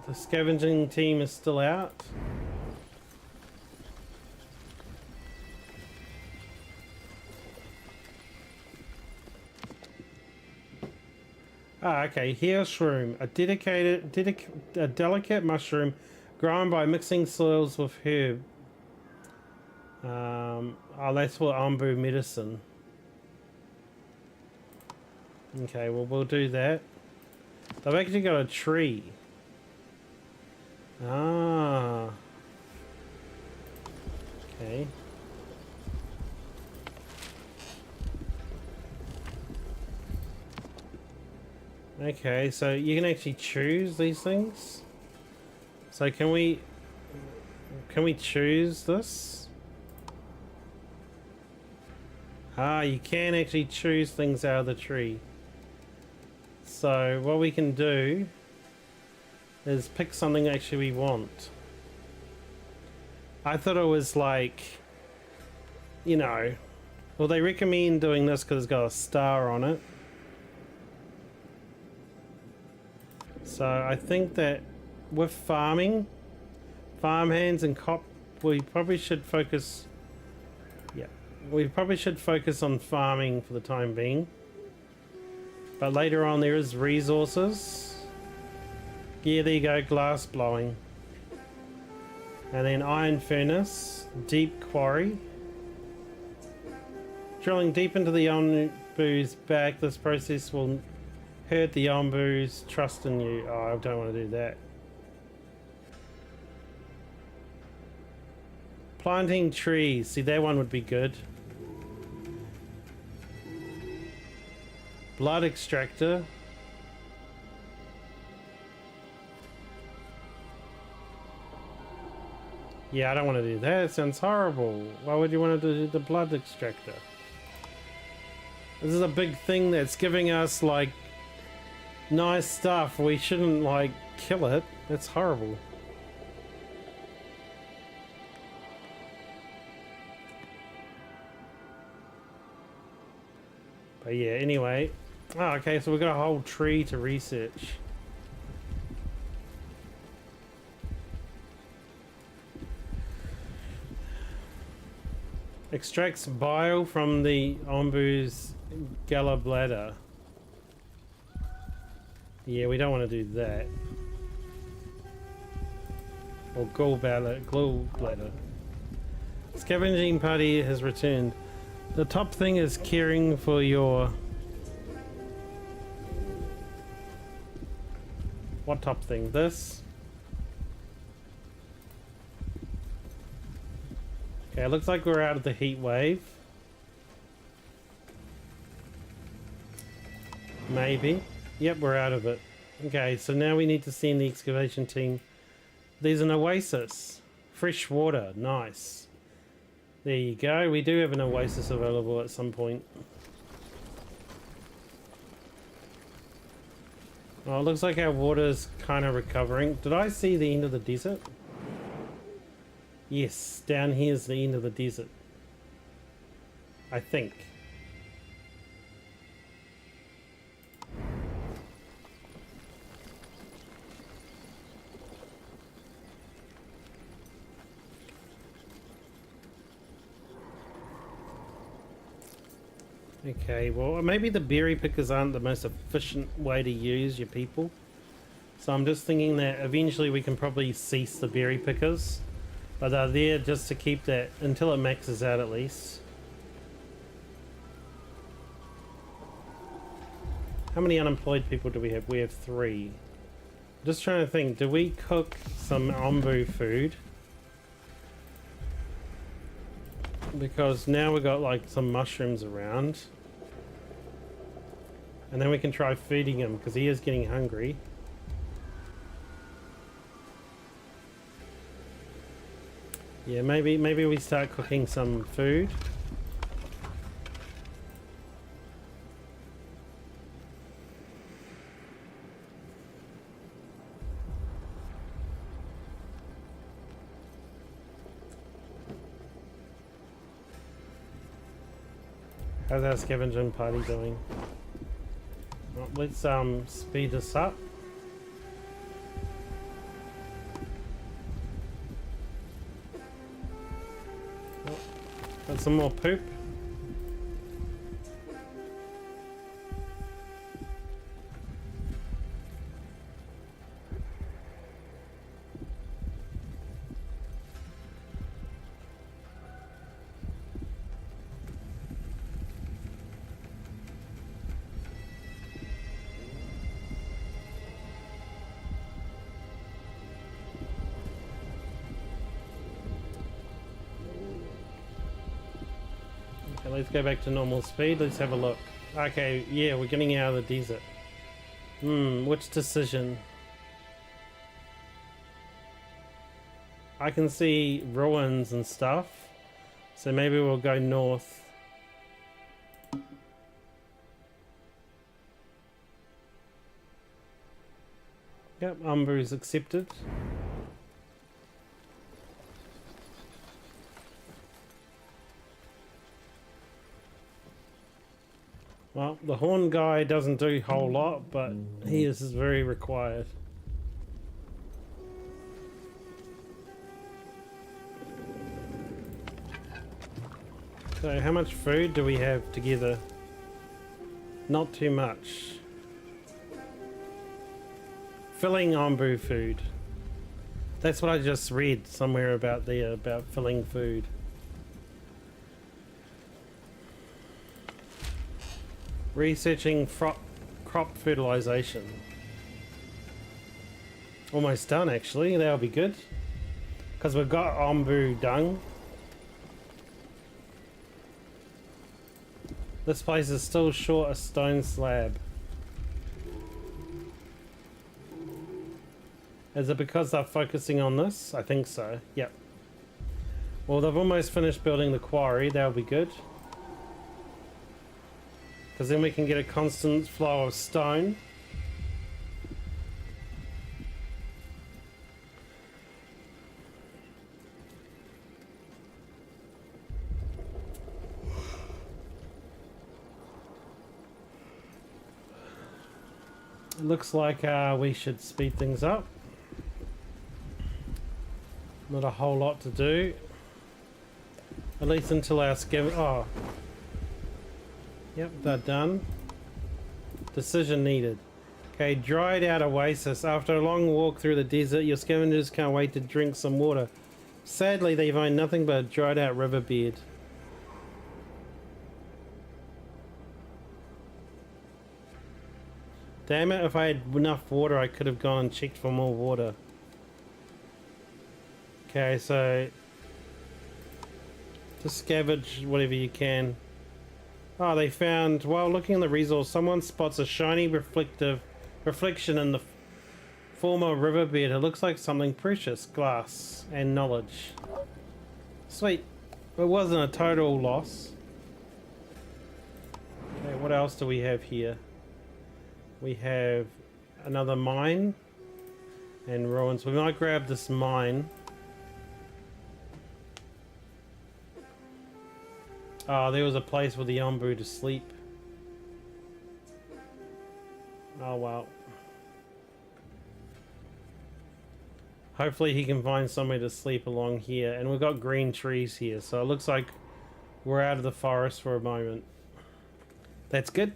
The scavenging team is still out. Ah, okay, here's shroom. A delicate mushroom grown by mixing soils with herb. Oh, that's for Ombu medicine. Okay, well, we'll do that. They've actually got a tree. Ah. Okay. Okay, so you can actually choose these things. So can we choose this? Ah, you can actually choose things out of the tree. So what we can do is pick something actually we want. I thought it was like, you know, well, they recommend doing this because it's got a star on it. So I think that with farming, farmhands and we probably should focus. Yeah, we probably should focus on farming for the time being. But later on, there is resources. Yeah, there you go, glass blowing. And then iron furnace, deep quarry. Drilling deep into the Ombu's back, this process will hurt the Ombu's trust in you. Oh, I don't want to do that. Planting trees. See, that one would be good. Blood extractor. Yeah, I don't want to do that. It sounds horrible. Why would you want to do the blood extractor? This is a big thing that's giving us, like, nice stuff. We shouldn't, like, kill it. That's horrible. But yeah, anyway. Oh, okay, so we've got a whole tree to research. Extracts bile from the ombu's gallbladder. Yeah, we don't want to do that. Or gallbladder. Scavenging party has returned. The top thing is caring for your... What top thing? This? Okay, it looks like we're out of the heat wave. Maybe. Yep, we're out of it. Okay, so now we need to send the excavation team. There's an oasis. Fresh water. Nice. There you go. We do have an oasis available at some point. Oh, it looks like our water's kind of recovering. Did I see the end of the desert? Yes, down here's the end of the desert. I think. Okay, well, maybe the berry pickers aren't the most efficient way to use your people. So I'm just thinking that eventually we can probably cease the berry pickers. But they're there just to keep that until it maxes out at least. How many unemployed people do we have? We have 3. Just trying to think, do we cook some ombu food? Because now we've got like some mushrooms around. And then we can try feeding him because he is getting hungry. Yeah, maybe we start cooking some food. How's our scavenging party doing? Well, let's speed this up. Got some more poop. Let's go back to normal speed. Let's have a look. Okay, yeah, we're getting out of the desert. Which decision? I can see ruins and stuff. So maybe we'll go north. Yep, Umbu's accepted. Well, the horn guy doesn't do a whole lot, but he is very required. So how much food do we have together? Not too much. Filling ombu food. That's what I just read somewhere about there, about filling food. Researching crop fertilization. Almost done actually, that'll be good. Because we've got ombu dung. This place is still short a stone slab. Is it because they're focusing on this? I think so. Yep. Well, they've almost finished building the quarry. That'll be good. Because then we can get a constant flow of stone. It looks like we should speed things up. Not a whole lot to do. At least until our oh. Yep, they're done. Decision needed. Okay, dried out oasis. After a long walk through the desert, your scavengers can't wait to drink some water. Sadly, they find nothing but a dried out riverbed. Damn it, if I had enough water, I could have gone and checked for more water. Okay, so just scavenge whatever you can. Oh, they found, while looking at the resource, someone spots a shiny reflection in the former riverbed. It looks like something precious, glass and knowledge. Sweet. It wasn't a total loss. Okay, what else do we have here? We have another mine and ruins. We might grab this mine. Oh, there was a place for the Yambu to sleep. Oh well. Hopefully he can find somewhere to sleep along here. And we've got green trees here, so it looks like we're out of the forest for a moment. That's good.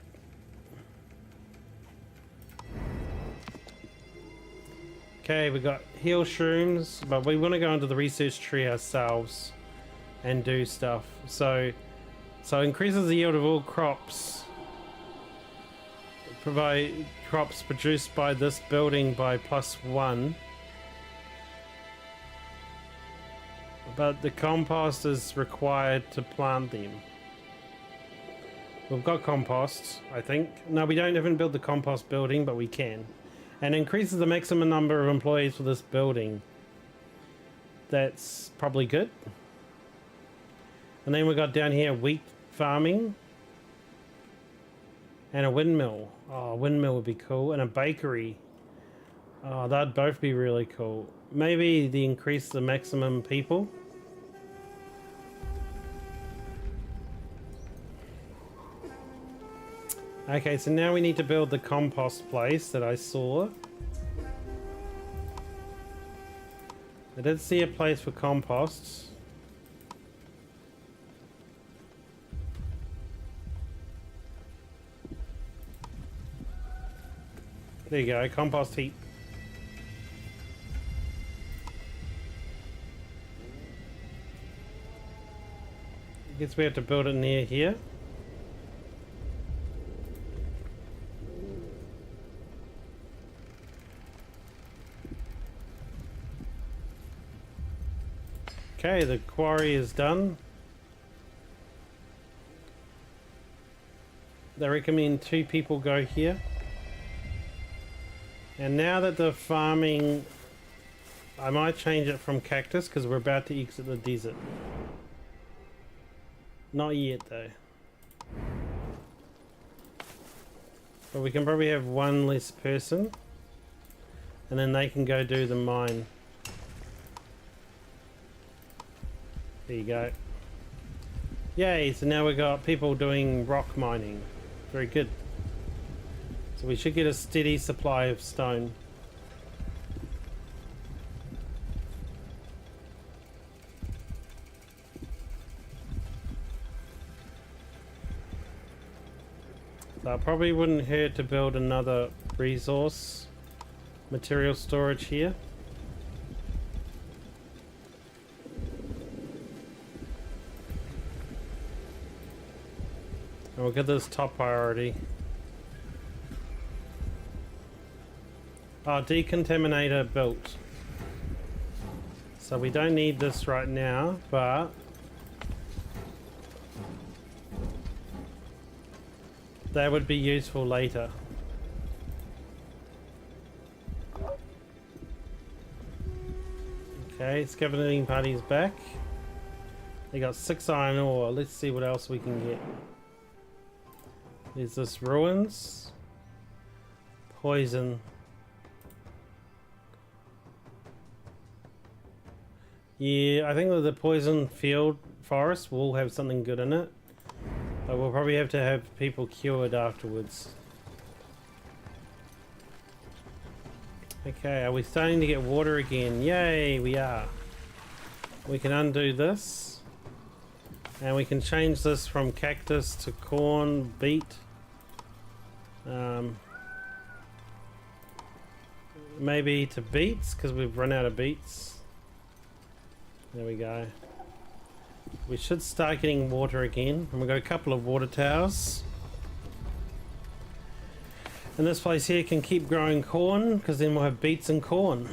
Okay, we got heal shrooms, but we want to go into the research tree ourselves and do stuff. So increases the yield of all crops. Provide crops produced by this building by +1. But the compost is required to plant them. We've got compost, I think. No, we haven't built the compost building, but we can. And increases the maximum number of employees for this building. That's probably good. And then we got down here wheat farming. And a windmill. Oh, a windmill would be cool. And a bakery. Oh, that'd both be really cool. Maybe the increase the maximum people. Okay, so now we need to build the compost place that I saw. I did see a place for composts. There you go, compost heap. I guess we have to build it near here. Okay, the quarry is done. They recommend 2 people go here. And now that the farming, I might change it from cactus because we're about to exit the desert. Not yet though. But we can probably have 1 less person. And then they can go do the mine. There you go. Yay, so now we've got people doing rock mining. Very good. So we should get a steady supply of stone. So it probably wouldn't hurt to build another resource material storage here. And we'll get this top priority. Oh, decontaminator built. So we don't need this right now, but that would be useful later. Okay, scavenging party's back. They got 6 iron ore. Let's see what else we can get. There's this ruins. Poison. Yeah, I think that the poison field forest will have something good in it. But we'll probably have to have people cured afterwards. Okay, are we starting to get water again? Yay, we are. We can undo this. And we can change this from cactus to corn, beet. Maybe to beets, because we've run out of beets. There we go. We should start getting water again. And we've got a couple of water towers. And this place here can keep growing corn, because then we'll have beets and corn.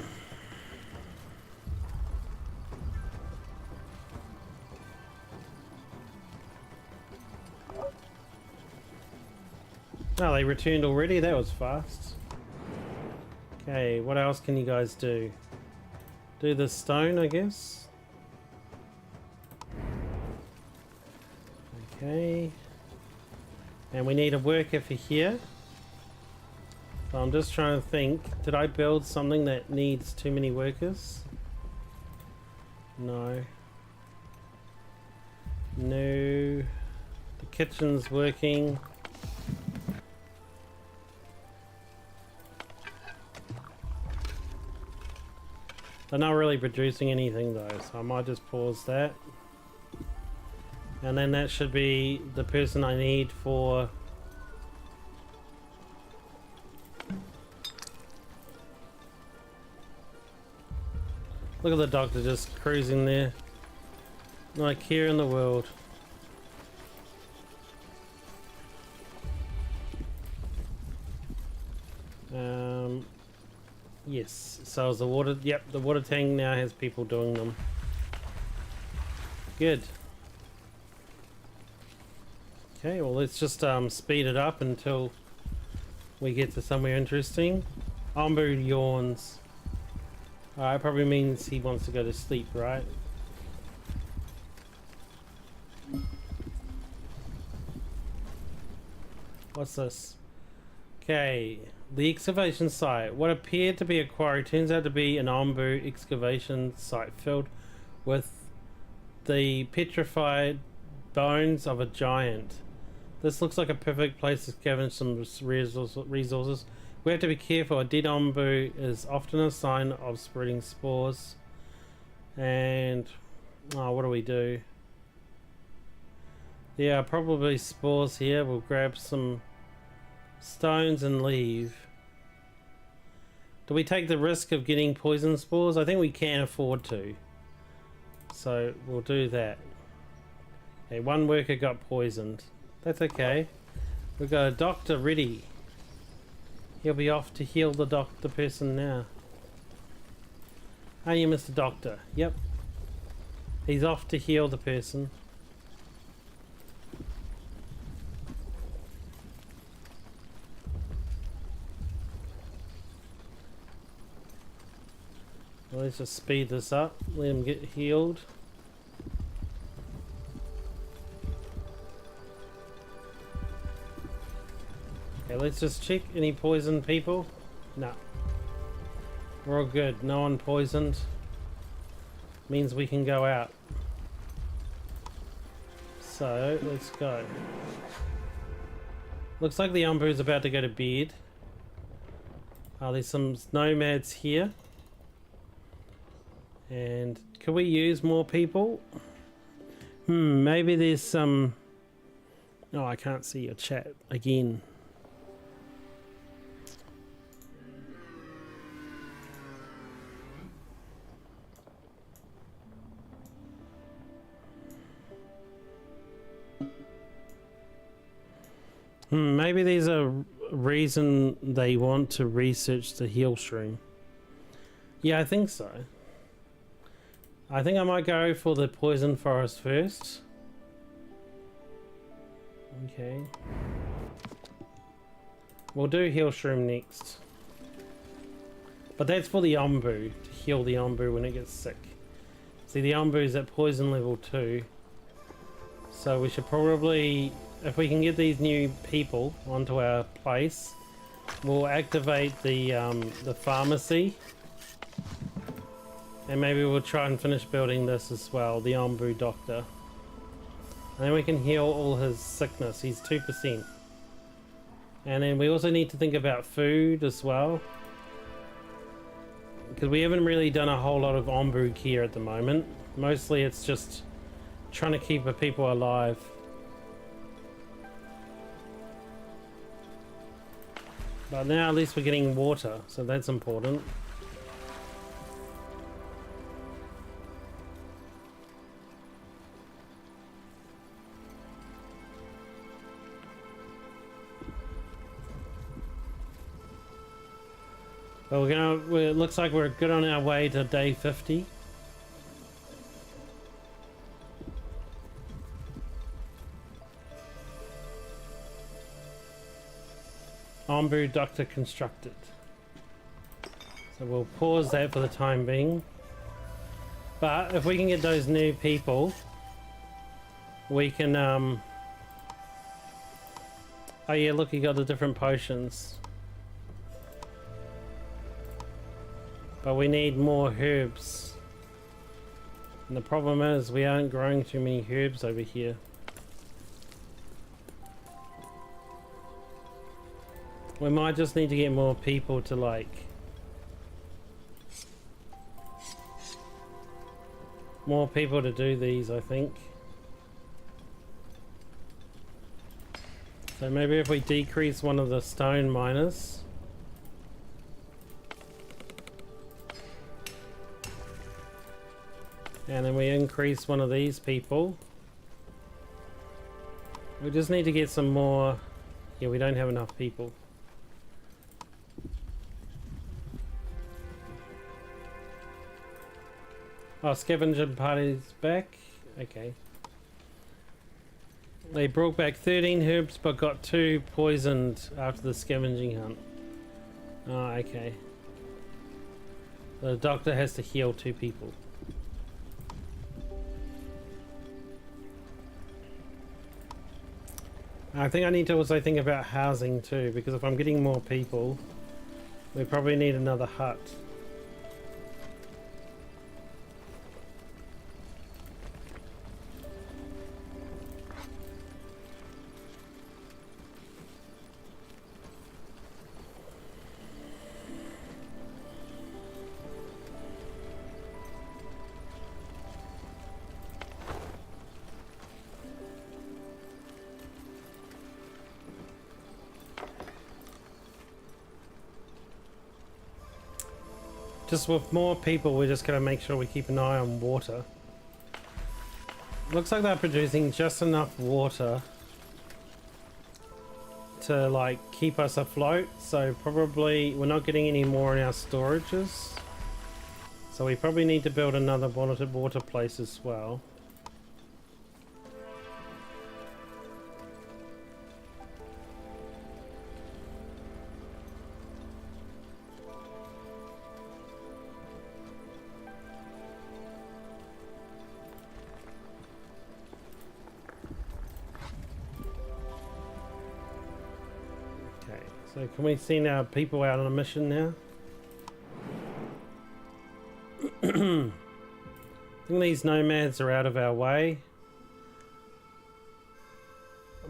Oh, they returned already? That was fast. Okay, what else can you guys do? Do the stone, I guess. Okay. And we need a worker for here. So I'm just trying to think. Did I build something that needs too many workers? No. No. The kitchen's working. They're not really producing anything though, so I might just pause that. And then that should be the person I need for... Look at the doctor just cruising there. Like here in the world. Yes, so is the water, yep, the water tank now has people doing them. Good. Okay, well let's just speed it up until we get to somewhere interesting. Ambu yawns. It probably means he wants to go to sleep, right? What's this? Okay, the excavation site. What appeared to be a quarry turns out to be an Ambu excavation site filled with the petrified bones of a giant. This looks like a perfect place to scavenge some resources. We have to be careful. A dead Ambu is often a sign of spreading spores. And what do we do? There are probably spores here. We'll grab some stones and leave. Do we take the risk of getting poison spores? I think we can afford to. So we'll do that. Okay, one worker got poisoned. That's okay. We've got a doctor ready. He'll be off to heal the person now. Are you Mr. Doctor? Yep. He's off to heal the person. Well, let's just speed this up. Let him get healed. Okay, let's just check. Any poisoned people? No. We're all good. No one poisoned. Means we can go out. So, let's go. Looks like the Ambu is about to go to bed. There's some nomads here. And can we use more people? Maybe there's some... Oh, I can't see your chat again. Maybe there's a reason they want to research the heal stream. Yeah, I think so. I think I might go for the poison forest first. Okay. We'll do heal shroom next. But that's for the ombu, to heal the ombu when it gets sick. See, the ombu is at poison level 2. So we should probably, if we can get these new people onto our place, we'll activate the pharmacy. And maybe we'll try and finish building this as well, the ombu doctor. And then we can heal all his sickness. He's 2%. And then we also need to think about food as well, because we haven't really done a whole lot of ombu care at the moment. Mostly it's just trying to keep the people alive. But now at least we're getting water, so that's important. But it looks like we're good on our way to day 50. Ombu Doctor constructed. So we'll pause that for the time being. But if we can get those new people, we can oh yeah, look, you got the different potions. But we need more herbs. And the problem is we aren't growing too many herbs over here. We might just need to get more people to more people to do these, I think. So maybe if we decrease one of the stone miners. And then we increase one of these people. We just need to get some more. Yeah, we don't have enough people. Oh, scavenging party's back. Okay. They brought back 13 herbs but got 2 poisoned after the scavenging hunt. Oh, okay. The doctor has to heal 2 people. I think I need to also think about housing too, because if I'm getting more people, we probably need another hut. Just with more people, we're just going to make sure we keep an eye on water. Looks like they're producing just enough water to keep us afloat, so probably we're not getting any more in our storages. So we probably need to build another water place as well. So can we send our people out on a mission now? I think these nomads are out of our way.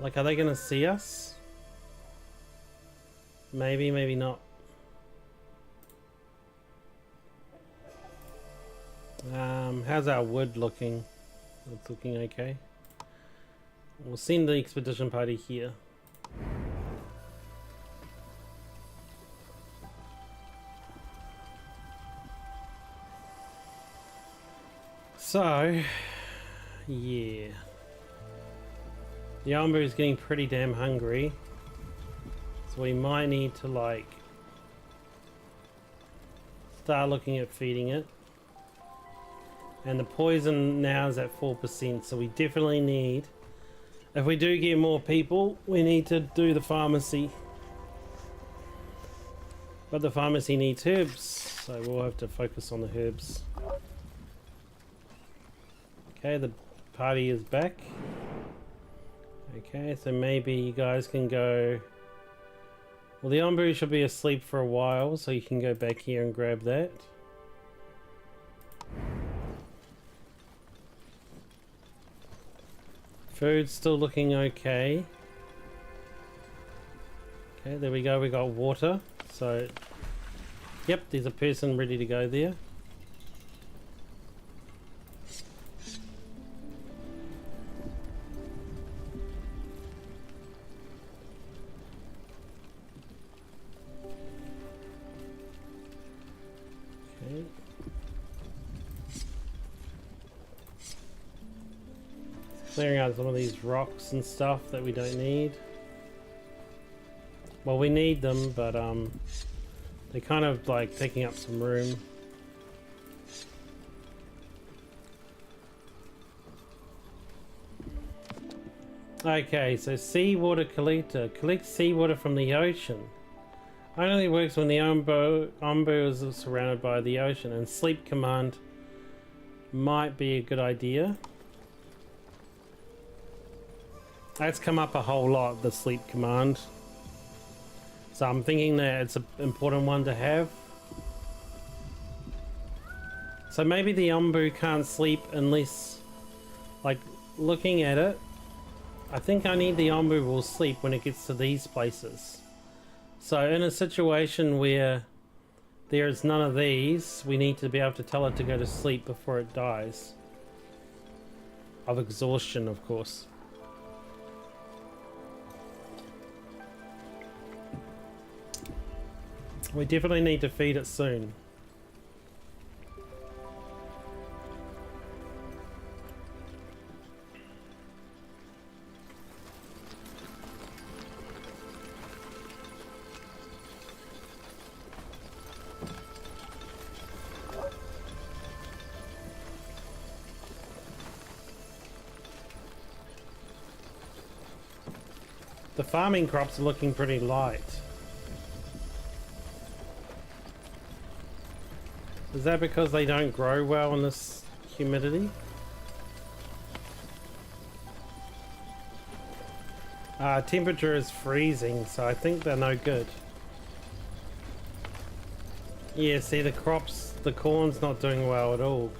Are they gonna see us? Maybe, maybe not. How's our wood looking? It's looking okay. We'll send the expedition party here. So, yeah. The Ombu is getting pretty damn hungry. So we might need to start looking at feeding it. And the poison now is at 4%, so we definitely need, if we do get more people, we need to do the pharmacy. But the pharmacy needs herbs, so we'll have to focus on the herbs. Okay, the party is back. Okay, so maybe you guys can go... Well, the Ombu should be asleep for a while, so you can go back here and grab that. Food's still looking okay. Okay, there we go, we got water. So, yep, there's a person ready to go there. Okay. Clearing out some of these rocks and stuff that we don't need. Well, we need them, but they're kind of like taking up some room. Okay, so seawater collector collects seawater from the ocean. Only works when the Ombu is surrounded by the ocean, and sleep command might be a good idea. That's come up a whole lot, the sleep command. So I'm thinking that it's an important one to have. So maybe the Ombu can't sleep unless, like, looking at it, I think I need the Ombu will sleep when it gets to these places. So in a situation where there is none of these, we need to be able to tell it to go to sleep before it dies. Of exhaustion, of course. We definitely need to feed it soon. The farming crops are looking pretty light. Is that because they don't grow well in this humidity? Temperature is freezing, so I think they're no good. Yeah, see the crops, the corn's not doing well at all.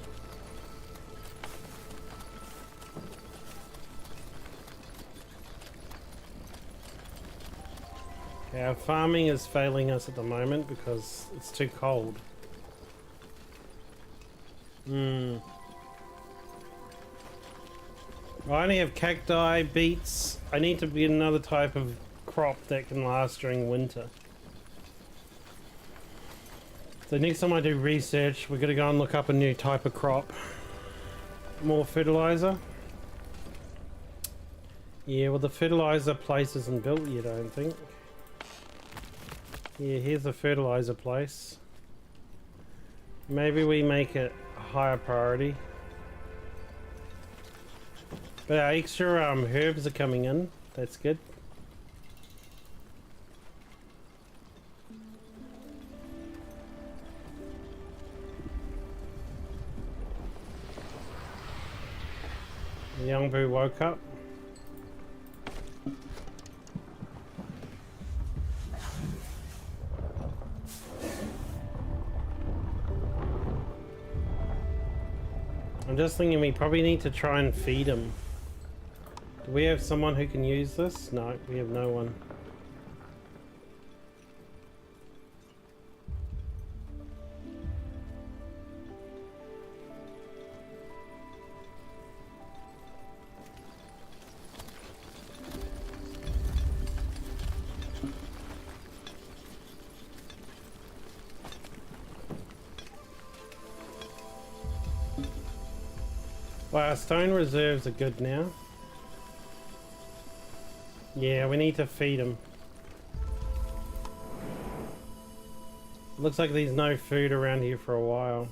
Okay, our farming is failing us at the moment because it's too cold. I only have cacti, beets. I need to get another type of crop that can last during winter. So next time I do research, we're going to go and look up a new type of crop. More fertilizer. Yeah, well the fertilizer place isn't built yet, I don't think. Yeah, here's the fertilizer place. Maybe we make it a higher priority. But our extra herbs are coming in. That's good. The young boo woke up. I'm just thinking we probably need to try and feed him. Do we have someone who can use this? No, we have no one. Well, our stone reserves are good now. Yeah, we need to feed him. Looks like there's no food around here for a while.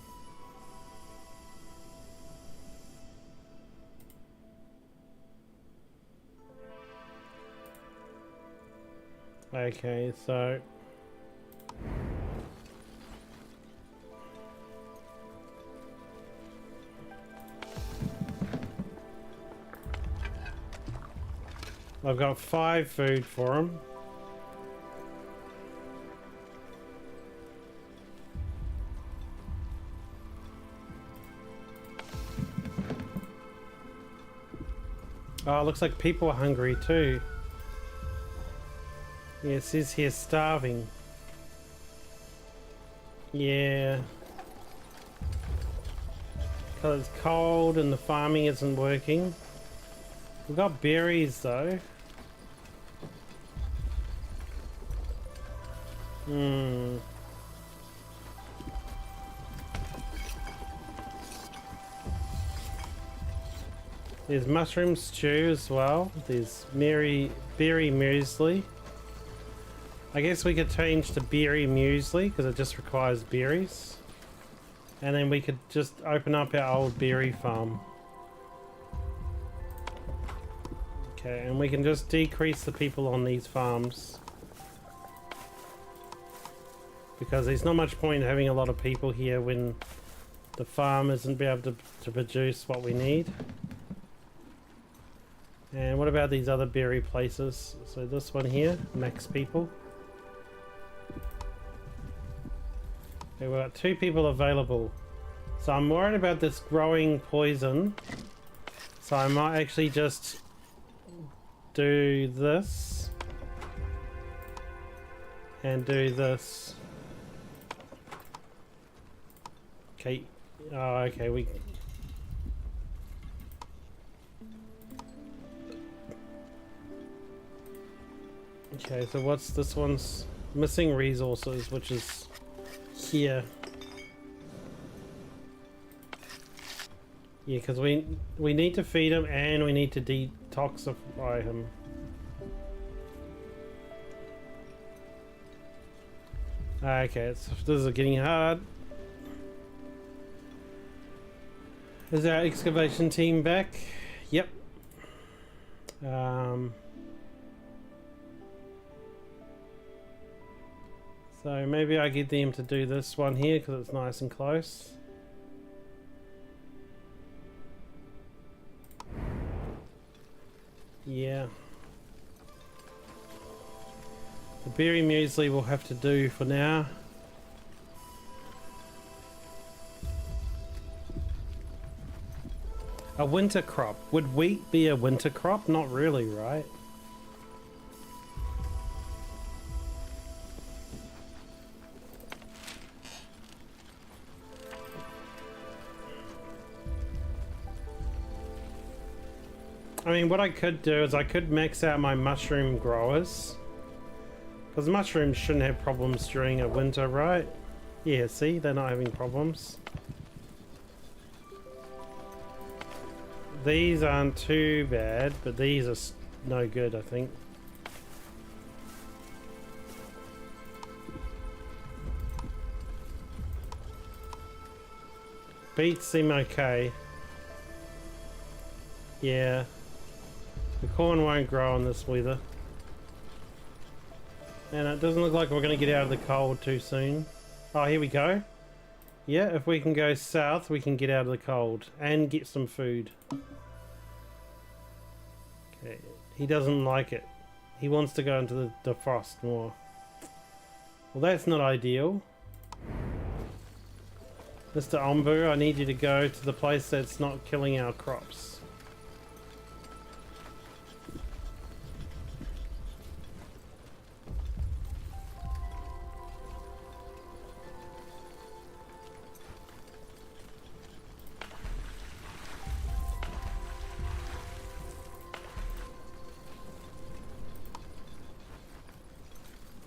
Okay, so I've got 5 food for him. Oh, it looks like people are hungry too. Yeah, it says here starving. Yeah. Because it's cold and the farming isn't working. We've got berries though. There's mushroom stew as well. There's berry muesli. I guess we could change to berry muesli because it just requires berries. And then we could just open up our old berry farm. Okay, and we can just decrease the people on these farms. Because there's not much point in having a lot of people here when the farm isn't be able to produce what we need. And what about these other berry places? So this one here, max people. Okay, we've got 2 people available. So I'm worried about this growing poison. So I might actually just do this. And do this. Okay. Oh, okay, we... Okay, so what's this one's missing resources, which is here. Yeah, because we need to feed him and we need to detoxify him. Okay, this is getting hard. Is our excavation team back? Yep. So maybe I get them to do this one here because it's nice and close. Yeah. The berry muesli we'll have to do for now. A winter crop. Would wheat be a winter crop? Not really, right? I mean, what I could do is I could max out my mushroom growers. Because mushrooms shouldn't have problems during a winter, right? Yeah, see? They're not having problems. These aren't too bad, but these are no good, I think. Beets seem okay. Yeah. The corn won't grow in this weather. And it doesn't look like we're going to get out of the cold too soon. Oh, here we go. Yeah, if we can go south, we can get out of the cold and get some food. Okay, he doesn't like it. He wants to go into the frost more. Well, that's not ideal. Mr. Ombu, I need you to go to the place that's not killing our crops.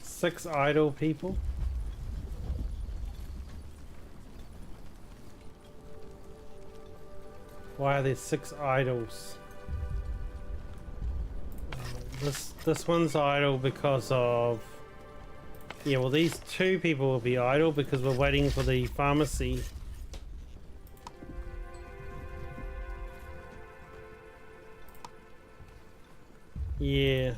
Six idle people. Why are there 6 idols? This one's idle because of... Yeah, well these 2 people will be idle because we're waiting for the pharmacy. Yeah.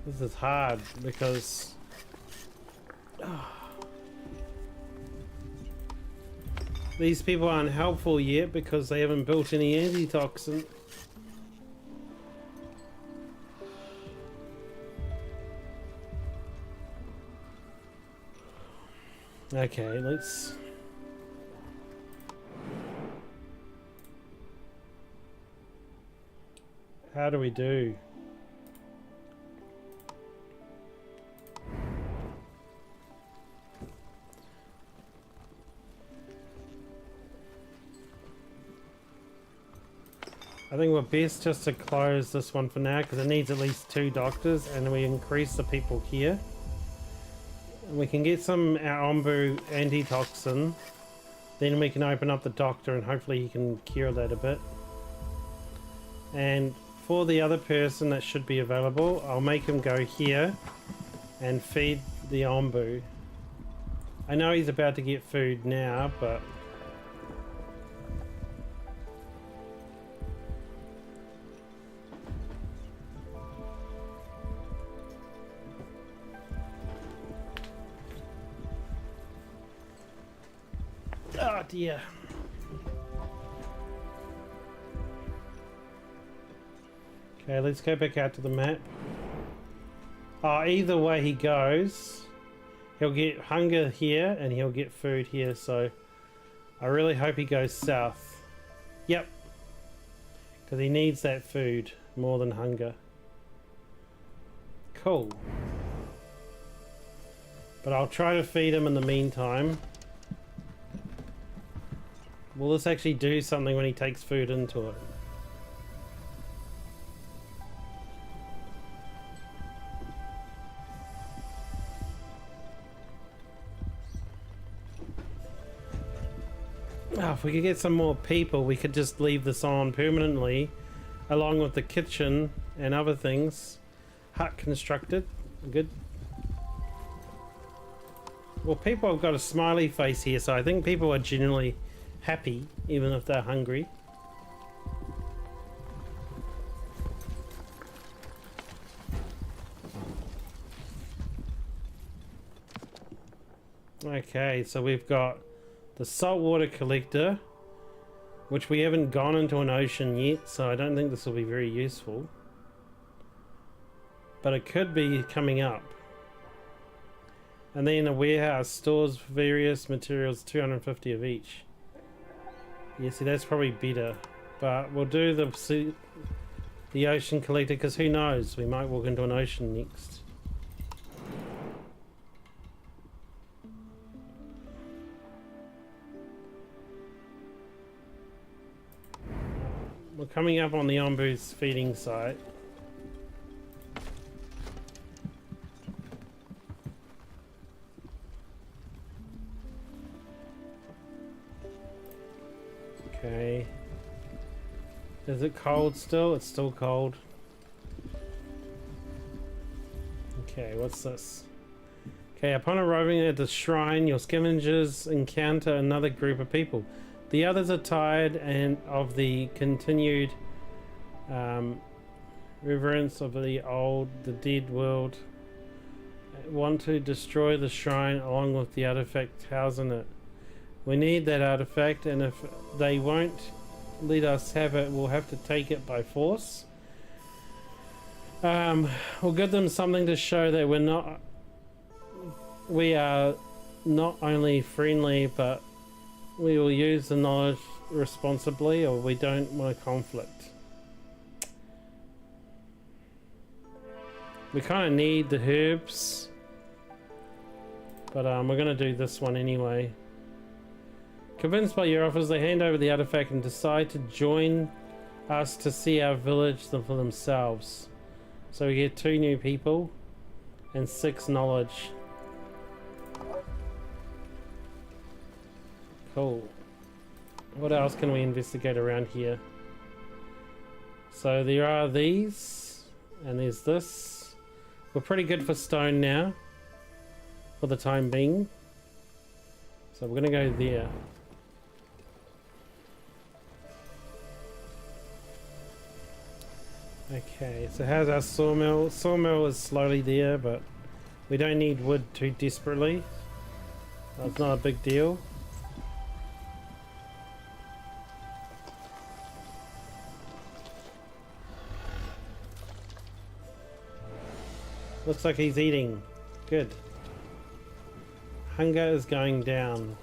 This is hard because these people aren't helpful yet because they haven't built any antitoxin. Okay, let's... How do we do? I think we're best just to close this one for now because it needs at least 2 doctors, and we increase the people here. And we can get some Ombu antitoxin, then we can open up the doctor and hopefully he can cure that a bit. And for the other person that should be available, I'll make him go here and feed the Ombu. I know he's about to get food now, but... Oh dear. Okay, let's go back out to the map. Oh, either way he goes, he'll get hunger here and he'll get food here, so I really hope he goes south. Yep. Because he needs that food more than hunger. Cool. But I'll try to feed him in the meantime. Will this actually do something when he takes food into it? Oh, if we could get some more people, we could just leave this on permanently, along with the kitchen and other things. Hut constructed. Good. Well, people have got a smiley face here, so I think people are genuinely happy, even if they're hungry. Okay, so we've got the saltwater collector, which we haven't gone into an ocean yet, so I don't think this will be very useful. But it could be coming up. And then a warehouse stores various materials, 250 of each. Yeah, see, that's probably better. But we'll do the ocean collector, because who knows, we might walk into an ocean next. We're coming up on the Ombu's feeding site. Okay. Is it cold still? It's still cold. Okay, what's this? Okay, upon arriving at the shrine, your scavengers encounter another group of people. The others are tired and of the continued reverence of the dead world. Want to destroy the shrine along with the artifact housing it. We need that artifact, and if they won't let us have it, we'll have to take it by force. We'll give them something to show that we are not only friendly, but we will use the knowledge responsibly, or we don't want a conflict. We kind of need the herbs, but we're going to do this one anyway. Convinced by your offers, they hand over the artifact and decide to join us to see our village for themselves. So we get 2 new people and 6 knowledge. Cool. What else can we investigate around here? So there are these, and there's this. We're pretty good for stone now, for the time being. So we're gonna go there. Okay, so how's our sawmill? Sawmill is slowly there, but we don't need wood too desperately. That's not a big deal. Looks like he's eating. Good. Hunger is going down.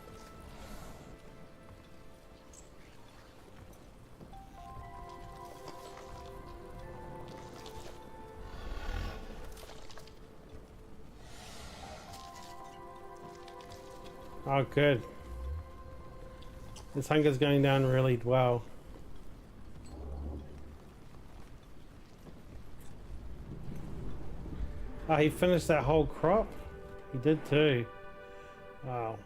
Oh, good. His hunger's going down really well. Oh, he finished that whole crop? He did too. Wow.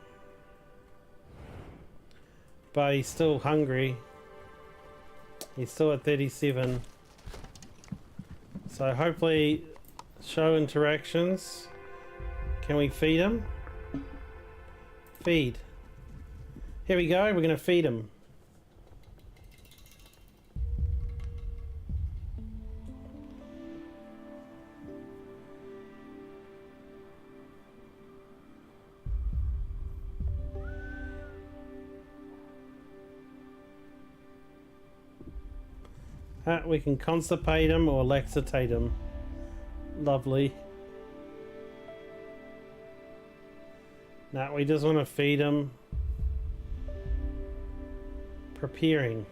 But he's still hungry. He's still at 37. So hopefully, show interactions. Can we feed him? Feed. Here we go, we're gonna feed him. We can constipate him or laxatate him. Lovely. Now we just want to feed him. Preparing.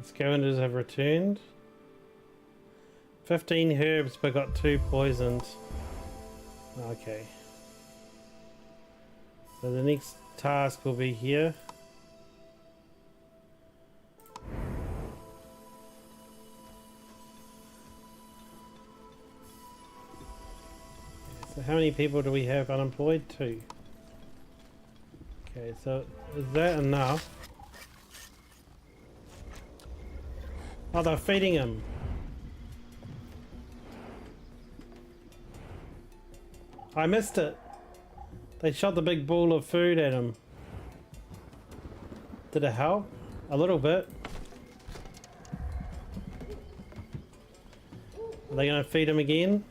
Scavengers have returned. 15 herbs but got 2 poisoned. Okay. So the next task will be here. So how many people do we have unemployed? 2. Okay, so is that enough? Oh, they're feeding him. I missed it. They shot the big ball of food at him. Did it help? A little bit. Are they going to feed him again?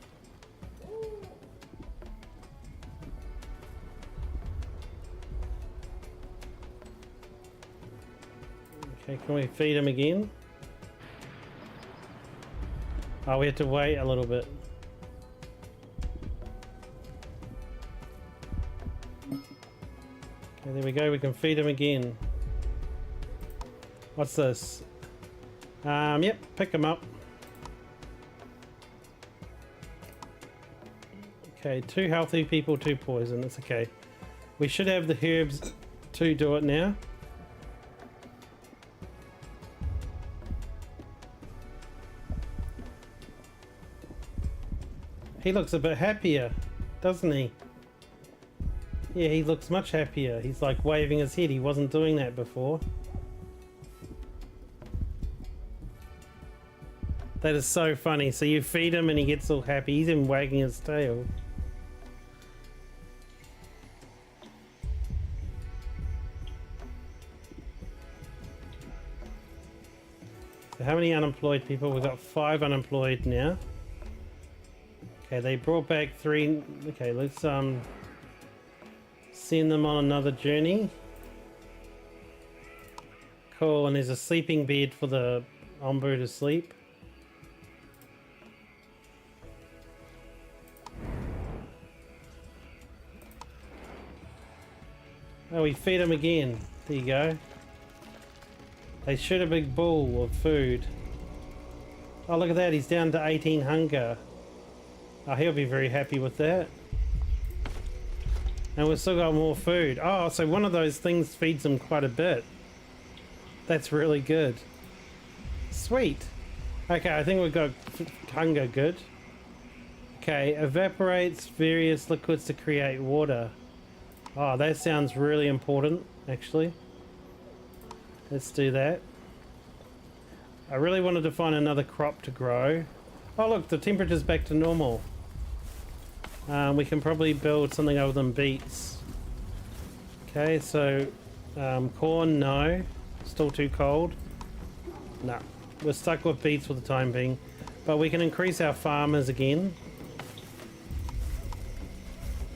Okay, can we feed him again? Oh, we have to wait a little bit. Okay, there we go. We can feed him again. What's this? Yep, pick him up. Okay, 2 healthy people, 2 poison. It's okay. We should have the herbs to do it now. He looks a bit happier, doesn't he? Yeah, he looks much happier. He's like waving his head. He wasn't doing that before. That is so funny. So you feed him and he gets all happy. He's even wagging his tail. So how many unemployed people? We've got 5 unemployed now. Okay, they brought back 3. Okay, let's send them on another journey. Cool, and there's a sleeping bed for the Ombu to sleep. Oh, we feed him again. There you go. They shoot a big bowl of food. Oh, look at that, he's down to 18 hunger. Oh, he'll be very happy with that. And we've still got more food. Oh, so one of those things feeds him quite a bit. That's really good. Sweet. Okay, I think we've got hunger good. Okay, evaporates various liquids to create water. Oh, that sounds really important, actually. Let's do that. I really wanted to find another crop to grow. Oh look, the temperature's back to normal. We can probably build something other than beets. Okay, so corn, no. Still too cold. No, we're stuck with beets for the time being. But we can increase our farmers again.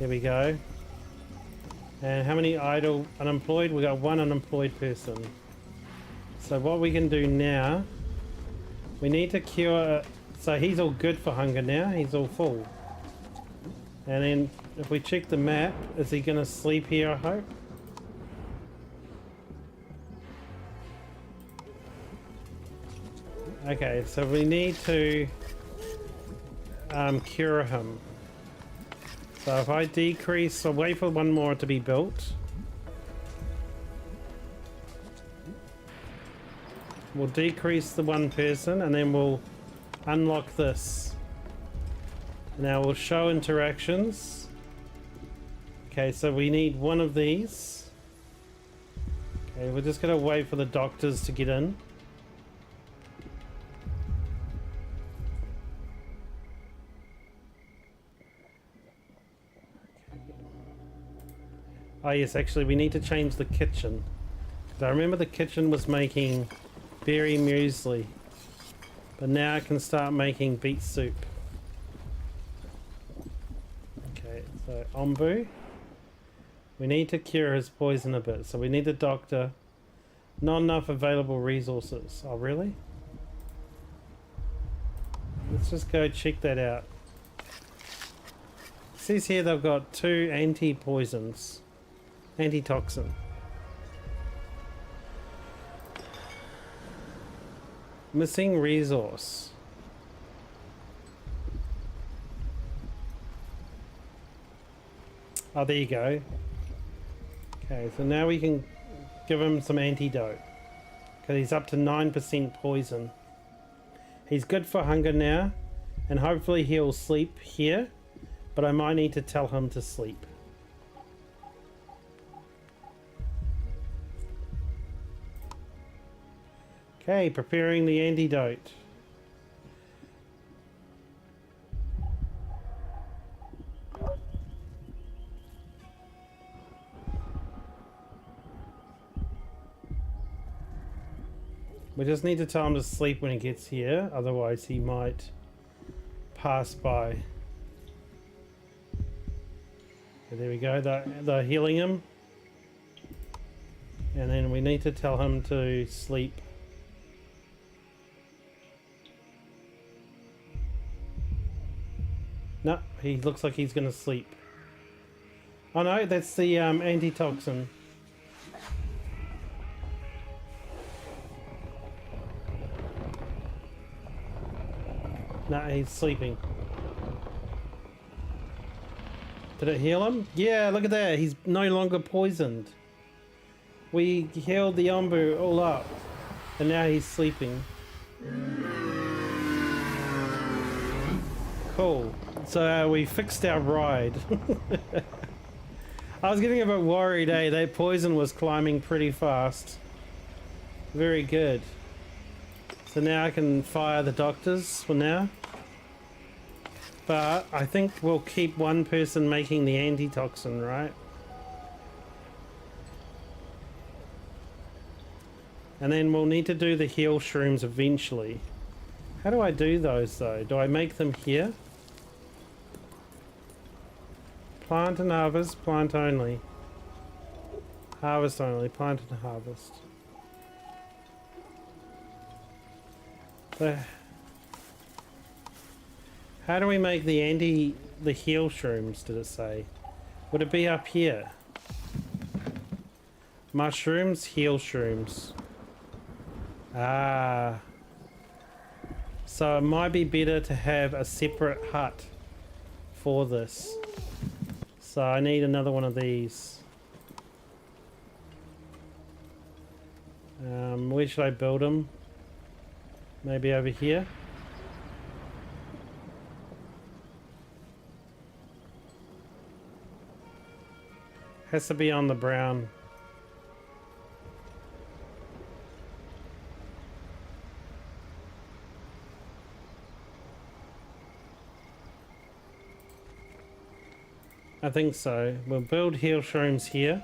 There we go. And how many idle unemployed? We got one unemployed person. So what we can do now, we need to cure, so he's all good for hunger now, he's all full. And then if we check the map, is he gonna sleep here, I hope? Okay, so we need to cure him. So if I decrease, I'll wait for one more to be built. We'll decrease the one person and then we'll unlock this. Now we'll show interactions. Okay, so we need one of these. Okay, we're just gonna wait for the doctors to get in. Oh yes, actually we need to change the kitchen. I remember the kitchen was making berry muesli, but now I can start making beet soup. Okay, so Ombu, we need to cure his poison a bit, so we need a doctor. Not enough available resources. Oh really? Let's just go check that out. It says here they've got 2 anti-poisons, antitoxin. Missing resource. Oh, there you go. Okay, so now we can give him some antidote. Because he's up to 9% poison. He's good for hunger now. And hopefully he'll sleep here. But I might need to tell him to sleep. Okay, preparing the antidote. We just need to tell him to sleep when he gets here, otherwise he might pass by. Okay, there we go, they're healing him. And then we need to tell him to sleep. No, he looks like he's gonna sleep. Oh no, that's the antitoxin. No, he's sleeping. Did it heal him? Yeah, look at that. He's no longer poisoned. We healed the Ombu all up. And now he's sleeping. Cool. So we fixed our ride. I was getting a bit worried, eh? That poison was climbing pretty fast. Very good. So now I can fire the doctors for now. But I think we'll keep one person making the antitoxin, right? And then we'll need to do the heal shrooms eventually. How do I do those though? Do I make them here? Plant and harvest, plant only. Harvest only, plant and harvest. So, how do we make the heal shrooms, did it say? Would it be up here? Mushrooms, heal shrooms. Ah. So it might be better to have a separate hut for this. So I need another one of these. Where should I build them? Maybe over here. Has to be on the brown. I think so. We'll build heal shrooms here.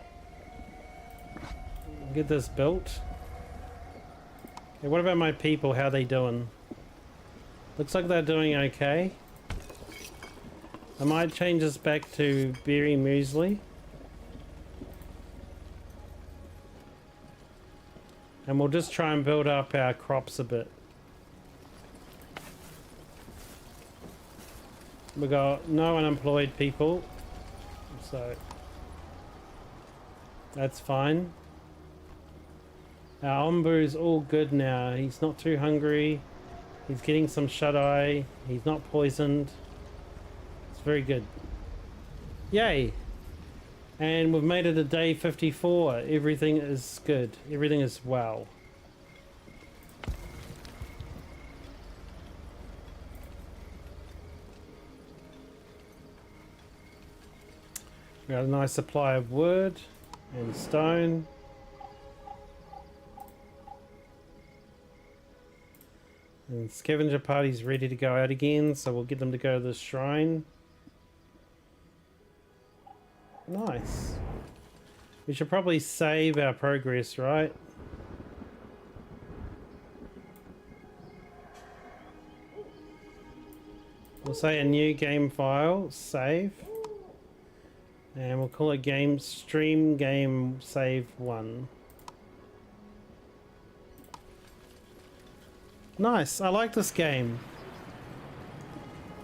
Get this built. Okay, what about my people? How are they doing? Looks like they're doing okay. I might change this back to berry muesli. And we'll just try and build up our crops a bit. We got no unemployed people, so that's fine. Our Ombu's all good now. He's not too hungry. He's getting some shut-eye. He's not poisoned. It's very good. Yay! And we've made it to day 54. Everything is good. Everything is well. We got a nice supply of wood and stone. And scavenger party's ready to go out again, so we'll get them to go to the shrine. Nice. We should probably save our progress, right? We'll say a new game file, save. And we'll call it stream game save 1. Nice, I like this game.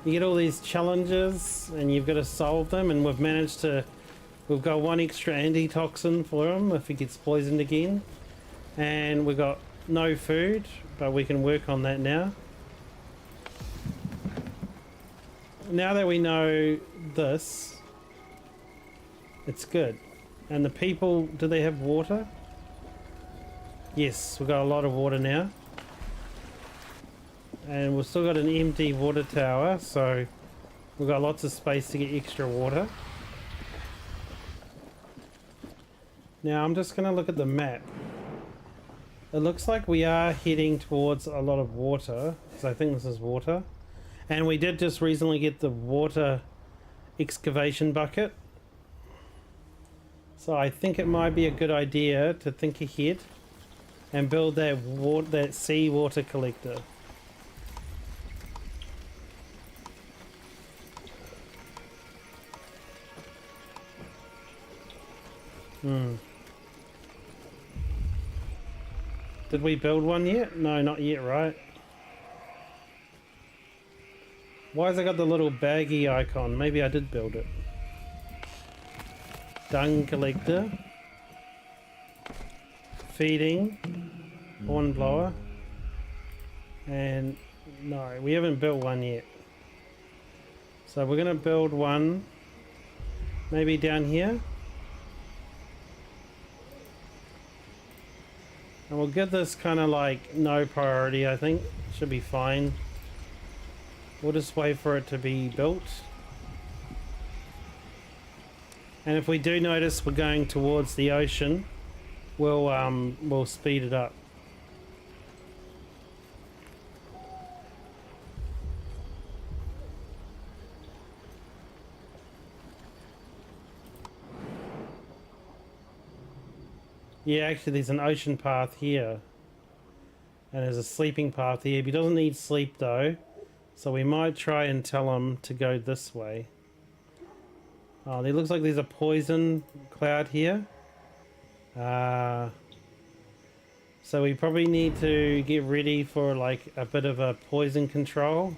You get all these challenges and you've got to solve them, and we've got one extra antitoxin for him if he gets poisoned again. And we've got no food, but we can work on that now. Now that we know this, it's good. And the people, do they have water? Yes, we've got a lot of water now. And we've still got an empty water tower, so we've got lots of space to get extra water. Now I'm just going to look at the map. It looks like we are heading towards a lot of water, because I think this is water. And we did just recently get the water excavation bucket. So I think it might be a good idea to think ahead and build that seawater collector. Did we build one yet? No, not yet, right? Why has it got the little baggy icon? Maybe I did build it. Dung collector. Feeding. Horn blower. And no, we haven't built one yet. So we're going to build one maybe down here. And we'll give this kind of like no priority, I think. Should be fine. We'll just wait for it to be built. And if we do notice we're going towards the ocean, we'll speed it up. Yeah, actually there's an ocean path here. And there's a sleeping path here. He doesn't need sleep though. So we might try and tell him to go this way. Oh, it looks like there's a poison cloud here. So we probably need to get ready for like a bit of a poison control.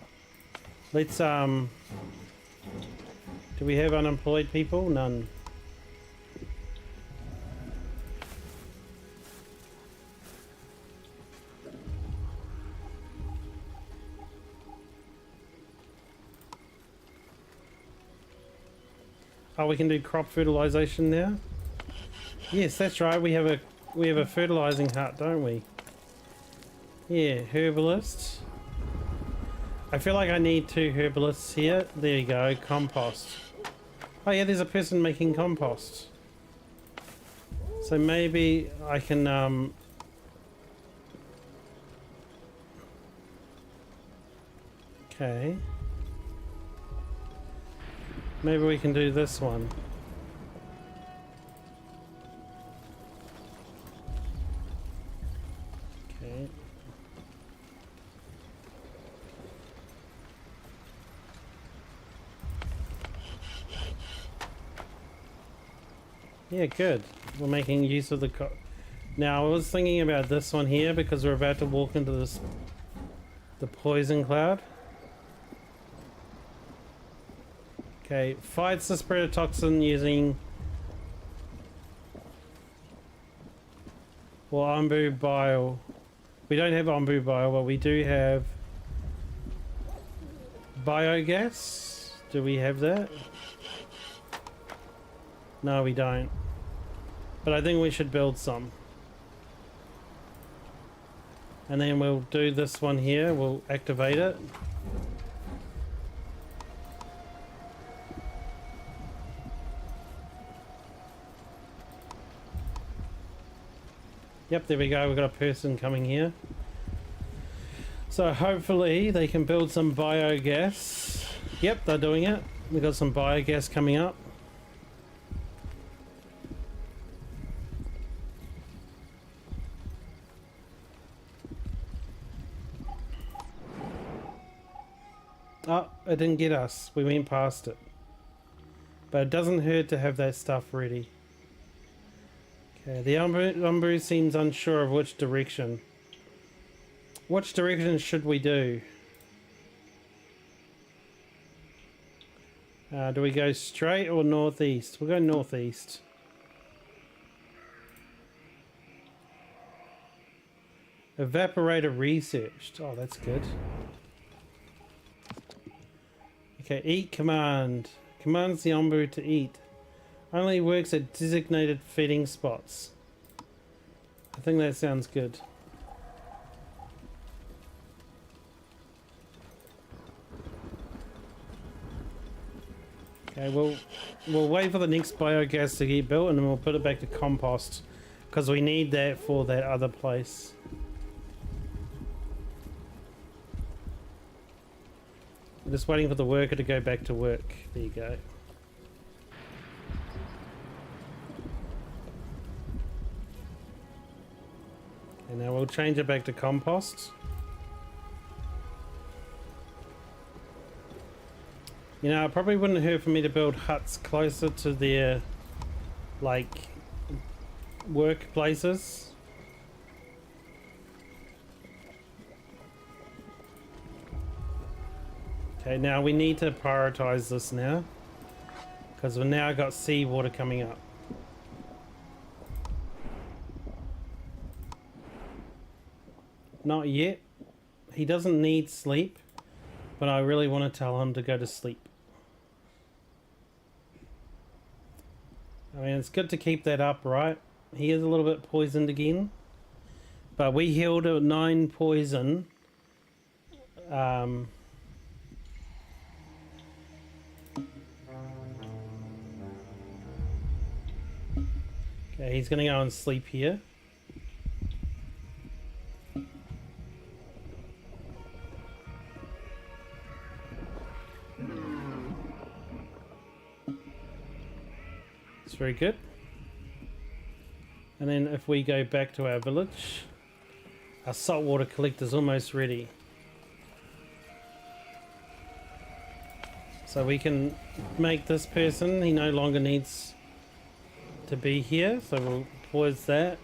Let's do we have unemployed people? None. Oh, we can do crop fertilization now? Yes, that's right. We have a fertilizing hut, don't we? Yeah, herbalist. I feel like I need 2 herbalists here. There you go, compost. Oh yeah, there's a person making compost. So maybe I can okay. Maybe we can do this one. Okay. Yeah, good. We're making use of the now I was thinking about this one here because we're about to walk into the poison cloud. Okay, fights the spread of toxin using Ombu Bile. We don't have Ombu Bile, but we do have biogas. Do we have that? No, we don't. But I think we should build some. And then we'll do this one here. We'll activate it. Yep, there we go. We've got a person coming here. So hopefully they can build some biogas. Yep, they're doing it. We've got some biogas coming up. Oh, it didn't get us. We went past it. But it doesn't hurt to have that stuff ready. Okay, the Umbu seems unsure of which direction. Which direction should we do? Do we go straight or northeast? We'll go northeast. Evaporator researched. Oh, that's good. Okay, eat command. Commands the Umbu to eat. Only works at designated feeding spots. I think that sounds good. Okay, we'll wait for the next biogas to get built and then we'll put it back to compost because we need that for that other place. I'm just waiting for the worker to go back to work. There you go. And now we'll change it back to compost. You know, it probably wouldn't hurt for me to build huts closer to their, like, workplaces. Okay, now we need to prioritize this now, because we've now got seawater coming up. Not yet. He doesn't need sleep, but I really want to tell him to go to sleep. I mean, it's good to keep that up, right? He is a little bit poisoned again, but we healed a 9 poison. Okay, he's gonna go and sleep here. It's very good. And then if we go back to our village, our saltwater collector is almost ready. So we can make this person, he no longer needs to be here, so we'll pause that.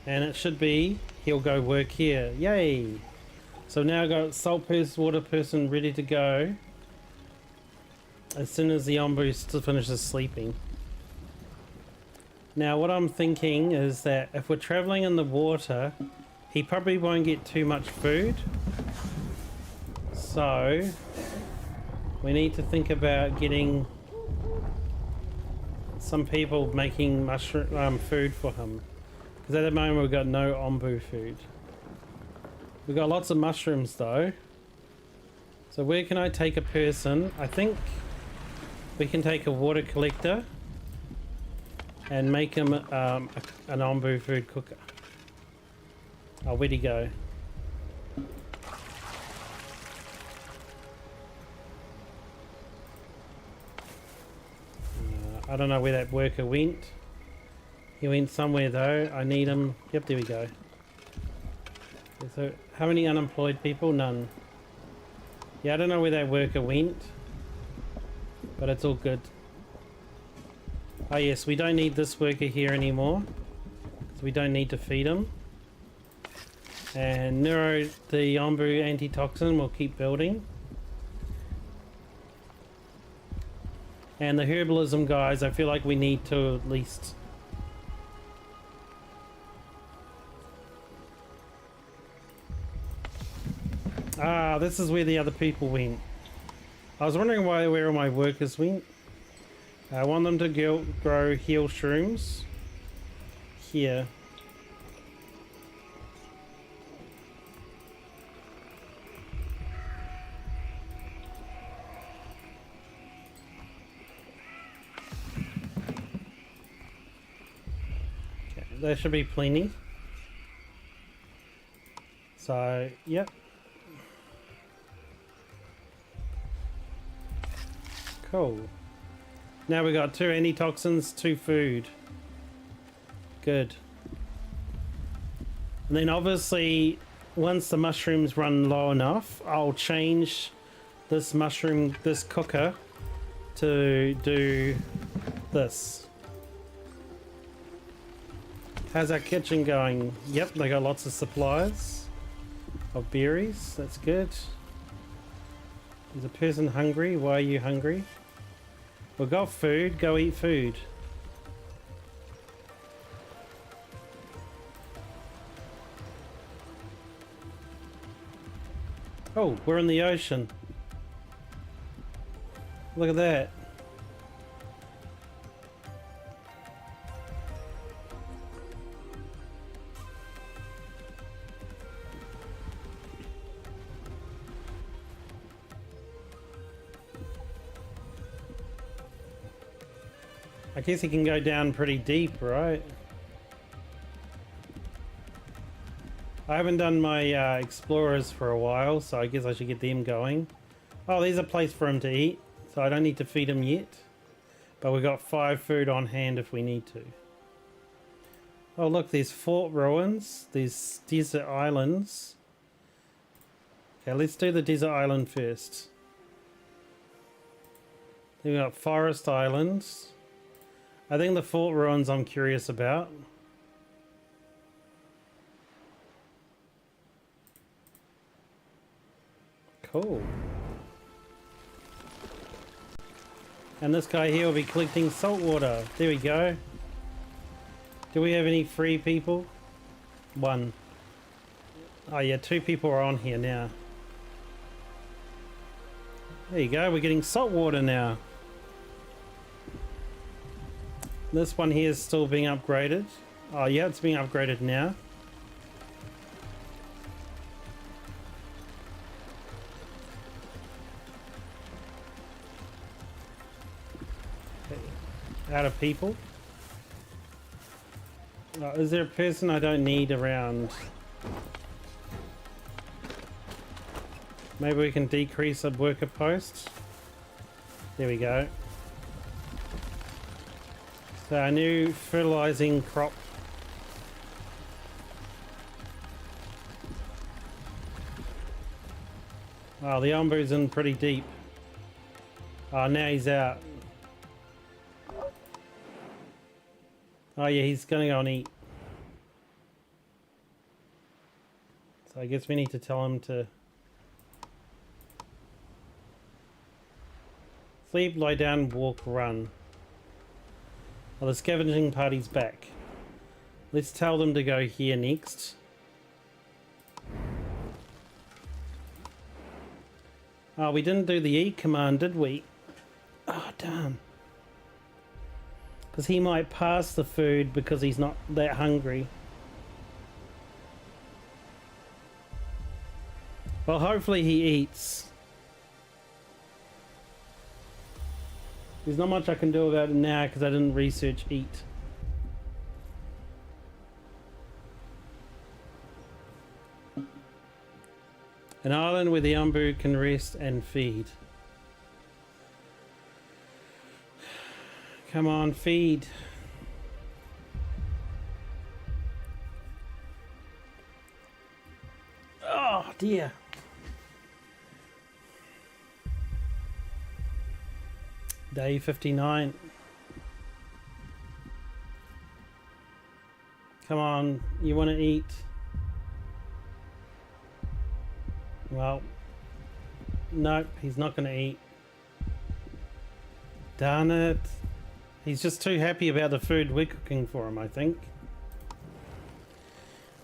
And it should be, he'll go work here. Yay! So now I've got saltwater person ready to go as soon as the Ombu finishes sleeping. Now what I'm thinking is that if we're traveling in the water, he probably won't get too much food. So we need to think about getting some people making mushroom food for him. Because at the moment we've got no Ombu food. We've got lots of mushrooms though. So where can I take a person? I think we can take a water collector and make him an Ombu food cooker. Oh, where'd he go? I don't know where that worker went. He went somewhere though. I need him. Yep, there we go. So how many unemployed people? None. Yeah, I don't know where that worker went, but it's all good. Oh yes, we don't need this worker here anymore. Because we don't need to feed him. And Neuro, the Ombu antitoxin, will keep building. And the herbalism guys, I feel like we need to at least... Ah, this is where the other people went. I was wondering where all my workers went. I want them to grow heal shrooms. Here. Okay, there should be plenty. So, yep. Cool. Now we got 2 antitoxins, 2 food. Good. And then obviously, once the mushrooms run low enough, I'll change this cooker to do this. How's our kitchen going? Yep, they got lots of supplies of berries. That's good. Is a person hungry? Why are you hungry? We got food. Go eat food. Oh, we're in the ocean. Look at that. I guess he can go down pretty deep, right? I haven't done my explorers for a while, so I guess I should get them going. Oh, there's a place for him to eat, so I don't need to feed him yet. But we've got 5 food on hand if we need to. Oh look, there's fort ruins, there's desert islands. Okay, let's do the desert island first. Then we've got forest islands. I think the fort ruins I'm curious about. Cool. And this guy here will be collecting salt water. There we go. Do we have any free people? 1. Oh yeah, 2 people are on here now. There you go, we're getting salt water now. This one here is still being upgraded. Oh yeah, it's being upgraded now. Okay. Out of people. Is there a person I don't need around? Maybe we can decrease a worker post. There we go. So our new fertilizing crop. Oh, the ombu's in pretty deep. Oh, now he's out. Oh yeah, he's gonna go and eat. So I guess we need to tell him to sleep, lie down, walk, run. Well, the scavenging party's back. Let's tell them to go here next. Oh, we didn't do the E command, did we? Oh, damn. Because he might pass the food because he's not that hungry. Well, hopefully he eats. There's not much I can do about it now because I didn't research eat. An island where the umbu can rest and feed. Come on, feed. Oh dear. Day 59. Come on, you want to eat? Well, nope, he's not going to eat. Darn it. He's just too happy about the food we're cooking for him, I think.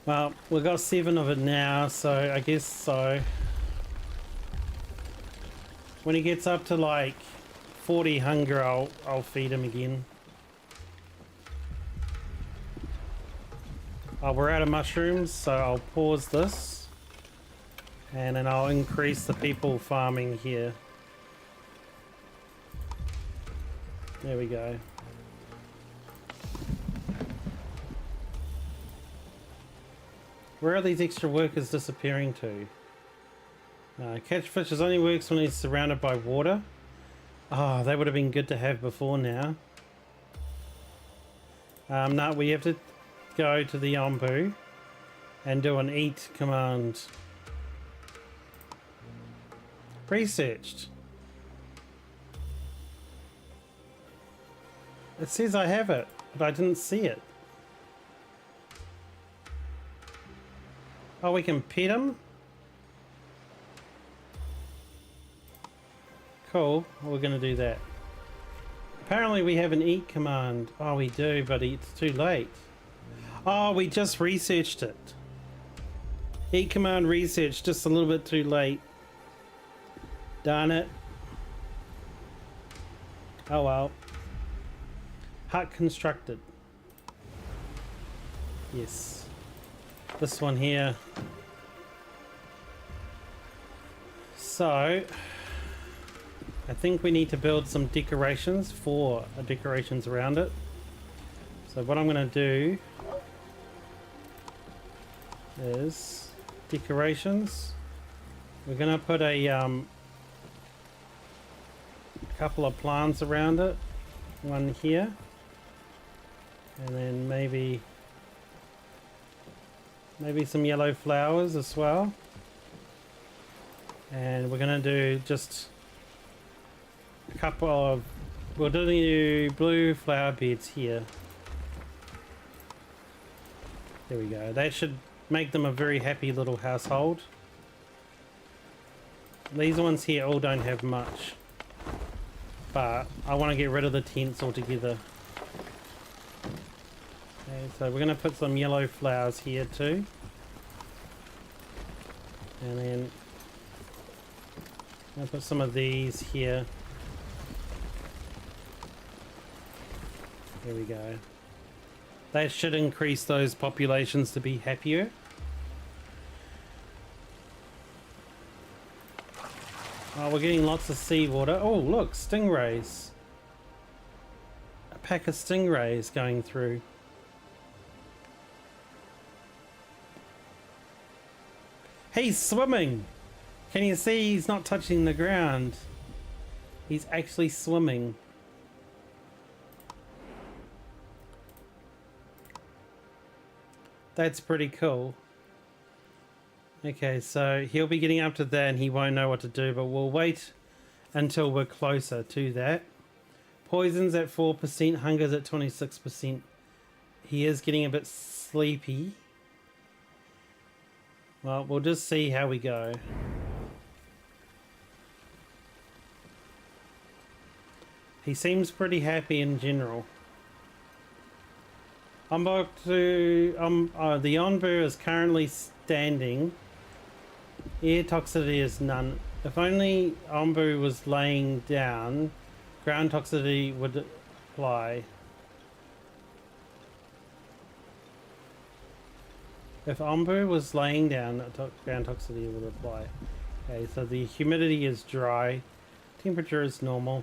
Well, we've got 7 of it now, so I guess so. When he gets up to like 40 hunger, I'll feed him again. Oh, we're out of mushrooms, so I'll pause this. And then I'll increase the people farming here. There we go. Where are these extra workers disappearing to? Catch fish only works when he's surrounded by water. Oh, that would have been good to have before now. No, we have to go to the ombu and do an eat command. Researched. It says I have it, but I didn't see it. Oh, we can pet him? Cool, we're going to do that. Apparently we have an eat command. Oh, we do, but it's too late. Oh, we just researched it. Eat command research, just a little bit too late. Darn it. Oh well. Hut constructed. Yes. This one here. So, I think we need to build some decorations for decorations around it. So what I'm going to do is decorations. We're going to put a couple of plants around it. One here. And then maybe some yellow flowers as well. And we're going to do just a couple of, we'll do the blue flower beds here. There we go. That should make them a very happy little household. These ones here all don't have much, but I want to get rid of the tents altogether. Okay, so we're going to put some yellow flowers here too. And then I'm going to put some of these here. There we go. That should increase those populations to be happier. Oh, we're getting lots of seawater. Oh, look, stingrays. A pack of stingrays going through. He's swimming. Can you see he's not touching the ground? He's actually swimming. That's pretty cool. Okay, so he'll be getting up to that and he won't know what to do, but we'll wait until we're closer to that. Poison's at 4%, hunger's at 26%. He is getting a bit sleepy. Well, we'll just see how we go. He seems pretty happy in general. I'm about to... the Onbu is currently standing. Air toxicity is none. If only Onbu was laying down, ground toxicity would apply. If Onbu was laying down, ground toxicity would apply. Okay, so the humidity is dry. Temperature is normal.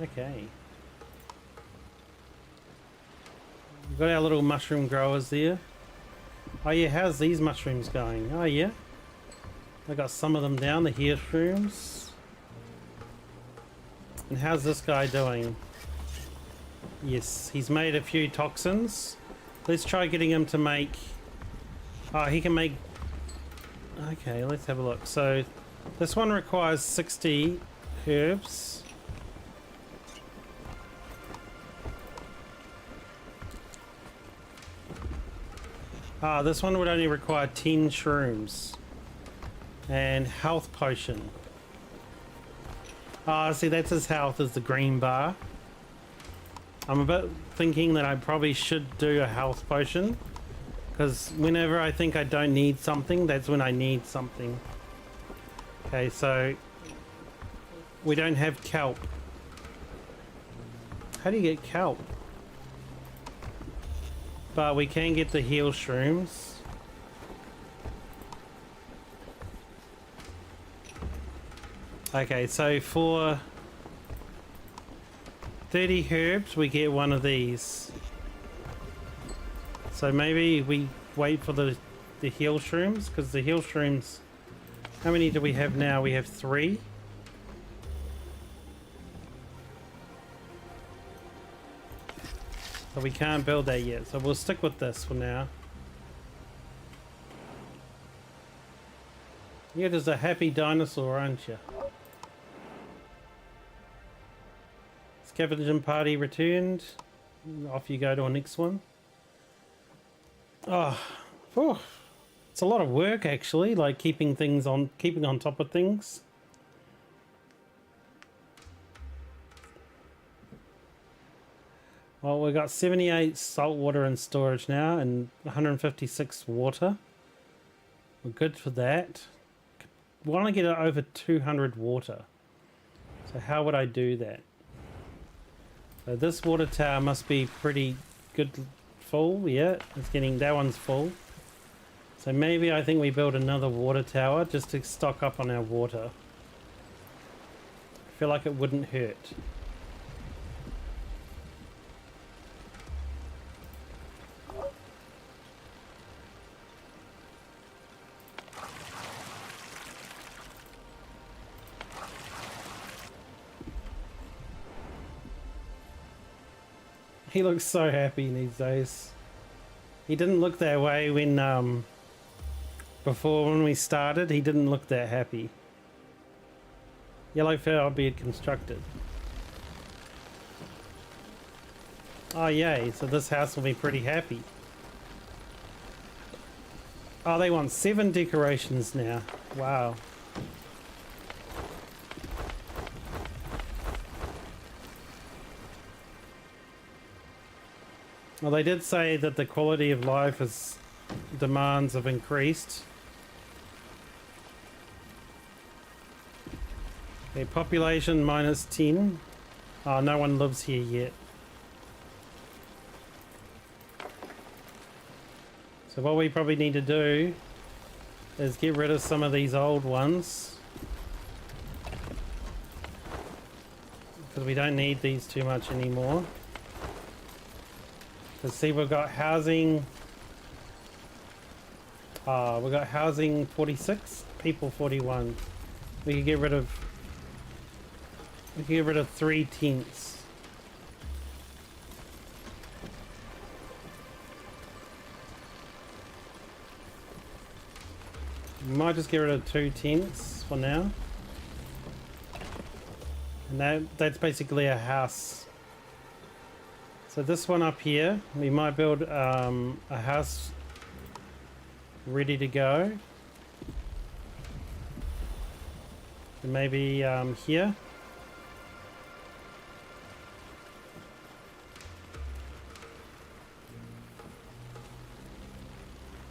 Okay. We've got our little mushroom growers there. Oh yeah, how's these mushrooms going? Oh yeah. I got some of them down, the hair shrooms. And how's this guy doing? Yes, he's made a few toxins. Let's try getting him to make... Oh, he can make... Okay, let's have a look. So, this one requires 60 herbs. Ah, this one would only require 10 shrooms. And health potion. Ah, see, that's his health, is the green bar. I'm a bit thinking that I probably should do a health potion. Because whenever I think I don't need something, that's when I need something. Okay, so we don't have kelp. How do you get kelp? But we can get the heal shrooms. Okay, so for 30 herbs, we get one of these. So maybe we wait for the heal shrooms, because the heal shrooms... How many do we have now? We have 3. So we can't build that yet, so we'll stick with this for now. You're just a happy dinosaur, aren't you? Scavenging party returned. Off you go to a next one. Oh, it's a lot of work actually, like keeping on top of things. Well, we've got 78 salt water in storage now and 156 water. We're good for that. Want to get it over 200 water. So how would I do that? So this water tower must be pretty good full. Yeah, it's getting, that one's full. So maybe I think we build another water tower just to stock up on our water. I feel like it wouldn't hurt. He looks so happy these days. He didn't look that way when before when we started. He didn't look that happy. Yellowfell beard constructed. Oh yay, so this house will be pretty happy. Oh, they want 7 decorations now. Wow. Well, they did say that the quality of life demands have increased. Okay, population minus 10. Oh, no one lives here yet. So what we probably need to do is get rid of some of these old ones. Because we don't need these too much anymore. Let's see, we've got housing. We've got housing 46, people 41. We could get rid of 3 tents. We might just get rid of 2 tents for now. And that's basically a house. So this one up here, we might build a house ready to go. And maybe here.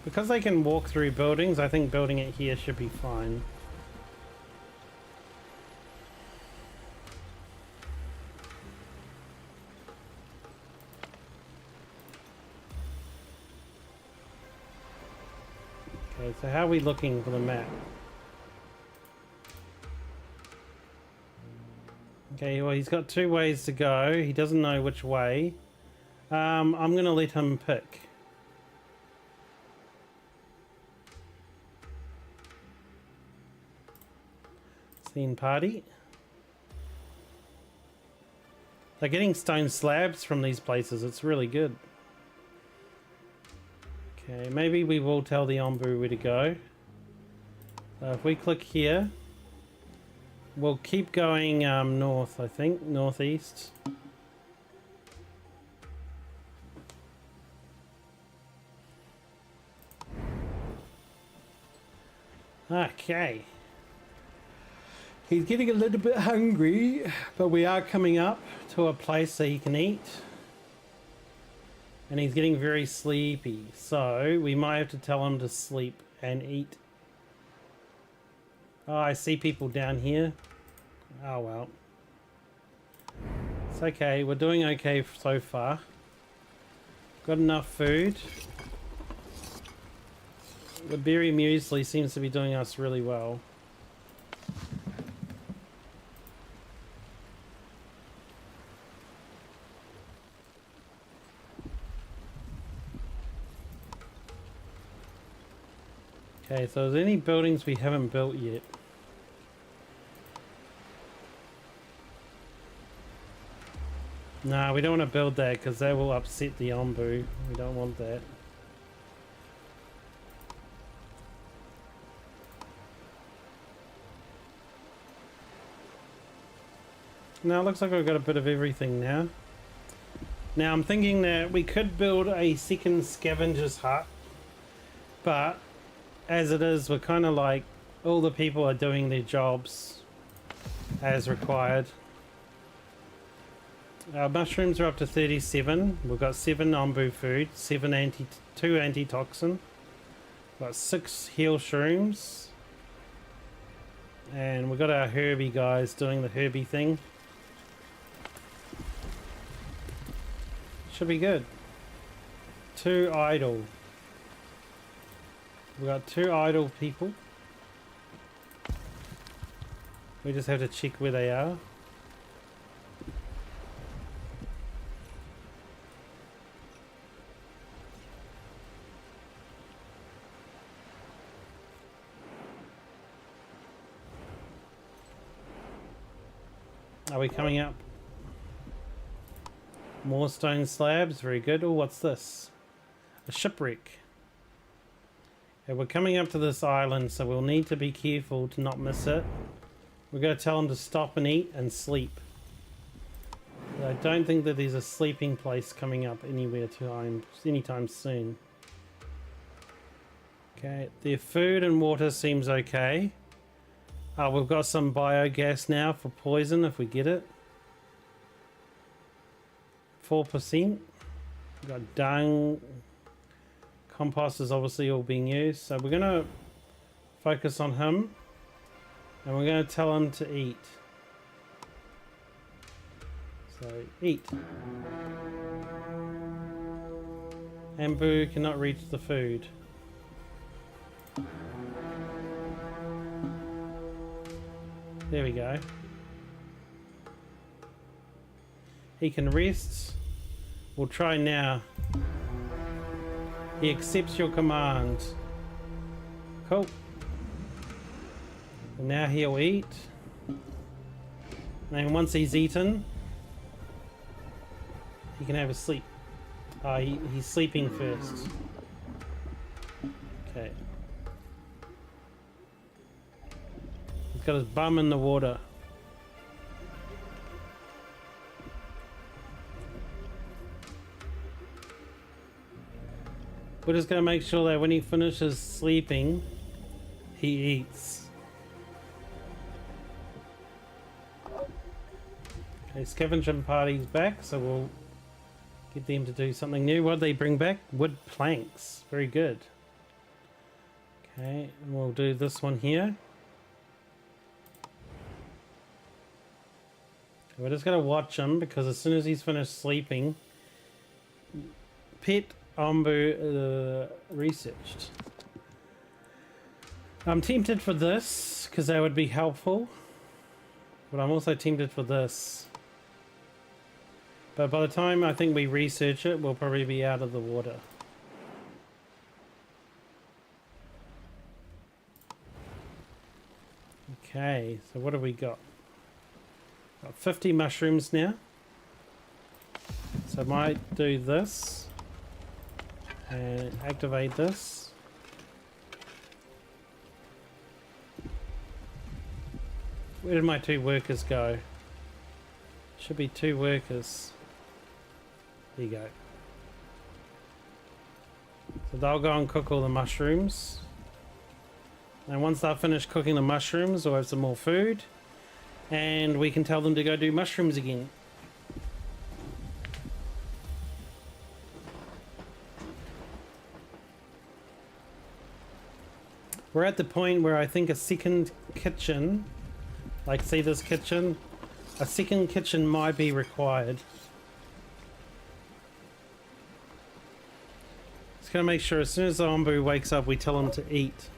Because they can walk through buildings, I think building it here should be fine. Okay, so how are we looking for the map? Okay, well he's got 2 ways to go. He doesn't know which way. I'm gonna let him pick. Scene party. They're getting stone slabs from these places. It's really good. Okay, maybe we will tell the Ombu where to go. If we click here, we'll keep going north, I think, northeast. Okay. He's getting a little bit hungry, but we are coming up to a place that he can eat. And he's getting very sleepy, so we might have to tell him to sleep and eat. Oh, I see people down here. Oh well. It's okay, we're doing okay so far. Got enough food. The berry muesli seems to be doing us really well. Okay, so there's any buildings we haven't built yet? Nah, we don't want to build that because that will upset the ombu. We don't want that. Now it looks like we've got a bit of everything now. Now I'm thinking that we could build a second scavenger's hut, but as it is, we're kind of like all the people are doing their jobs as required. Our mushrooms are up to 37. We've got 7 ombu food, 2 antitoxin. We've got 6 heal shrooms. And we've got our herby guys doing the herby thing. Should be good. 2 idle. We've got 2 idle people. We just have to check where they are. Are we coming up? More stone slabs, very good. Oh, what's this? A shipwreck. Okay, we're coming up to this island, so we'll need to be careful to not miss it. We're going to tell them to stop and eat and sleep. I don't think that there's a sleeping place coming up anywhere anytime soon. Okay, their food and water seems okay. We've got some biogas now for poison if we get it. 4%. We've got dung. Compost is obviously all being used. So we're going to focus on him. And we're going to tell him to eat. So, eat. Ambu cannot reach the food. There we go. He can rest. We'll try now. He accepts your command. Cool. And now he'll eat. And once he's eaten, he can have a sleep. He's sleeping first. Okay. He's got his bum in the water. We're just going to make sure that when he finishes sleeping, he eats. Okay, scavenging party's back, so we'll get them to do something new. What did they bring back? Wood planks. Very good. Okay, and we'll do this one here. We're just going to watch him because as soon as he's finished sleeping, pet ombu researched. I'm tempted for this because that would be helpful, but I'm also tempted for this. But by the time I think we research it, we'll probably be out of the water. Okay, so what have we got? Got 50 mushrooms now. So I might do this and activate this. Where did my 2 workers go? Should be 2 workers. There you go. So they'll go and cook all the mushrooms. And once they're finished cooking the mushrooms, we'll have some more food. And we can tell them to go do mushrooms again. We're at the point where I think a second kitchen, like see this kitchen, a second kitchen might be required. Just gonna make sure as soon as the Ombu wakes up, we tell him to eat.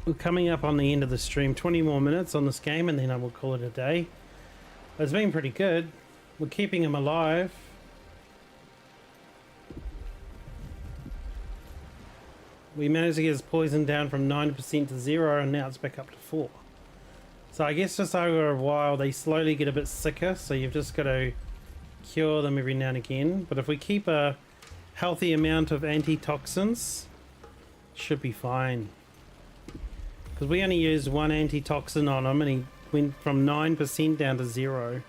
We're coming up on the end of the stream, 20 more minutes on this game and then I will call it a day. It's been pretty good. We're keeping him alive. We managed to get his poison down from 9% to 0 and now it's back up to 4. So I guess just over a while they slowly get a bit sicker, so you've just got to cure them every now and again. But if we keep a healthy amount of antitoxins, it should be fine. Because we only used one antitoxin on him and he went from 9% down to 0.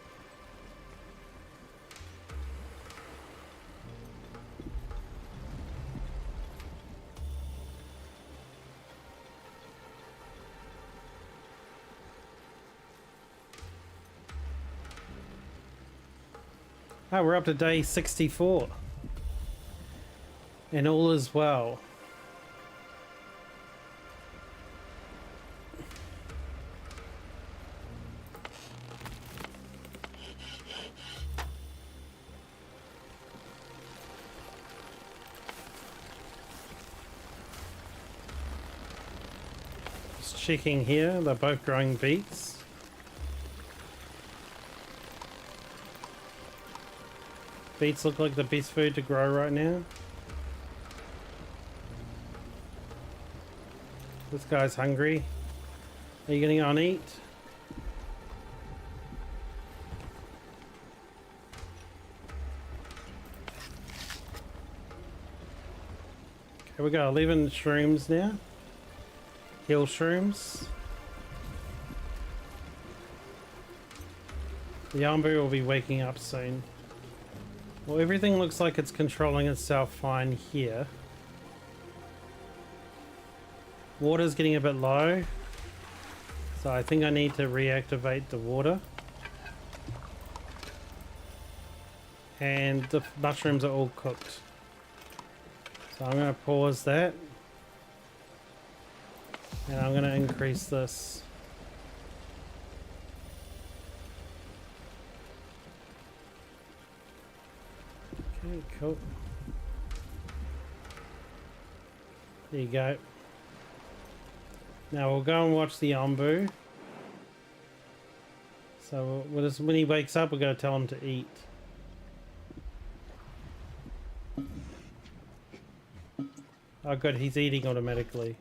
Oh, we're up to day 64. And all is well. Just checking here, they're both growing beets. Beets look like the best food to grow right now. This guy's hungry. Are you gonna go and eat? Okay, we got 11 shrooms now. Hill shrooms. The Yambu will be waking up soon. Well, everything looks like it's controlling itself fine here. Water's getting a bit low, so I think I need to reactivate the water. And the mushrooms are all cooked. So I'm going to pause that. And I'm going to increase this. Okay, cool. There you go. Now we'll go and watch the Ombu. So when he wakes up, we're going to tell him to eat. Oh good, he's eating automatically.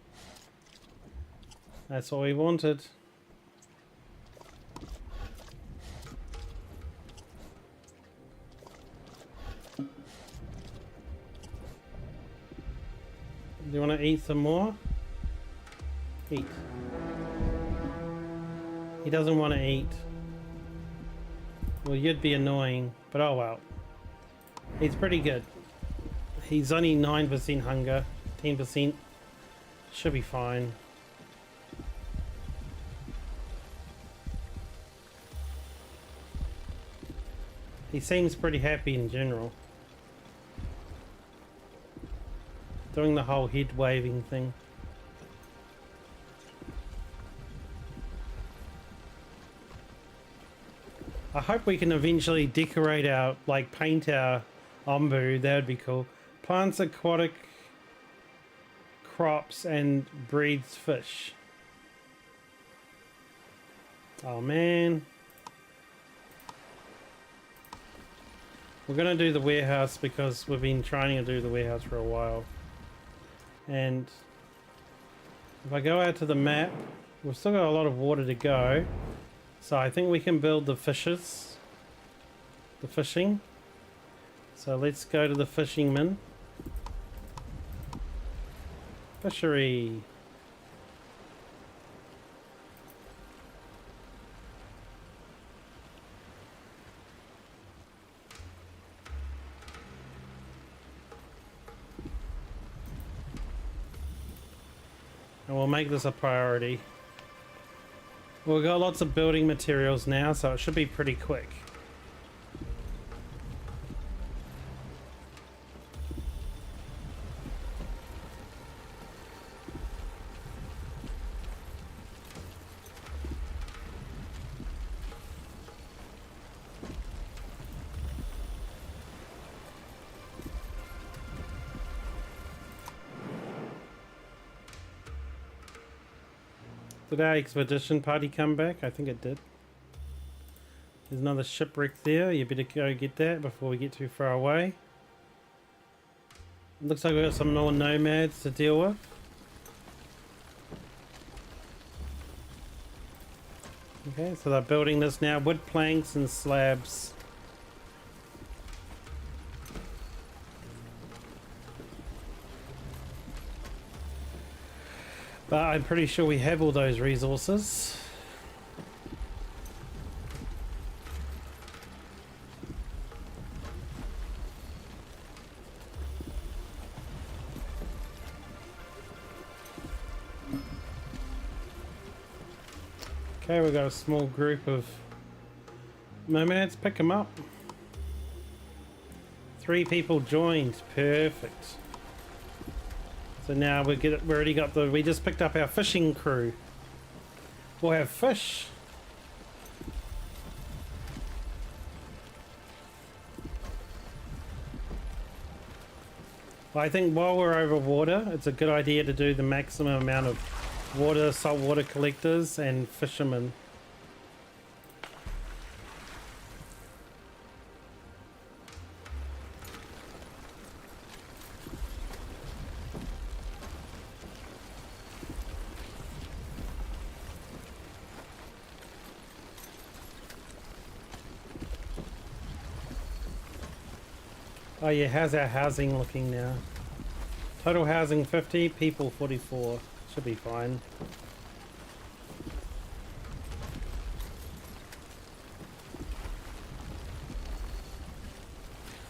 That's all we wanted. Do you want to eat some more? Eat. He doesn't want to eat. Well, you'd be annoying, but oh well. He's pretty good. He's only 9% hunger, 10%. Should be fine. He seems pretty happy in general. Doing the whole head waving thing. I hope we can eventually decorate our, like paint our Ombu, that would be cool. Plants aquatic crops and breeds fish. Oh man. We're gonna do the warehouse because we've been trying to do the warehouse for a while. And if I go out to the map, we've still got a lot of water to go. So I think we can build the fishes. The fishing. So let's go to the fishing min. Fishery. And we'll make this a priority. We've got lots of building materials now, so it should be pretty quick. Did our expedition party come back? I think it did. There's another shipwreck there. You better go get that before we get too far away. Looks like we've got some more nomads to deal with. Okay, so they're building this now. Wood planks and slabs. But I'm pretty sure we have all those resources. Okay, we've got a small group of nomads. Pick them up. 3 people joined. Perfect. So now we already got we just picked up our fishing crew. We'll have fish. Well, I think while we're over water, it's a good idea to do the maximum amount of water, saltwater collectors and fishermen. Oh yeah, how's our housing looking now? Total housing 50, people 44. Should be fine.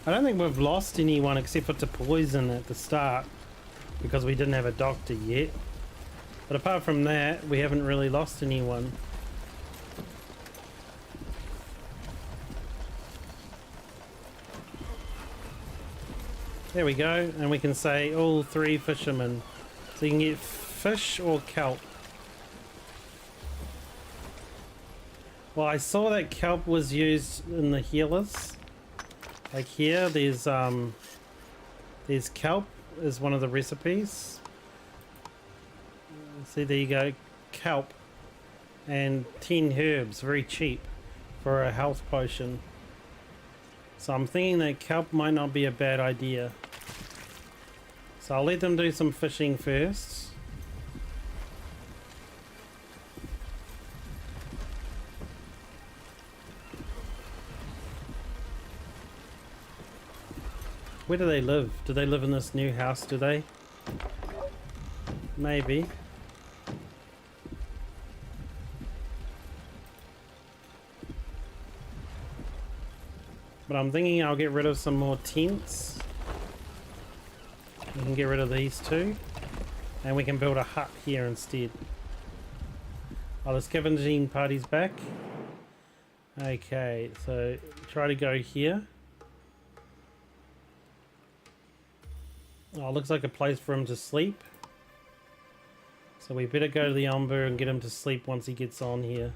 I don't think we've lost anyone except for to poison at the start because we didn't have a doctor yet. But apart from that, we haven't really lost anyone. There we go, and we can say all 3 fishermen. So you can get fish or kelp. Well, I saw that kelp was used in the healers. Like here, there's kelp is one of the recipes. See, there you go, kelp and 10 herbs, very cheap for a health potion. So I'm thinking that kelp might not be a bad idea. So I'll let them do some fishing first. Where do they live? Do they live in this new house, do they? Maybe. But I'm thinking I'll get rid of some more tents. We can get rid of these 2. And we can build a hut here instead. Oh, the scavenging party's back. Okay, so try to go here. Oh, looks like a place for him to sleep. So we better go to the Umber and get him to sleep once he gets on here.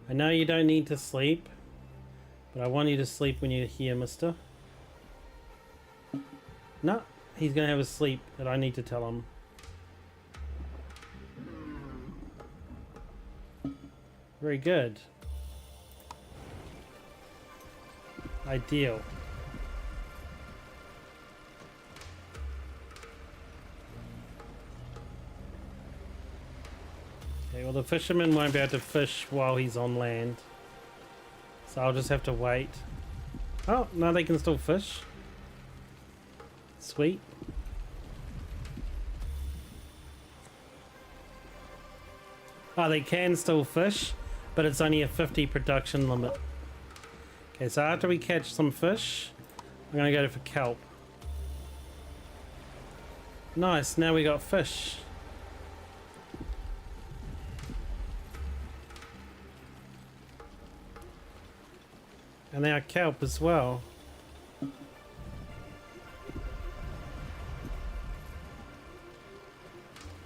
I know you don't need to sleep, but I want you to sleep when you're here, mister. No, he's going to have a sleep that I need to tell him. Very good. Ideal. Okay, well the fisherman won't be able to fish while he's on land. So I'll just have to wait. Oh, no, they can still fish. Sweet. Oh, they can still fish, but it's only a 50 production limit. Okay, so after we catch some fish, I'm gonna go for kelp. Nice, now we got fish. And now kelp as well.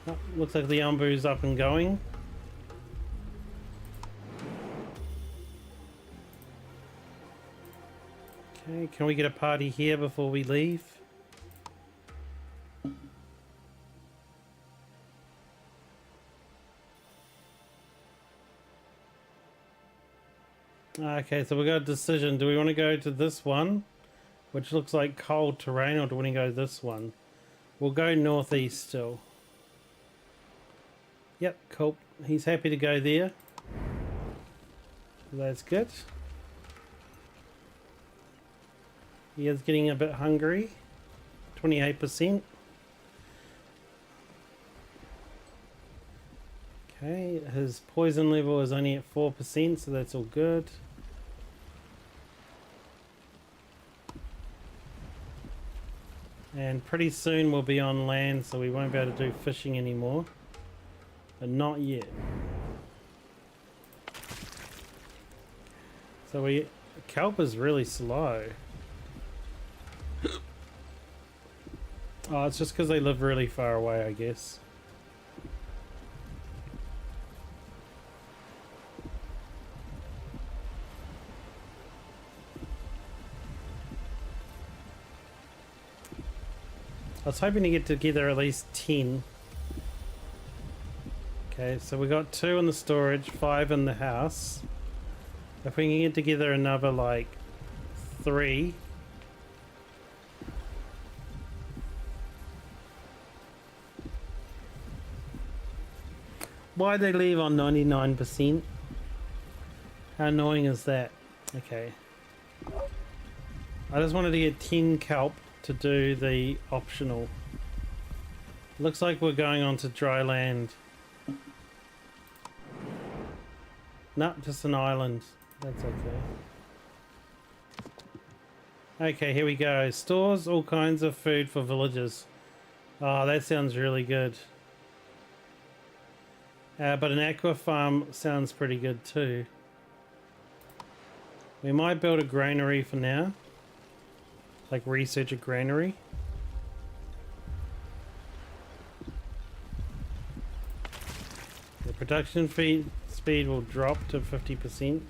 Oh, looks like the umbu's up and going. Okay, can we get a party here before we leave? Okay, so we got a decision. Do we want to go to this one, which looks like cold terrain, or do we want to go this one? We'll go northeast still. Yep, cool. He's happy to go there. That's good. He is getting a bit hungry. 28%. Okay, his poison level is only at 4%, so that's all good. And pretty soon we'll be on land, so we won't be able to do fishing anymore. But not yet. So kelp is really slow. Oh, it's just because they live really far away, I guess. I was hoping to get together at least 10. Okay, so we got 2 in the storage, 5 in the house. If we can get together another like 3. Why'd they leave on 99%? How annoying is that? Okay. I just wanted to get 10 kelp to do the optional. Looks like we're going on to dry land. No, just an island. That's okay. Okay, here we go. Stores all kinds of food for villagers. Oh, that sounds really good. But an aqua farm sounds pretty good too. We might build a granary for now. Like research a granary. The production speed will drop to 50%.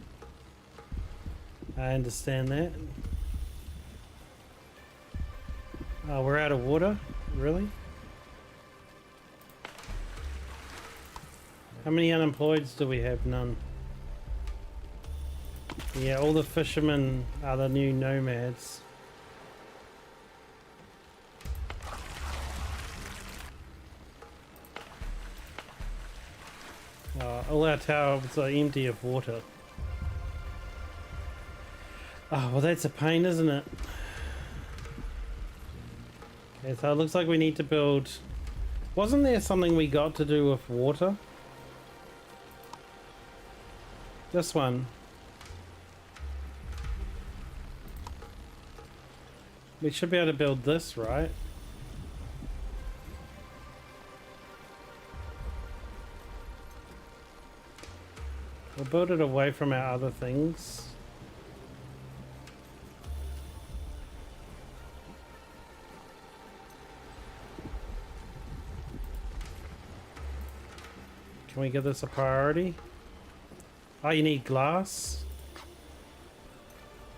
I understand that. Oh, we're out of water? Really? How many unemployeds do we have? None. Yeah, all the fishermen are the new nomads. All our towers are empty of water. Oh, well that's a pain, isn't it? Okay, so it looks like we need to build... Wasn't there something we got to do with water? This one. We should be able to build this, right? We'll build it away from our other things. Can we give this a priority? Oh, you need glass?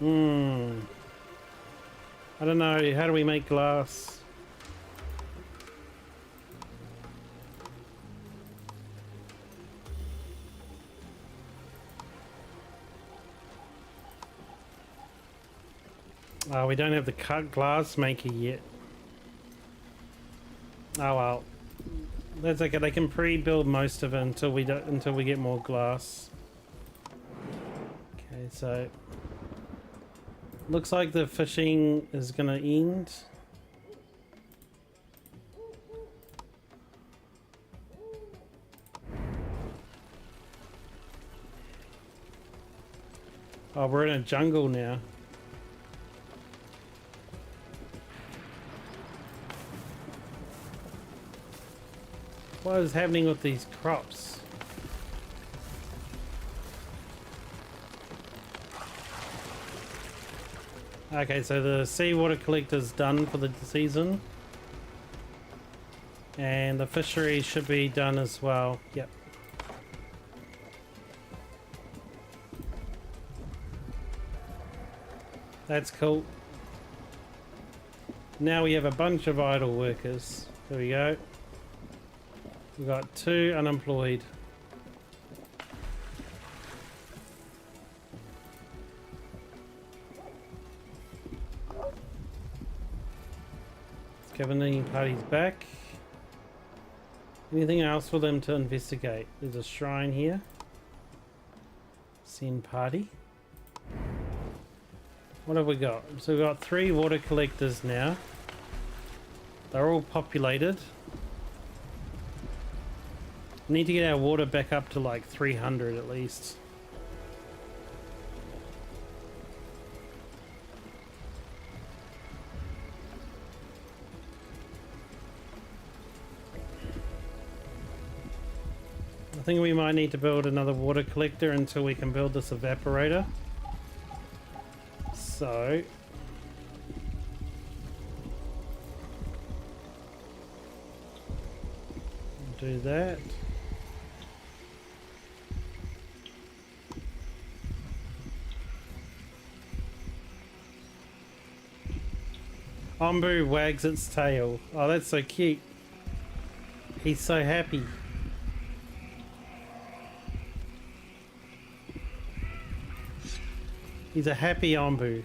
I don't know. How do we make glass? Oh, we don't have the cut glass maker yet. Oh well. That's okay. They can pre-build most of it until we get more glass. Okay, so looks like the fishing is gonna end. Oh, we're in a jungle now. What is happening with these crops? Okay, so the seawater collector's done for the season. And the fishery should be done as well. Yep. That's cool. Now we have a bunch of idle workers. There we go. We've got 2 unemployed. Governing parties back. Anything else for them to investigate? There's a shrine here. Send party. What have we got? So we've got 3 water collectors now. They're all populated. We need to get our water back up to like 300 at least. I think we might need to build another water collector until we can build this evaporator. So do that. Ombu wags its tail. Oh, that's so cute. He's so happy. He's a happy Ombu.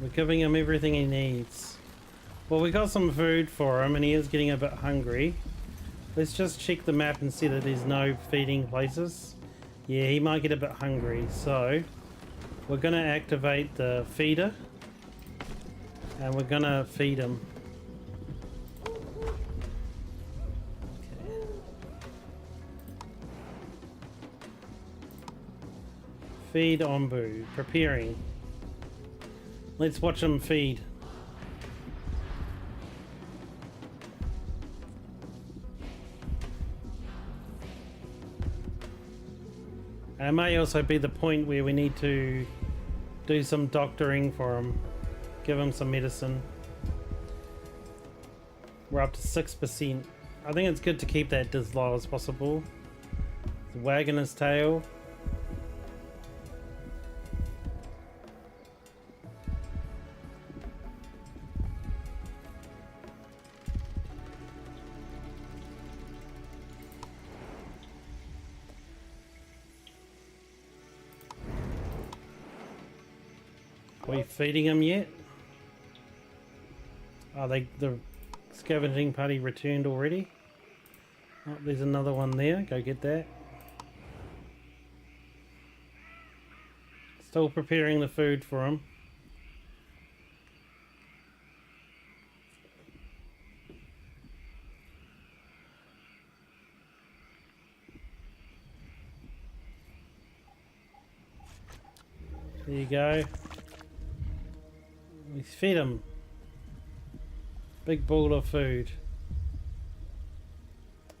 We're giving him everything he needs. Well, we got some food for him and he is getting a bit hungry. Let's just check the map and see that there's no feeding places. Yeah, he might get a bit hungry, so we're going to activate the feeder and we're going to feed him. Feed Ombu. Preparing. Let's watch him feed. It may also be the point where we need to do some doctoring for him. Give him some medicine. We're up to 6%. I think it's good to keep that as low as possible. He's wagging his tail. Are we feeding him yet? Are they the scavenging party returned already? Oh, there's another one there. Go get that. Still preparing the food for him. There you go. We feed him. Big ball of food.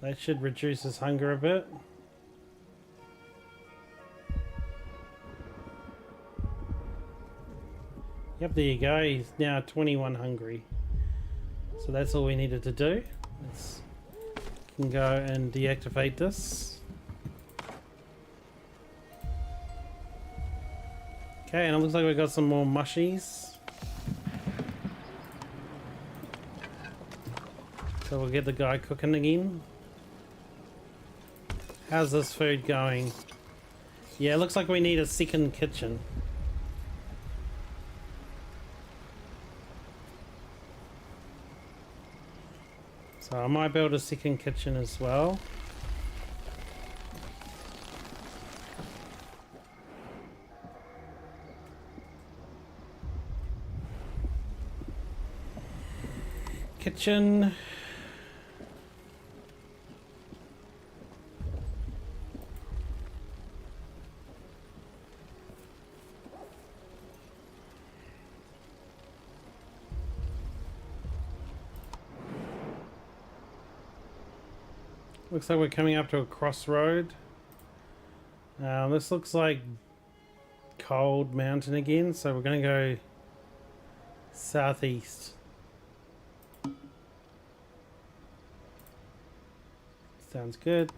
That should reduce his hunger a bit. Yep, there you go. He's now 21 hungry. So that's all we needed to do. Let's can go and deactivate this. Okay, and it looks like we've got some more mushies. So we'll get the guy cooking again. How's this food going? Yeah, it looks like we need a second kitchen. So I might build a second kitchen as well. Kitchen. Looks like we're coming up to a crossroad. This looks like Cold Mountain again, so we're going to go southeast. Sounds good.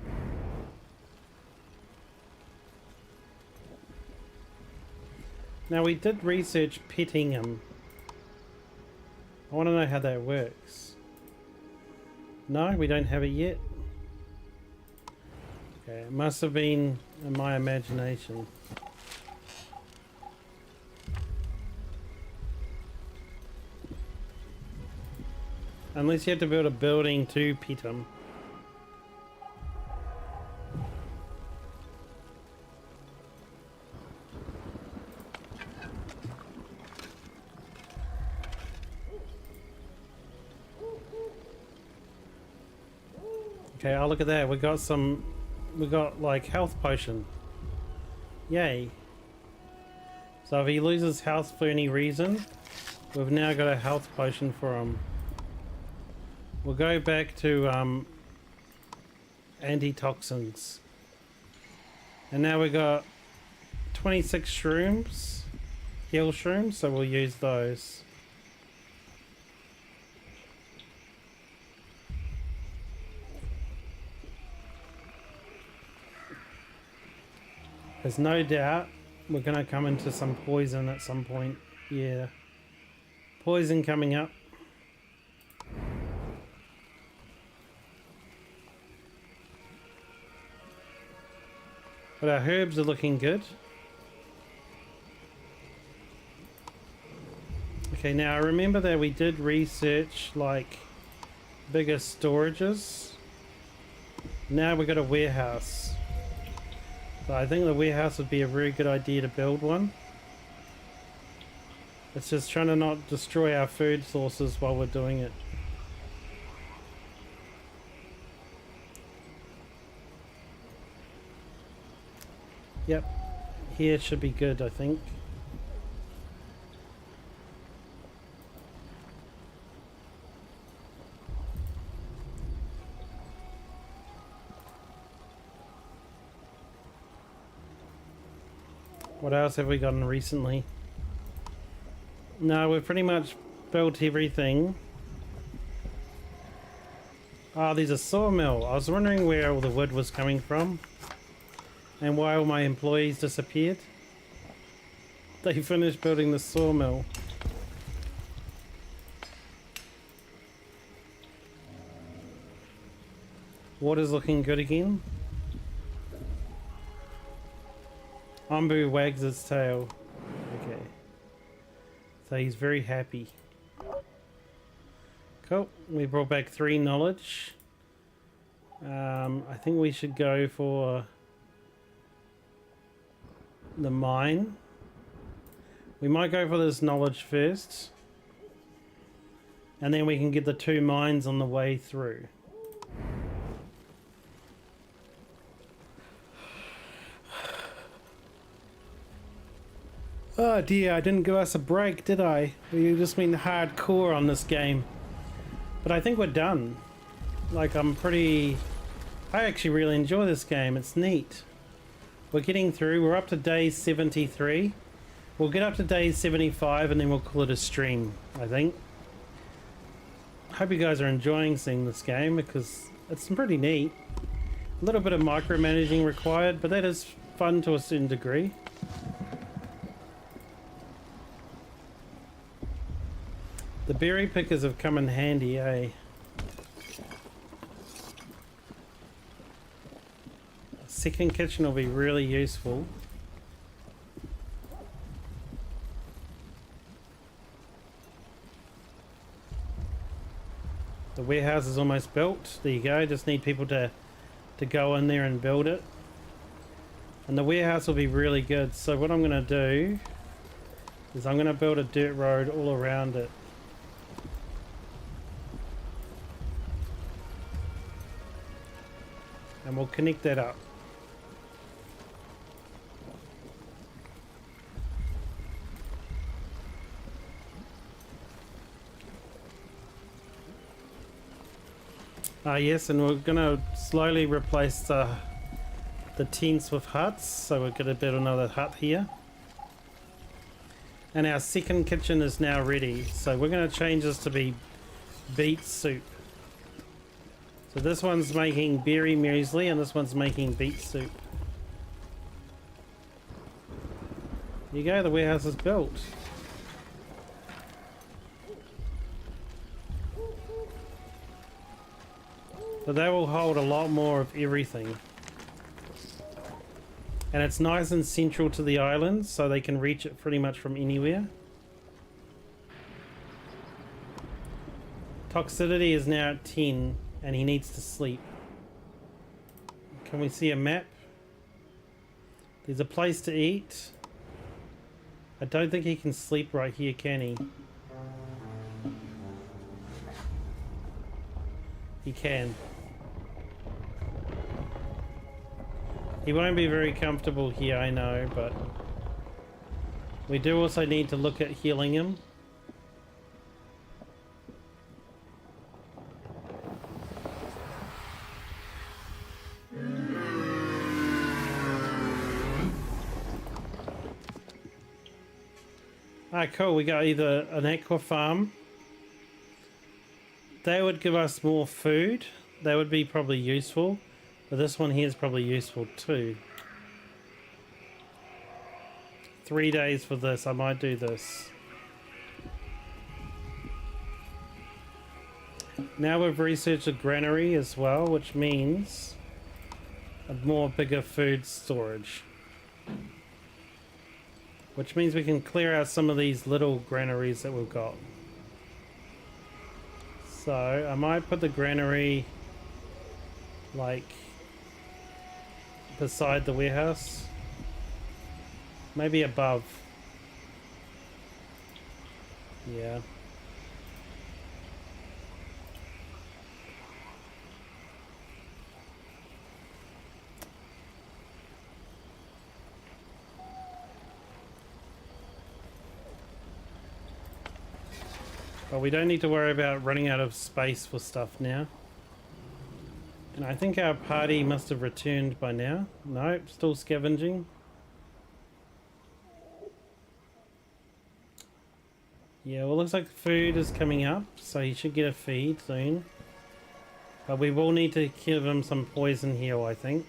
Now we did research petting him. I want to know how that works. No, we don't have it yet. Okay, it must have been in my imagination. Unless you have to build a building to pet him. Okay, oh look at that, we got like health potion. Yay. So if he loses health for any reason, we've now got a health potion for him. We'll go back to antitoxins. And now we got 26 shrooms, heal shrooms, so we'll use those. There's no doubt we're going to come into some poison at some point. Yeah. Poison coming up. But our herbs are looking good. Okay, now I remember that we did research like bigger storages. Now we've got a warehouse. So I think the warehouse would be a very good idea to build one. It's just trying to not destroy our food sources while we're doing it. Yep, here should be good, I think. What else have we gotten recently? No, we've pretty much built everything. Oh, there's a sawmill. I was wondering where all the wood was coming from. And why all my employees disappeared. They finished building the sawmill. Water's looking good again. Ambu wags its tail. Okay. So he's very happy. Cool. We brought back 3 knowledge. I think we should go for the mine. We might go for this knowledge first. And then we can get the 2 mines on the way through. Oh dear, I didn't give us a break, did I? We just been hardcore on this game. But I think we're done. Like, I actually really enjoy this game. It's neat. We're getting through. We're up to day 73. We'll get up to day 75 and then we'll call it a stream, I think. Hope you guys are enjoying seeing this game because it's pretty neat. A little bit of micromanaging required, but that is fun to a certain degree. The berry pickers have come in handy, eh? A second kitchen will be really useful. The warehouse is almost built. There you go. Just need people to go in there and build it. And the warehouse will be really good. So what I'm going to do is I'm going to build a dirt road all around it. And we'll connect that up. Yes, and we're gonna slowly replace the tents with huts, so we'll get a bit of another hut here. And our second kitchen is now ready, so we're gonna change this to be beet soup. So this one's making berry muesli and this one's making beet soup. There you go, the warehouse is built. But they will hold a lot more of everything. And it's nice and central to the island, so they can reach it pretty much from anywhere. Toxicity is now at 10, and he needs to sleep. Can we see a map? There's a place to eat. I don't think he can sleep right here, can he? He can. He won't be very comfortable here, I know, but we do also need to look at healing him. Ah, cool, we got either an aqua farm. They would give us more food. That would be probably useful. But this one here is probably useful too. 3 days for this, I might do this. Now we've researched a granary as well, which means a more bigger food storage. Which means we can clear out some of these little granaries that we've got. So I might put the granary like beside the warehouse. Maybe above. Yeah. But we don't need to worry about running out of space for stuff now. And I think our party must have returned by now. No, still scavenging. Yeah, well, looks like food is coming up, so he should get a feed soon. But we will need to give him some poison heal, I think.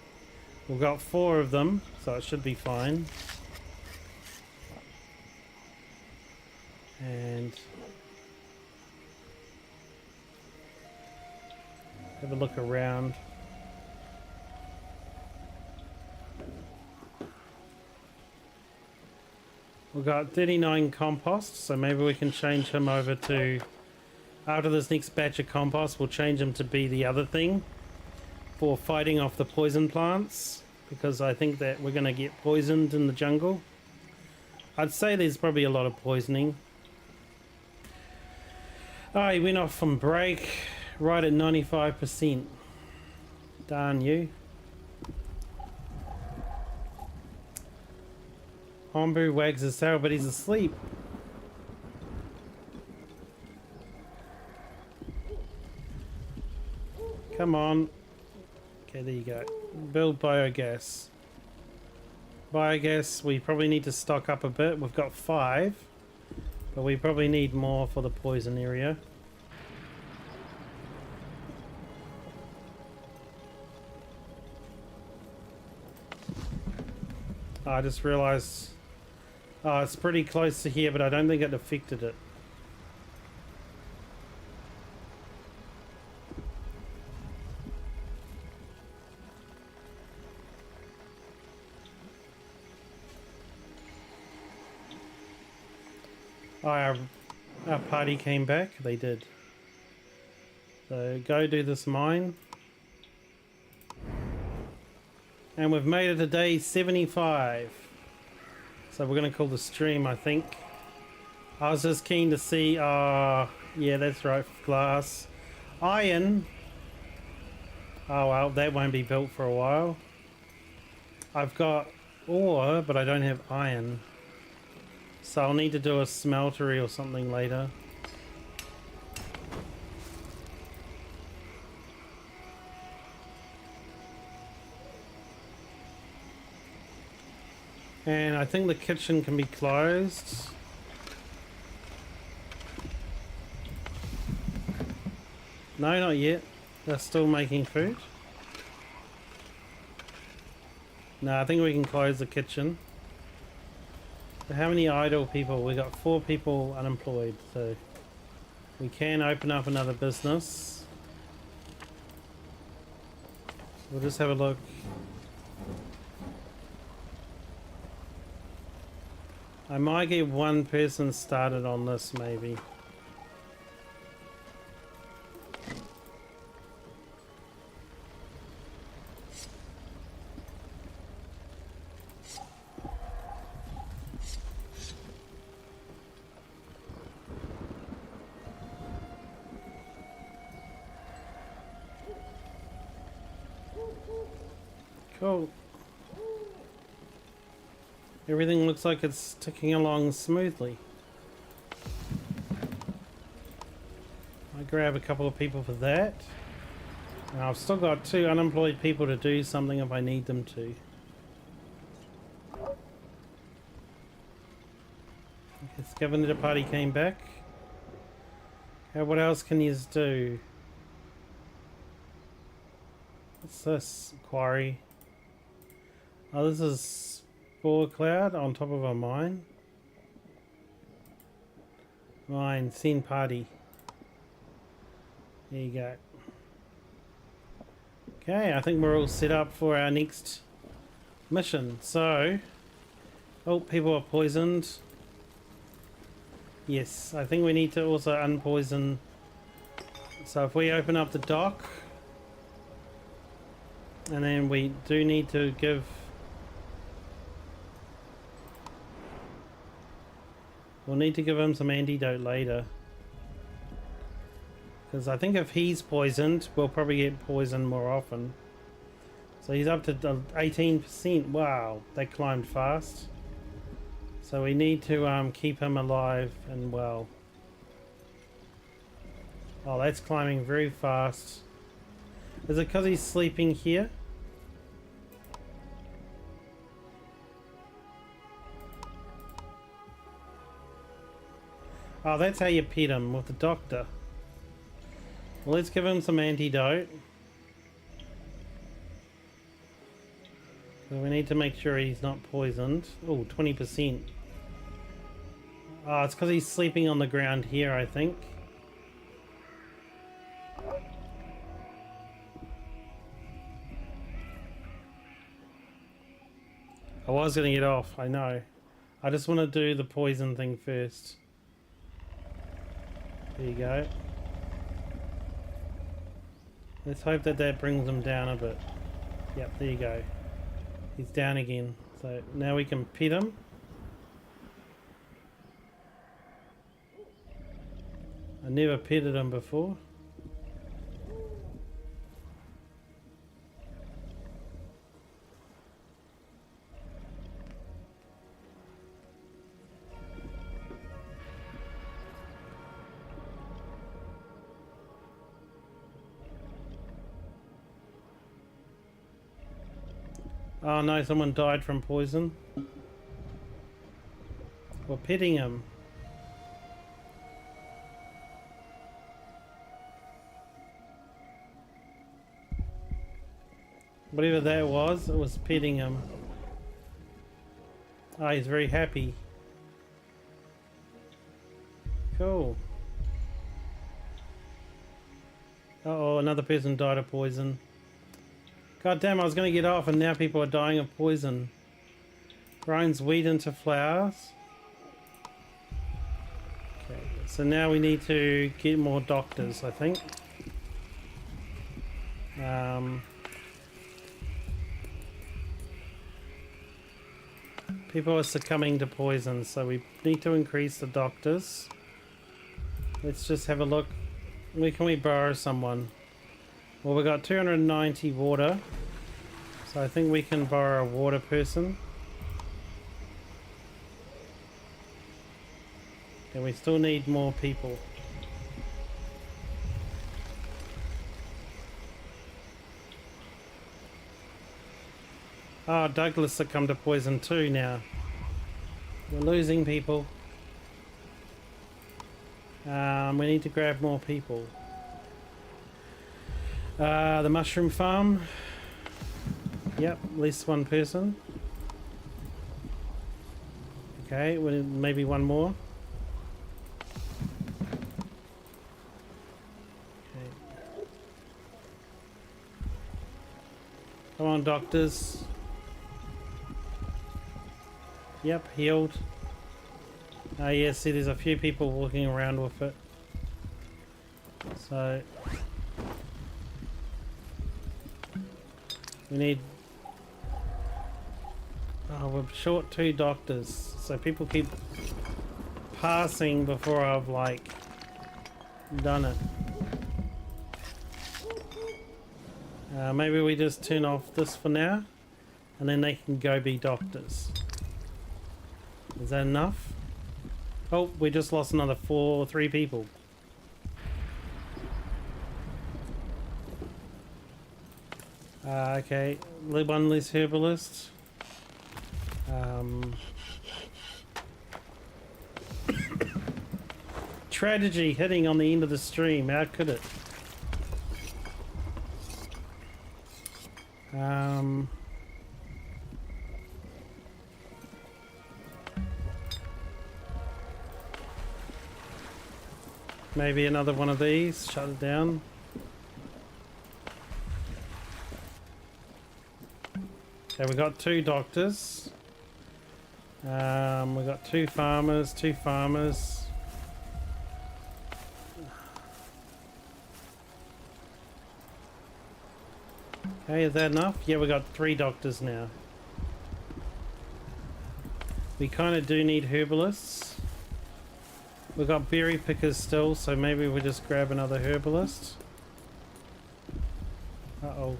We've got 4 of them, so it should be fine. And have a look around. We've got 39 compost, so maybe we can change him over to, after this next batch of compost, we'll change him to be the other thing for fighting off the poison plants, because I think that we're going to get poisoned in the jungle. I'd say there's probably a lot of poisoning. Oh, he went off from break right at 95%. Darn you. Hombu wags his tail, but he's asleep. Come on. Okay, there you go. Build biogas. Biogas, we probably need to stock up a bit. We've got 5, but we probably need more for the poison area. I just realized, oh, it's pretty close to here, but I don't think it affected it. Oh, our party came back. They did. So go do this mine. And we've made it to day 75. So we're going to call the stream, I think. I was just keen to see, yeah, that's right, glass. Iron. Oh well, that won't be built for a while. I've got ore, but I don't have iron. So I'll need to do a smeltery or something later. And I think the kitchen can be closed. No, not yet. They're still making food. No, I think we can close the kitchen. So how many idle people? We got 4 people unemployed, so we can open up another business. We'll just have a look. I might get one person started on this, maybe. Cool. Everything looks like it's ticking along smoothly. I grab a couple of people for that. And I've still got 2 unemployed people to do something if I need them to. Okay, Scavenger Party came back. Okay, what else can you do? What's this? Quarry. Oh, this is spore cloud on top of a mine. Mine, send party. There you go. Okay, I think we're all set up for our next mission. So, oh, people are poisoned. Yes, I think we need to also unpoison. So if we open up the dock, and then we do need to give. We'll need to give him some antidote later. Because I think if he's poisoned, we'll probably get poisoned more often. So he's up to 18%. Wow, that climbed fast. So we need to keep him alive and well. Oh, that's climbing very fast. Is it because he's sleeping here? Oh, that's how you pet him, with the doctor. Well, let's give him some antidote. So we need to make sure he's not poisoned. Oh, 20%. Oh, it's because he's sleeping on the ground here, I think. I was going to get off, I know. I just want to do the poison thing first. There you go. Let's hope that that brings him down a bit. Yep, there you go. He's down again. So now we can pet him. I never petted him before. Oh no, someone died from poison. We're petting him. Whatever that was, it was petting him. Oh, he's very happy. Cool. Uh-oh, another person died of poison. God damn, I was going to get off and now people are dying of poison. Grinds wheat into flowers. Okay, so now we need to get more doctors, I think. People are succumbing to poison, so we need to increase the doctors. Let's just have a look. Where can we borrow someone? Well, we got 290 water, so I think we can borrow a water person. And we still need more people. Oh, Douglas succumbed to poison too now. We're losing people. We need to grab more people. The mushroom farm. Yep, at least one person. Okay, well, maybe one more. Okay. Come on, doctors. Yep, healed. Yeah, see, there's a few people walking around with it. So we need... Oh, we're short 2 doctors, so people keep passing before I've like done it. Maybe we just turn off this for now, and then they can go be doctors. Is that enough? Oh, we just lost another 3 people. Okay, one less herbalist. Tragedy hitting on the end of the stream. How could it? Maybe another one of these. Shut it down. Okay, we got 2 doctors. We got 2 farmers, 2 farmers. Okay, is that enough? Yeah, we got 3 doctors now. We kind of do need herbalists. We've got berry pickers still, so maybe we just grab another herbalist. Uh-oh.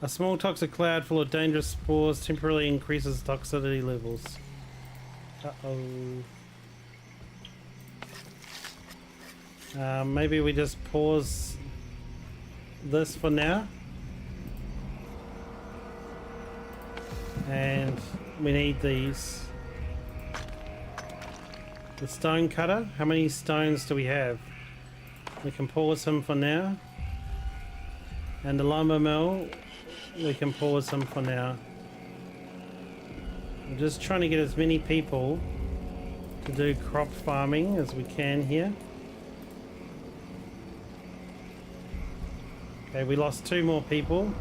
A small toxic cloud full of dangerous spores temporarily increases toxicity levels. Uh-oh. Maybe we just pause this for now. And we need these. The stone cutter. How many stones do we have? We can pause him for now. And the lumber mill, we can pause him for now. I'm just trying to get as many people to do crop farming as we can here. Okay, we lost 2 more people.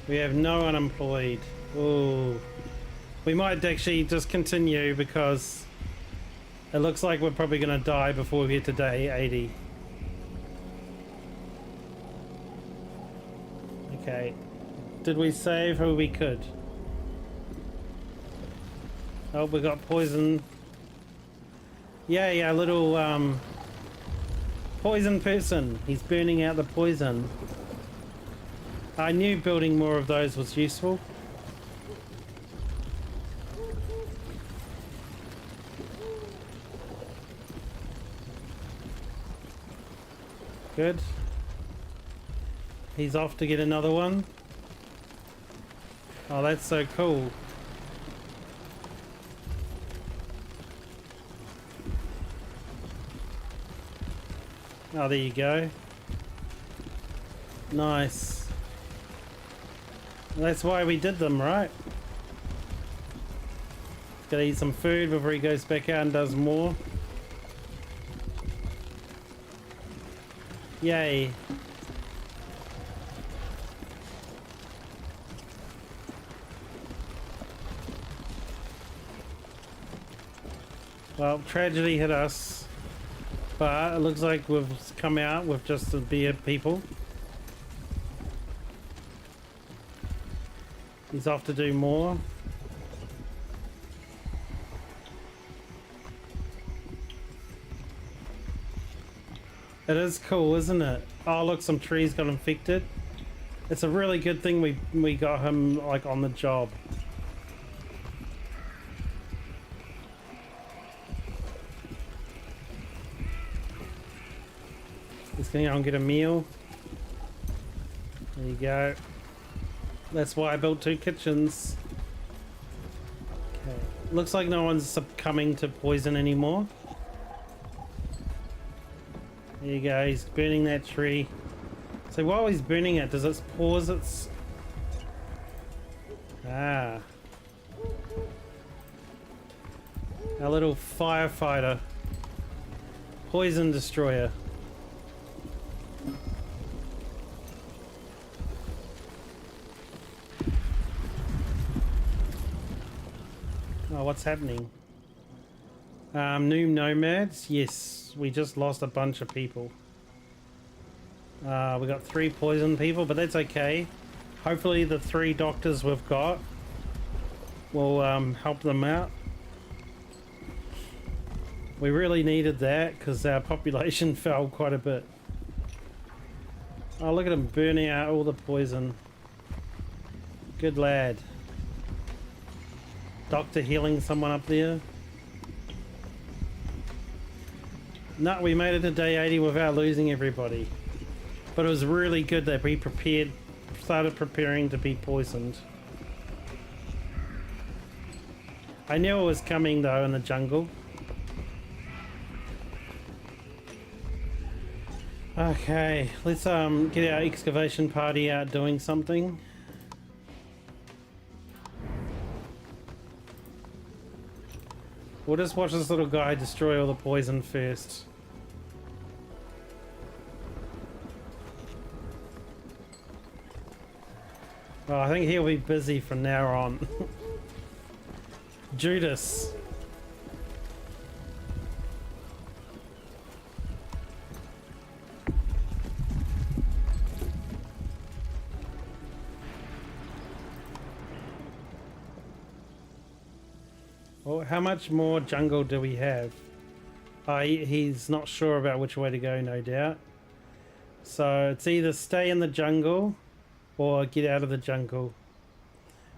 We have no unemployed. Ooh. We might actually just continue because it looks like we're probably going to die before we get to day 80. Okay. Did we save who we could? Oh, we got poison. Yeah, a little poison person. He's burning out the poison. I knew building more of those was useful. Good. He's off to get another one. Oh, that's so cool. Oh, there you go. Nice. That's why we did them, right? Gotta eat some food before he goes back out and does more. Yay. Well, tragedy hit us, but it looks like we've come out with just the beer people. He's off to do more. It is cool, isn't it? Oh, look, some trees got infected. It's a really good thing we got him like on the job. He's gonna go and get a meal. There you go. That's why I built 2 kitchens. Okay. Looks like no one's succumbing to poison anymore. There you go, he's burning that tree. So while he's burning it, does it pause its... Ah. Our little firefighter. Poison destroyer. Oh, what's happening? New nomads? Yes, we just lost a bunch of people. We got 3 poison people, but that's okay. Hopefully the 3 doctors we've got will help them out. We really needed that because our population fell quite a bit. Oh, look at him burning out all the poison. Good lad. Doctor healing someone up there. No, we made it to day 80 without losing everybody. But it was really good that we started preparing to be poisoned. I knew it was coming though in the jungle. Okay, let's get our excavation party out doing something. We'll just watch this little guy destroy all the poison first. Oh, I think he'll be busy from now on. Judas. Well, how much more jungle do we have? He's not sure about which way to go, no doubt. So it's either stay in the jungle or get out of the jungle.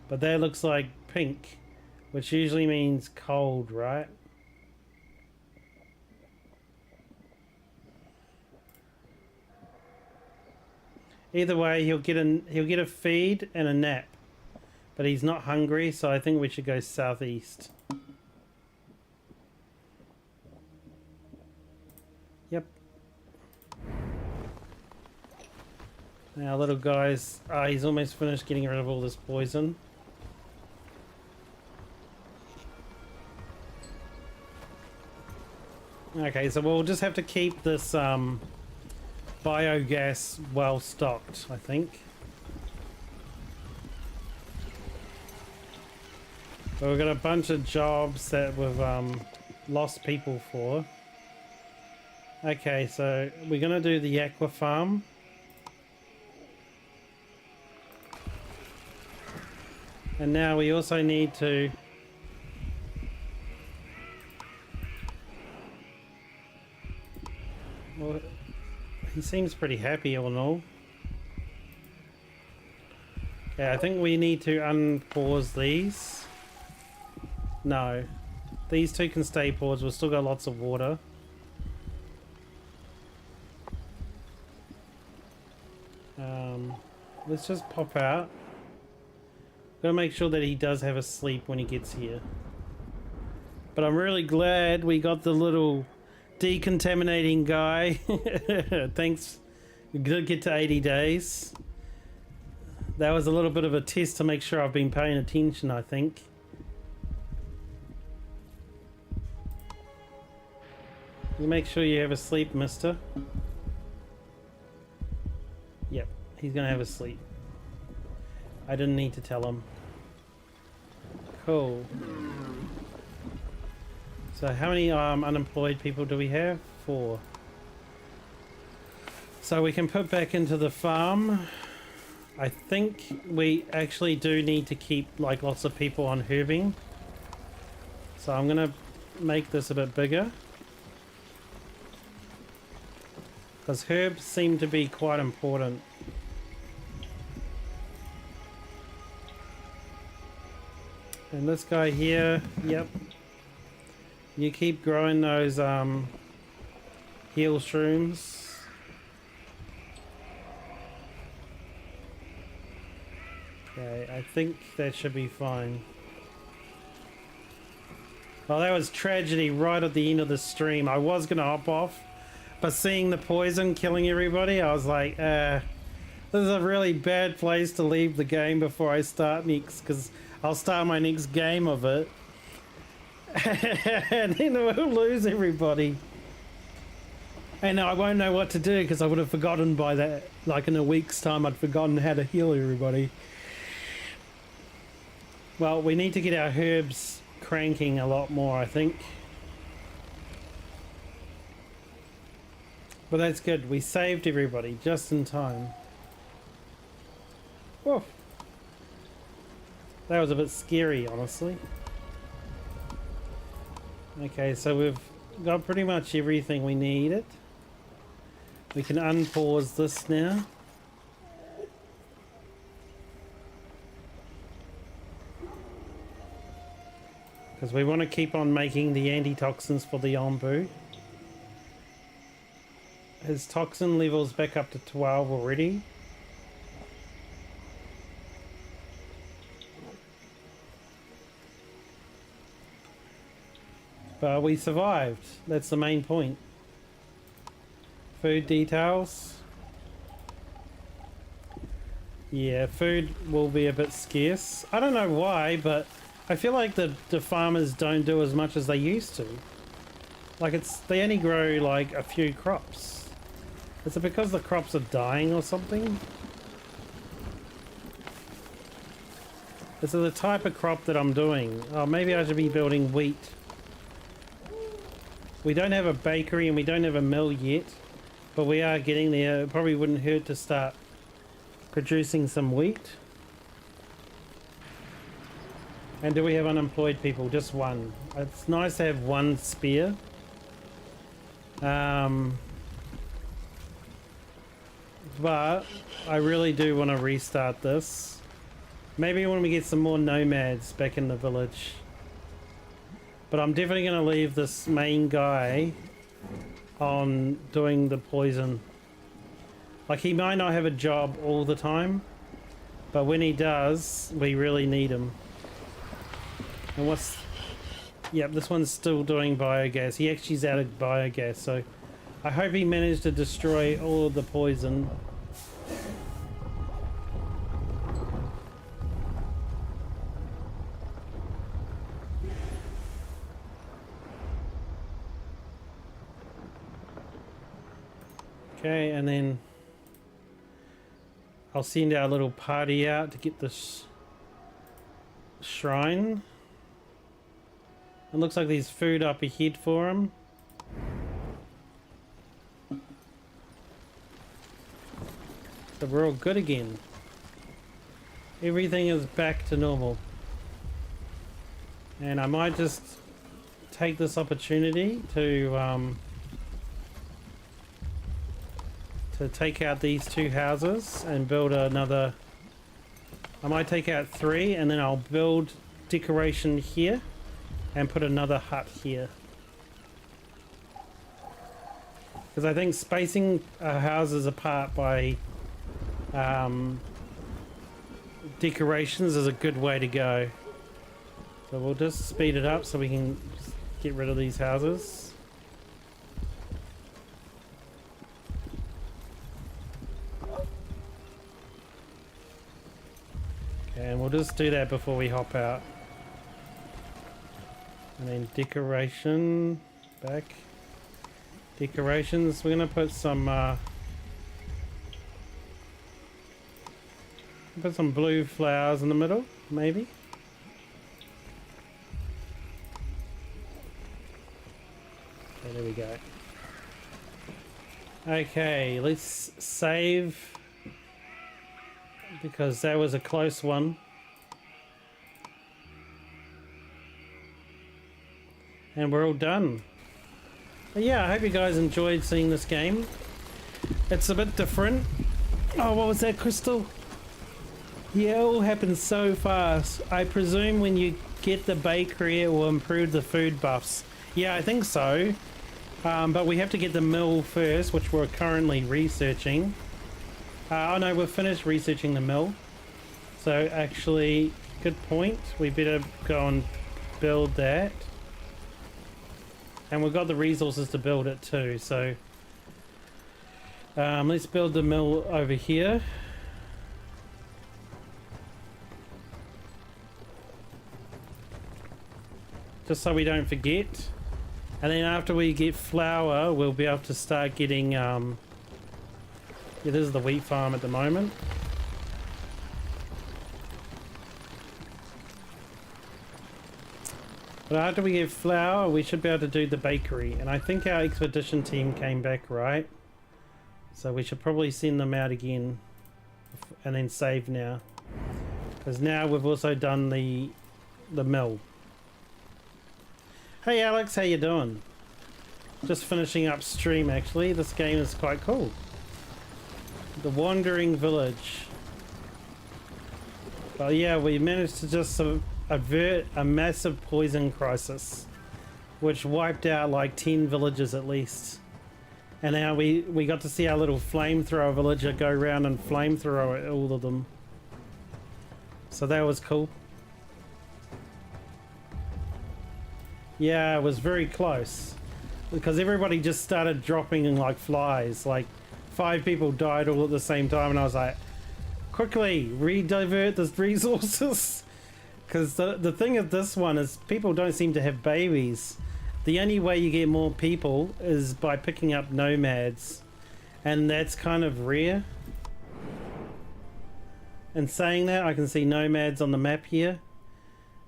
But that looks like pink, which usually means cold, right? Either way, he'll get a feed and a nap. But he's not hungry, so I think we should go southeast. Yep. Now, little guys, he's almost finished getting rid of all this poison. Okay, so we'll just have to keep this biogas well stocked, I think. But we've got a bunch of jobs that we've lost people for. Okay, so we're going to do the aqua farm. And now we also need to... Well, he seems pretty happy all in all. Okay, I think we need to unpause these. No. These 2 can stay paused. We've still got lots of water. Let's just pop out. Gotta make sure that he does have a sleep when he gets here. But I'm really glad we got the little decontaminating guy. Thanks. We did get to 80 days. That was a little bit of a test to make sure I've been paying attention, I think. You make sure you have a sleep, mister. Yep, he's gonna have a sleep. I didn't need to tell him. Cool. So how many unemployed people do we have? 4. So we can put back into the farm. I think we actually do need to keep like lots of people on herbing. So I'm gonna make this a bit bigger. Because herbs seem to be quite important. And this guy here, yep. You keep growing those heal shrooms. Okay, I think that should be fine. Well, that was tragedy right at the end of the stream. I was going to hop off, but seeing the poison killing everybody, I was like, this is a really bad place to leave the game before I start next, because I'll start my next game of it. And then we'll lose everybody. And I won't know what to do, because I would have forgotten by that, like in a week's time, I'd forgotten how to heal everybody. Well, we need to get our herbs cranking a lot more, I think. But that's good. We saved everybody just in time. Whoa. That was a bit scary, honestly. Okay, so we've got pretty much everything we needed. We can unpause this now. Because we want to keep on making the antitoxins for the Ombu. His toxin level's back up to 12 already. But we survived. That's the main point. Food details. Yeah, food will be a bit scarce. I don't know why, but I feel like the farmers don't do as much as they used to. Like they only grow like a few crops. Is it because the crops are dying or something? Is it the type of crop that I'm doing? Oh, maybe I should be building wheat. We don't have a bakery and we don't have a mill yet, but we are getting there. It probably wouldn't hurt to start producing some wheat. And do we have unemployed people? Just one. It's nice to have one spare. But I really do want to restart this. Maybe when we get some more nomads back in the village. But I'm definitely going to leave this main guy on doing the poison. Like, he might not have a job all the time, but when he does, we really need him. And what's... Yep, this one's still doing biogas. He actually's out of biogas, so I hope he managed to destroy all of the poison. Okay, and then I'll send our little party out to get this shrine. It looks like there's food up ahead for him. So we're all good again. Everything is back to normal. And I might just take this opportunity to take out these two houses and build another. I might take out 3 and then I'll build decoration here and put another hut here. Because I think spacing houses apart by decorations is a good way to go. So we'll just speed it up so we can get rid of these houses. And we'll just do that before we hop out. And then decoration, back. Decorations, we're going to put some blue flowers in the middle, maybe. Okay, there we go. Okay, let's save. Because that was a close one. And we're all done. But yeah, I hope you guys enjoyed seeing this game. It's a bit different. Oh, what was that, Crystal? Yeah, it all happens so fast. I presume when you get the bakery it will improve the food buffs. Yeah, I think so. But we have to get the mill first, which we're currently researching. Oh no, we've finished researching the mill. So actually, good point. We better go and build that. And we've got the resources to build it too, so let's build the mill over here. Just so we don't forget. And then after we get flour, we'll be able to start getting yeah, this is the wheat farm at the moment. But after we get flour, we should be able to do the bakery. And I think our expedition team came back, right? So we should probably send them out again and then save now. Because now we've also done the mill. Hey Alex, how you doing? Just finishing up stream actually. This game is quite cool. The Wandering Village. Well, yeah, we managed to just avert a massive poison crisis, which wiped out like 10 villages at least. And now we got to see our little flamethrower villager go around and flamethrower all of them. So that was cool. Yeah, it was very close. Because everybody just started dropping in like flies. Like 5 people died all at the same time and I was like, quickly, redivert the resources. Because the thing of this one is people don't seem to have babies. The only way you get more people is by picking up nomads. And that's kind of rare. And saying that, I can see nomads on the map here.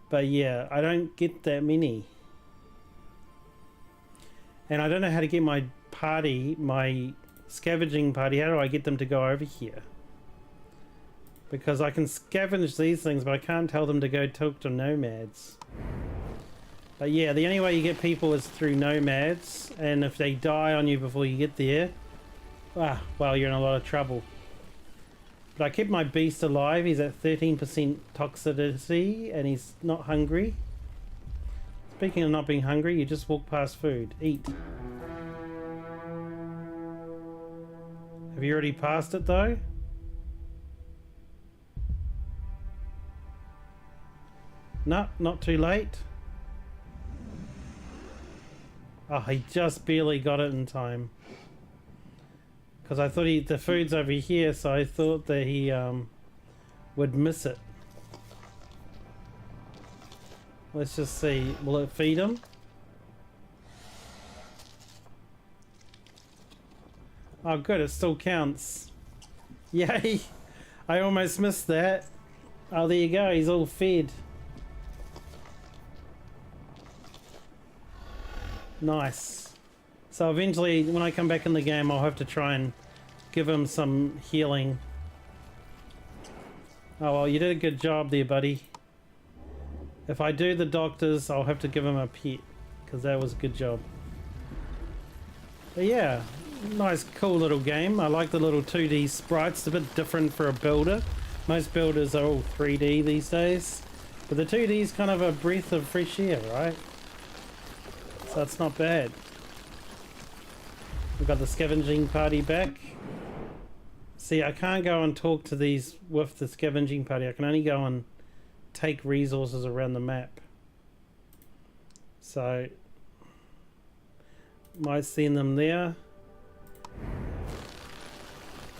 But yeah, I don't get that many. And I don't know how to get my party, my scavenging party, how do I get them to go over here? Because I can scavenge these things, but I can't tell them to go talk to nomads. But yeah, the only way you get people is through nomads, and if they die on you before you get there, well, you're in a lot of trouble. But I kept my beast alive. He's at 13% toxicity, and he's not hungry. Speaking of not being hungry, you just walk past food. Eat. Have you already passed it though? No, not too late. Oh, he just barely got it in time. Because I thought the food's over here, so I thought that he would miss it. Let's just see. Will it feed him? Oh good, it still counts. Yay! I almost missed that. Oh, there you go, he's all fed. Nice. So eventually, when I come back in the game, I'll have to try and give him some healing. Oh well, you did a good job there, buddy. If I do the doctors, I'll have to give him a pet, because that was a good job. But yeah, nice cool little game. I like the little 2D sprites. It's a bit different for a builder. Most builders are all 3D these days. But the 2D is kind of a breath of fresh air, right? So it's not bad. We've got the scavenging party back. See, I can't go and talk to these with the scavenging party. I can only go and take resources around the map. So might send them there.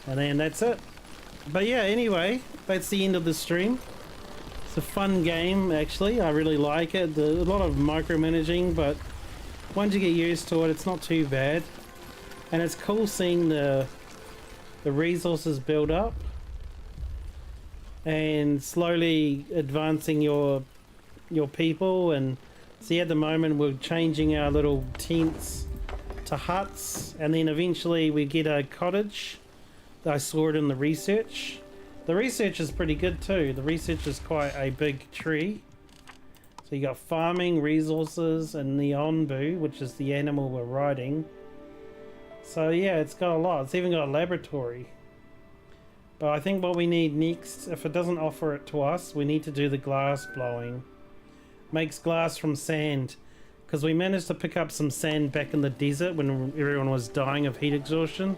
And then that's it. But yeah, anyway, that's the end of the stream. It's a fun game actually. I really like it. A lot of micromanaging, but once you get used to it, it's not too bad. And it's cool seeing the resources build up and slowly advancing your people. And see, at the moment we're changing our little tents to huts, and then eventually we get a cottage. I saw it in the research. The research is pretty good too. The research is quite a big tree. So you got farming, resources, and the onbu, which is the animal we're riding. So yeah, it's got a lot. It's even got a laboratory. But I think what we need next, if it doesn't offer it to us, we need to do the glass blowing. Makes glass from sand. Because we managed to pick up some sand back in the desert when everyone was dying of heat exhaustion.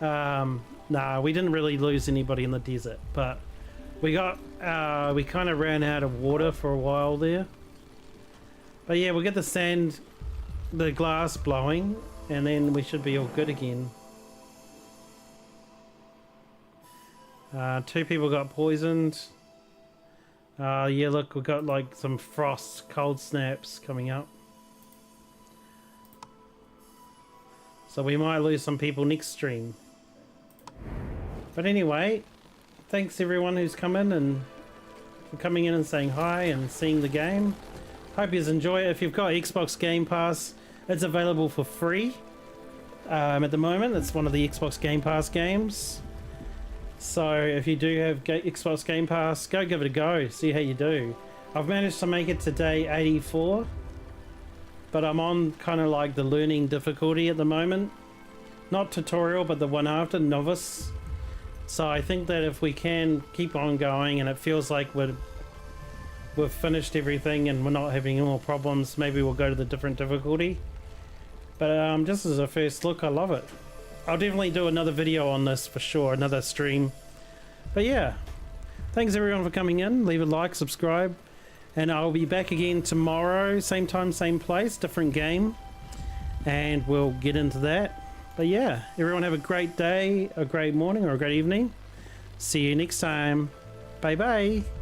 Nah, we didn't really lose anybody in the desert. But We kind of ran out of water for a while there. But yeah, we'll get the glass blowing, and then we should be all good again. 2 people got poisoned. Yeah, look, we got like some frost, cold snaps coming up. So we might lose some people next stream. But anyway, thanks everyone who's come in and for coming in and saying hi and seeing the game. Hope you enjoy it. If you've got Xbox Game Pass, it's available for free at the moment. It's one of the Xbox Game Pass games. So if you do have Xbox Game Pass, go give it a go, see how you do. I've managed to make it to day 84, but I'm on kind of like the learning difficulty at the moment. Not tutorial, but the one after, novice. So I think that if we can keep on going and it feels like we've finished everything and we're not having any more problems, maybe we'll go to the different difficulty. But just as a first look, I love it. I'll definitely do another video on this for sure, another stream. But yeah, thanks everyone for coming in. Leave a like, subscribe, and I'll be back again tomorrow, same time, same place, different game, and we'll get into that. But yeah, everyone have a great day, a great morning, or a great evening. See you next time. Bye bye.